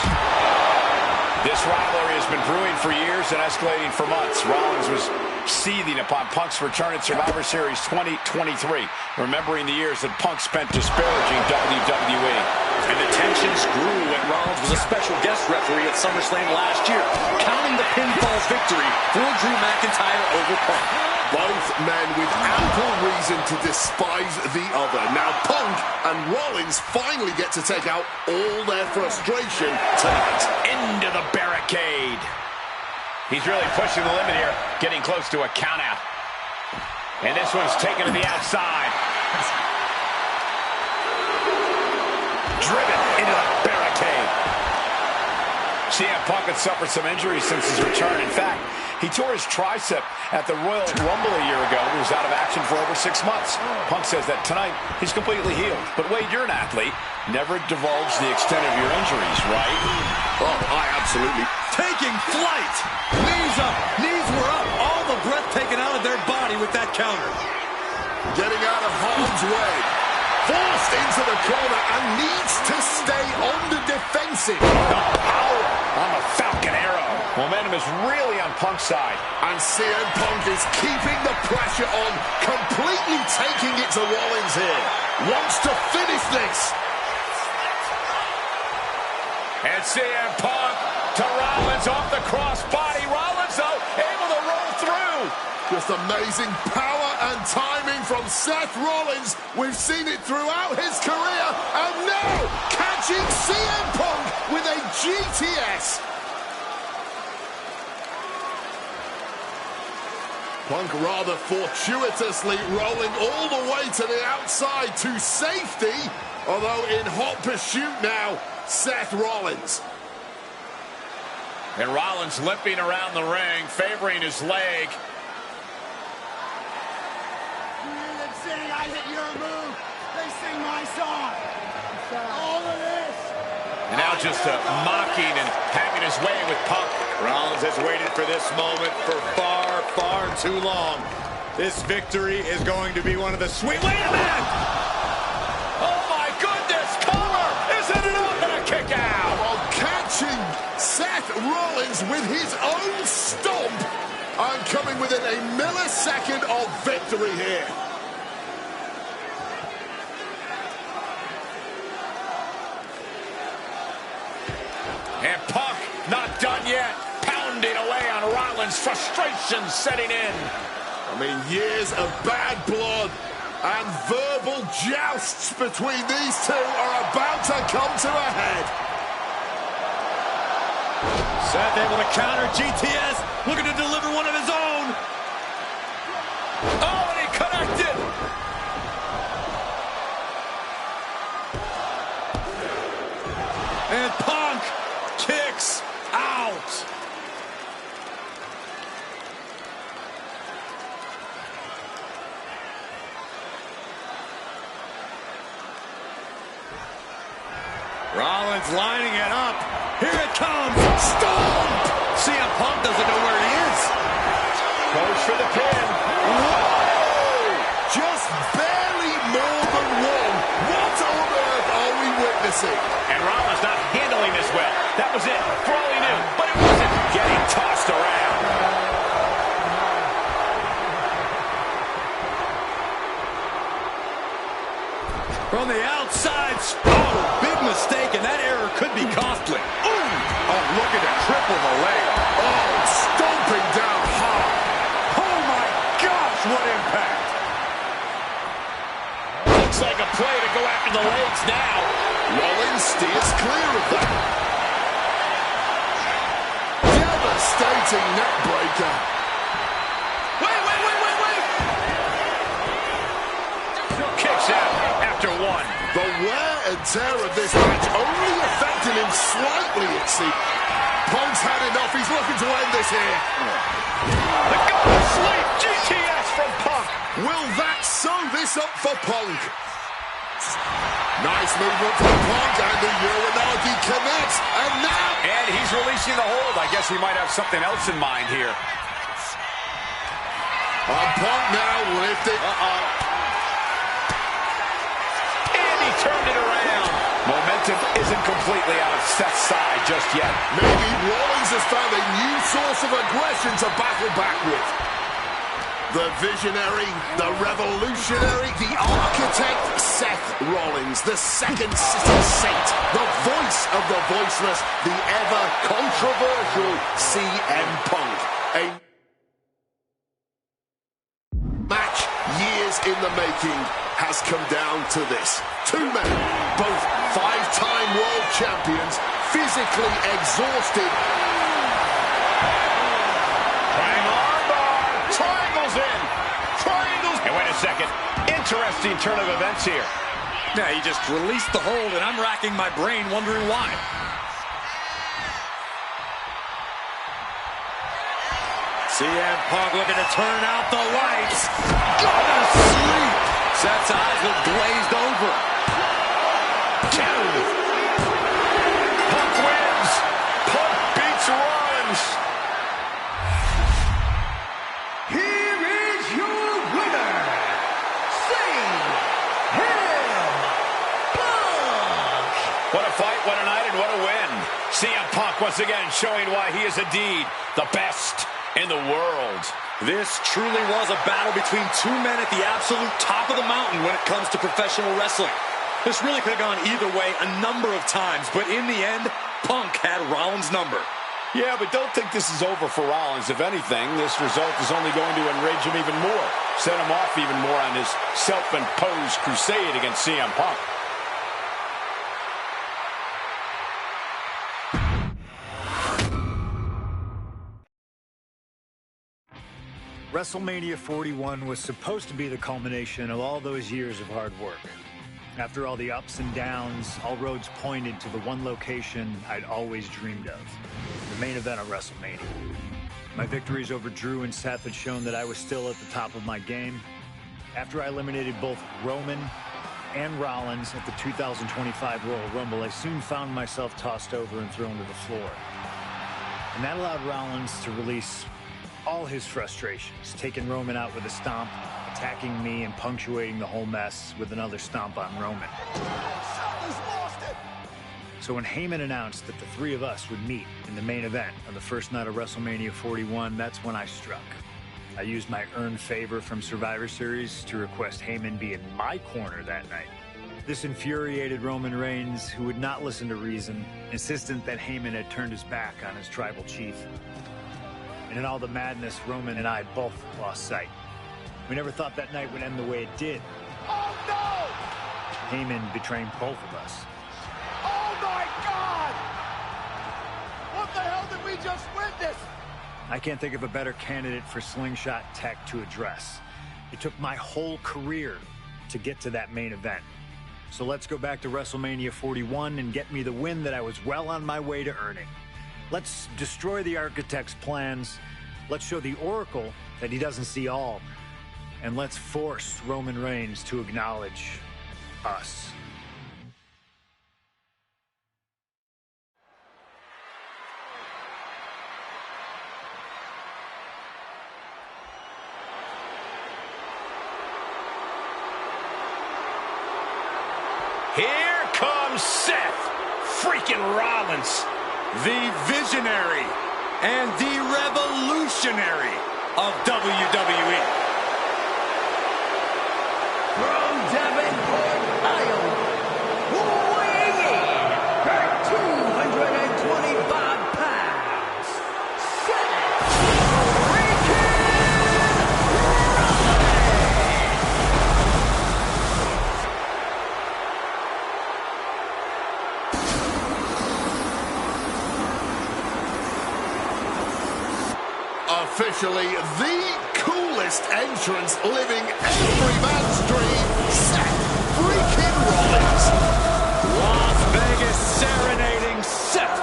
This rivalry has been brewing for years and escalating for months. Rollins was seething upon Punk's return at Survivor Series 2023, remembering the years that Punk spent disparaging WWE. And the tensions grew when Rollins was a special guest referee at SummerSlam last year, counting the pinfall victory for Drew McIntyre over Punk. Both men with ample reason to despise the other. Now Punk and Rollins finally get to take out all their frustration tonight. Into the barricade. He's really pushing the limit here, getting close to a countout. And this one's taken to the outside. Driven into the barricade. CM Punk had suffered some injuries since his return. In fact, he tore his tricep at the Royal Rumble a year ago. He was out of action for over 6 months. Punk says that tonight he's completely healed. But Wade, you're an athlete. Never divulge the extent of your injuries, right? Oh, I absolutely. Taking flight. Knees up. Knees were up. All the breath taken out of their body with that counter. Getting out of harm's way. Forced into the corner and needs to stay on the defensive. The power on the Falcon Arrow. Momentum is really on Punk's side. And CM Punk is keeping the pressure on, completely taking it to Rollins here. Wants to finish this. And CM Punk to Rollins off the crossbody. Rollins, though, able to roll through. Just amazing power and timing from Seth Rollins. We've seen it throughout his career. And now, catching CM Punk with a GTS. Punk rather fortuitously rolling all the way to the outside to safety. Although in hot pursuit now, Seth Rollins. And Rollins limping around the ring, favoring his leg. I hit your move. They sing my song. All of this. And now just mocking and having his way with Punk. Rollins has waited for this moment for far, far too long. This victory is going to be one of the sweet... Wait a minute! Oh my goodness! Cover! Isn't it up and a kick out? While catching Seth Rollins with his own stomp and coming within a millisecond of victory here. And Punk not done yet. Pounding away on Rollins. Frustration setting in. I mean, years of bad blood and verbal jousts between these two are about to come to a head. Seth able to counter GTS, looking to deliver one of his own. Oh, and he connected. And Punk kicks out. Rollins lining it up. Here it comes. Stomp! CM Punk doesn't know where he is. Goes for the pin. Whoa! Just barely more than one. What on earth are we witnessing? And Rollins not handling this well. That was it. For all he knew. But it wasn't. Getting tossed around. From the outside. Oh, big mistake, and that error could be costly. Ooh! Oh, looking to cripple the leg. Oh, stomping down hard. Oh, my gosh, what impact. Looks like a play to go after the legs now. Rollins steers clear of that. Devastating neck breaker. Wait. Kicks out after one. The wear and tear of this match only affected him slightly, it seems. Punk's had enough. He's looking to end this here. The go to sleep. GTS from Punk. Will that sew this up for Punk? Nice movement from Punk, and the Uranagi connects. And now... And he's releasing the hold. I guess he might have something else in mind here. Punk now lifted. Turned it around. Momentum isn't completely out of Seth's side just yet. Maybe Rollins has found a new source of aggression to battle back with. The visionary, the revolutionary, the architect, Seth Rollins, the second city saint, the voice of the voiceless, the ever-controversial CM Punk. A match years in the making has come down to this. Two men, both five-time world champions, physically exhausted. Triangles in. Triangles. And wait a second. Interesting turn of events here. Yeah, he just released the hold, and I'm racking my brain wondering why. CM Punk looking to turn out the lights. Go to sleep. Seth's eyes look glazed over. Punk wins. Punk beats Rollins. Here is your winner, CM Punk. What a fight, what a night, and what a win. CM Punk once again showing why he is indeed the best in the world. This truly was a battle between two men at the absolute top of the mountain when it comes to professional wrestling. This really could have gone either way a number of times, but in the end, Punk had Rollins' number. Yeah, but don't think this is over for Rollins. If anything, this result is only going to enrage him even more, set him off even more on his self-imposed crusade against CM Punk. WrestleMania 41 was supposed to be the culmination of all those years of hard work. After all the ups and downs, all roads pointed to the one location I'd always dreamed of, the main event of WrestleMania. My victories over Drew and Seth had shown that I was still at the top of my game. After I eliminated both Roman and Rollins at the 2025 Royal Rumble, I soon found myself tossed over and thrown to the floor. And that allowed Rollins to release all his frustrations, taking Roman out with a stomp, attacking me, and punctuating the whole mess with another stomp on Roman. So when Heyman announced that the three of us would meet in the main event on the first night of WrestleMania 41, that's when I struck. I used my earned favor from Survivor Series to request Heyman be in my corner that night. This infuriated Roman Reigns, who would not listen to reason, insistent that Heyman had turned his back on his tribal chief. And in all the madness, Roman and I both lost sight. We never thought that night would end the way it did. Oh, no! Heyman betraying both of us. Oh, my God! What the hell did we just witness? I can't think of a better candidate for slingshot tech to address. It took my whole career to get to that main event. So let's go back to WrestleMania 41 and get me the win that I was well on my way to earning. Let's destroy the architect's plans. Let's show the Oracle that he doesn't see all. And let's force Roman Reigns to acknowledge us. Here comes Seth freaking Rollins, The visionary and the revolutionary of WWE. From Davenport, Iowa, weighing in at 225 pounds, Seth freaking Officially the coolest entrance living every man's dream, Seth freaking Rollins. Las Vegas serenading Seth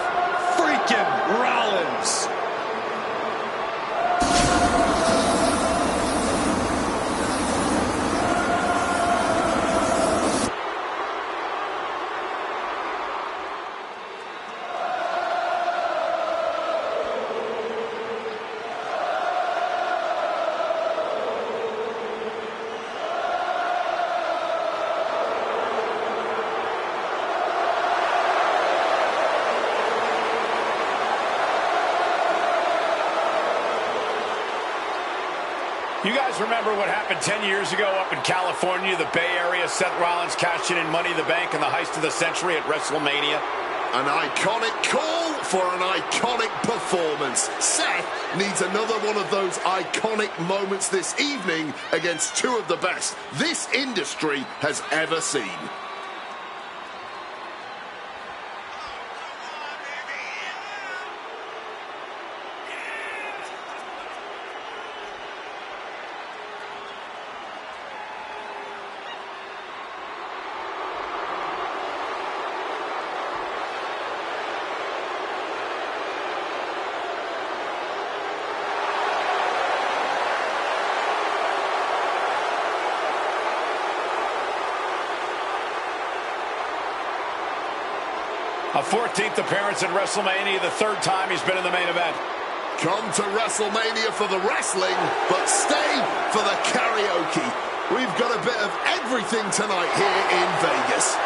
freaking Rollins. You guys remember what happened 10 years ago up in California, the Bay Area? Seth Rollins cashing in Money in the Bank in the heist of the century at WrestleMania. An iconic call for an iconic performance. Seth needs another one of those iconic moments this evening against two of the best this industry has ever seen. A 14th appearance at WrestleMania, the third time he's been in the main event. Come to WrestleMania for the wrestling, but stay for the karaoke. We've got a bit of everything tonight here in Vegas.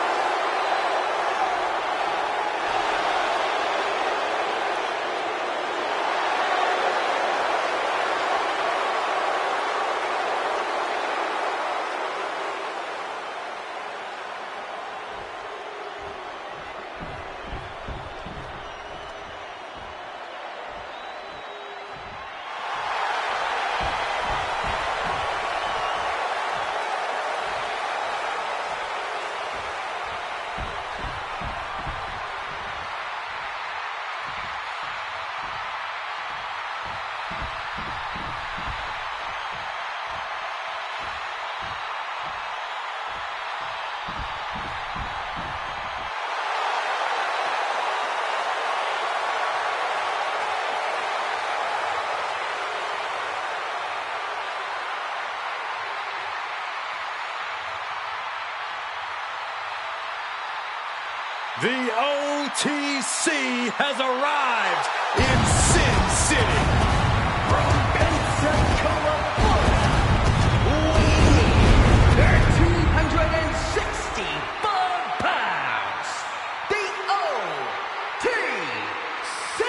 The OTC has arrived in Sin City. From Pensacola, Florida, weighing 1,365 pounds, the OTC,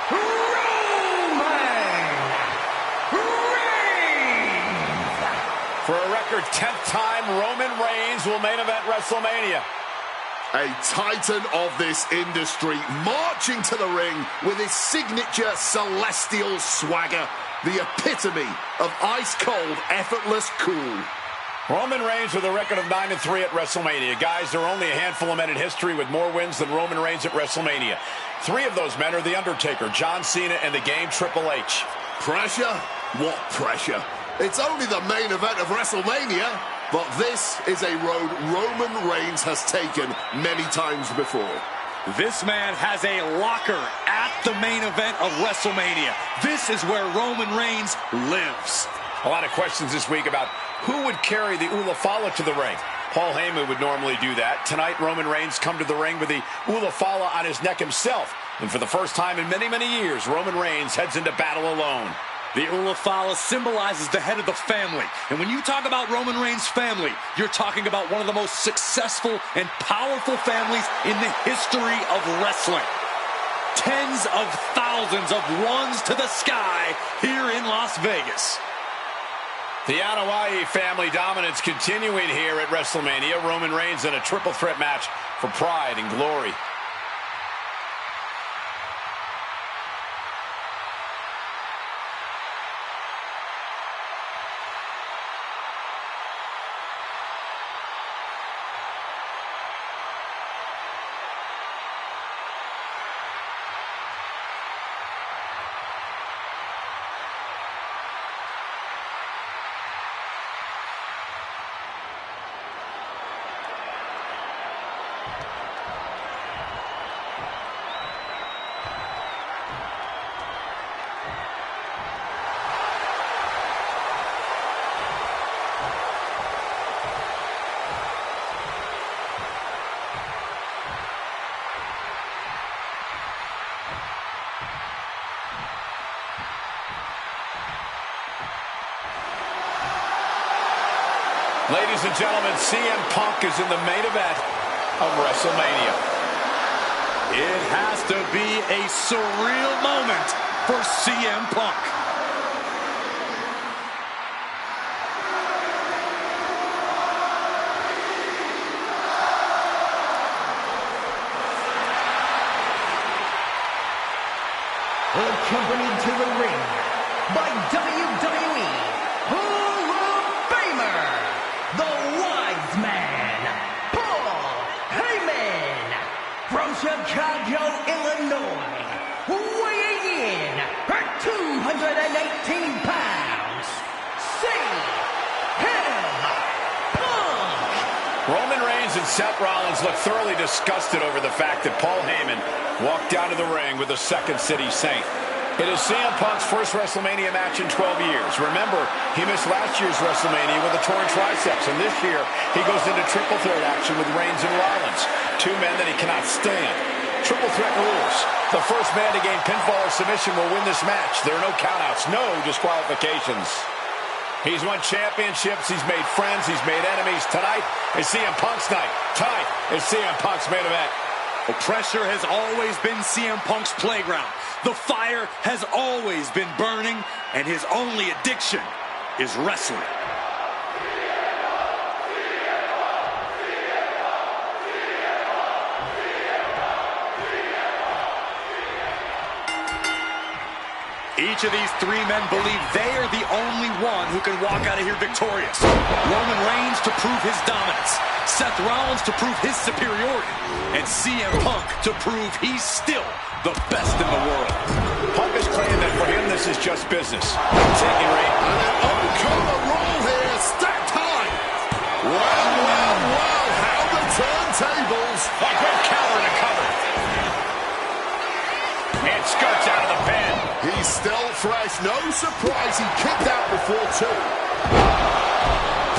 Roman Reigns. For a record 10th time, Roman Reigns will main event WrestleMania. A titan of this industry marching to the ring with his signature celestial swagger, the epitome of ice-cold, effortless cool. Roman Reigns with a record of 9-3 at WrestleMania. Guys, there are only a handful of men in history with more wins than Roman Reigns at WrestleMania. 3 of those men are The Undertaker, John Cena, and the Game Triple H. Pressure? What pressure? It's only the main event of WrestleMania. But this is a road Roman Reigns has taken many times before. This man has a locker at the main event of WrestleMania. This is where Roman Reigns lives. A lot of questions this week about who would carry the Ulafala to the ring. Paul Heyman would normally do that. Tonight, Roman Reigns come to the ring with the Ulafala on his neck himself. And for the first time in many, many years, Roman Reigns heads into battle alone. The Ulafala symbolizes the head of the family. And when you talk about Roman Reigns' family, you're talking about one of the most successful and powerful families in the history of wrestling. Tens of thousands of ones to the sky here in Las Vegas. The dubbadubbaE family dominance continuing here at WrestleMania. Roman Reigns in a triple threat match for pride and glory. Ladies and gentlemen, CM Punk is in the main event of WrestleMania. It has to be a surreal moment for CM Punk. Accompanied to the ring by WWE Hall of Famer, the Wise Man, Paul Heyman, from Chicago, Illinois, weighing in at 218 pounds, CM Punk. Roman Reigns and Seth Rollins look thoroughly disgusted over the fact that Paul Heyman walked down to the ring with the Second City Saint. It is CM Punk's first WrestleMania match in 12 years. Remember, he missed last year's WrestleMania with a torn triceps, and this year he goes into triple threat action with Reigns and Rollins, 2 men that he cannot stand. Triple threat rules. The first man to gain pinfall or submission will win this match. There are no countouts, no disqualifications. He's won championships, he's made friends, he's made enemies. Tonight is CM Punk's night. Tonight is CM Punk's main event. Well, pressure has always been CM Punk's playground. The fire has always been burning, and his only addiction is wrestling. Each of these 3 men believe they are the only one who can walk out of here victorious. Roman Reigns to prove his dominance, Seth Rollins to prove his superiority, and CM Punk to prove he's still the best in the world. Punk has claimed that for him this is just business. Taking Reigns. And an on-color roll here, step time. Well, how the turntables. A great counter and a cover. And skirts out of the pen. He's still fresh. No surprise he kicked out before 2.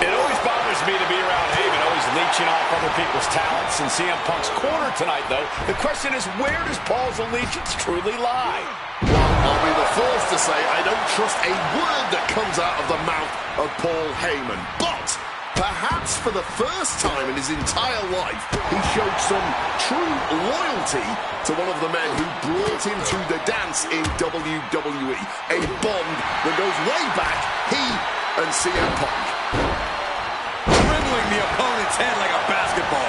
It always bothers me to be around Heyman, always leaking leeching off other people's talents in CM Punk's corner tonight, though. The question is, where does Paul's allegiance truly lie? I'll be the first to say I don't trust a word that comes out of the mouth of Paul Heyman. But perhaps for the first time in his entire life, he showed some true loyalty to one of the men who brought him to the dance in WWE. A bond that goes way back, he and CM Punk. Dribbling the opponent's head like a basketball.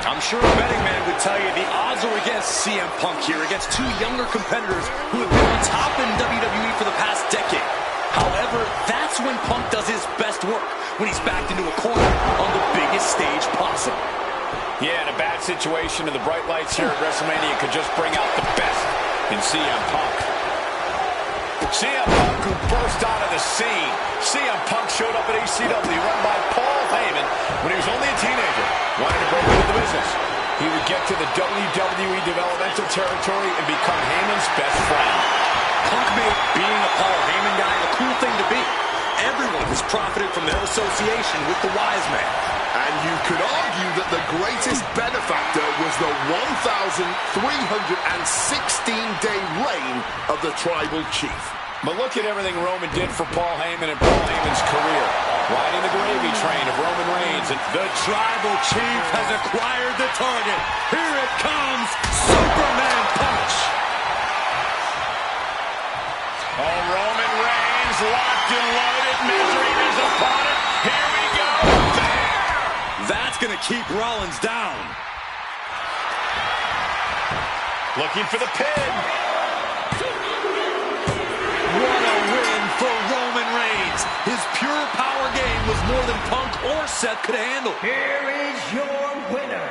I'm sure a betting man would tell you the odds are against CM Punk here, against two younger competitors who have been on top in WWE for the past decade. However, that's when Punk does his best work, when he's backed into a corner on the biggest stage possible. Yeah, in a bad situation, and the bright lights here at WrestleMania could just bring out the best in CM Punk. CM Punk, who burst onto the scene. CM Punk showed up at ECW, run by Paul Heyman, when he was only a teenager, wanted to break into the business. He would get to the WWE developmental territory and become Heyman's best friend. Punk made being a Paul Heyman guy a cool thing to be. Everyone has profited from their association with the wise man. And you could argue that the greatest benefactor was the 1,316-day reign of the Tribal Chief. But look at everything Roman did for Paul Heyman and Paul Heyman's career. Riding the gravy train of Roman Reigns. And the Tribal Chief has acquired the target. Here it comes, Superman Punch. Oh, Roman Reigns locked and loaded, measuring his opponent. Here we go. There. That's going to keep Rollins down. Looking for the pin. What a win for Roman Reigns. His pure power game was more than Punk or Seth could handle. Here is your winner,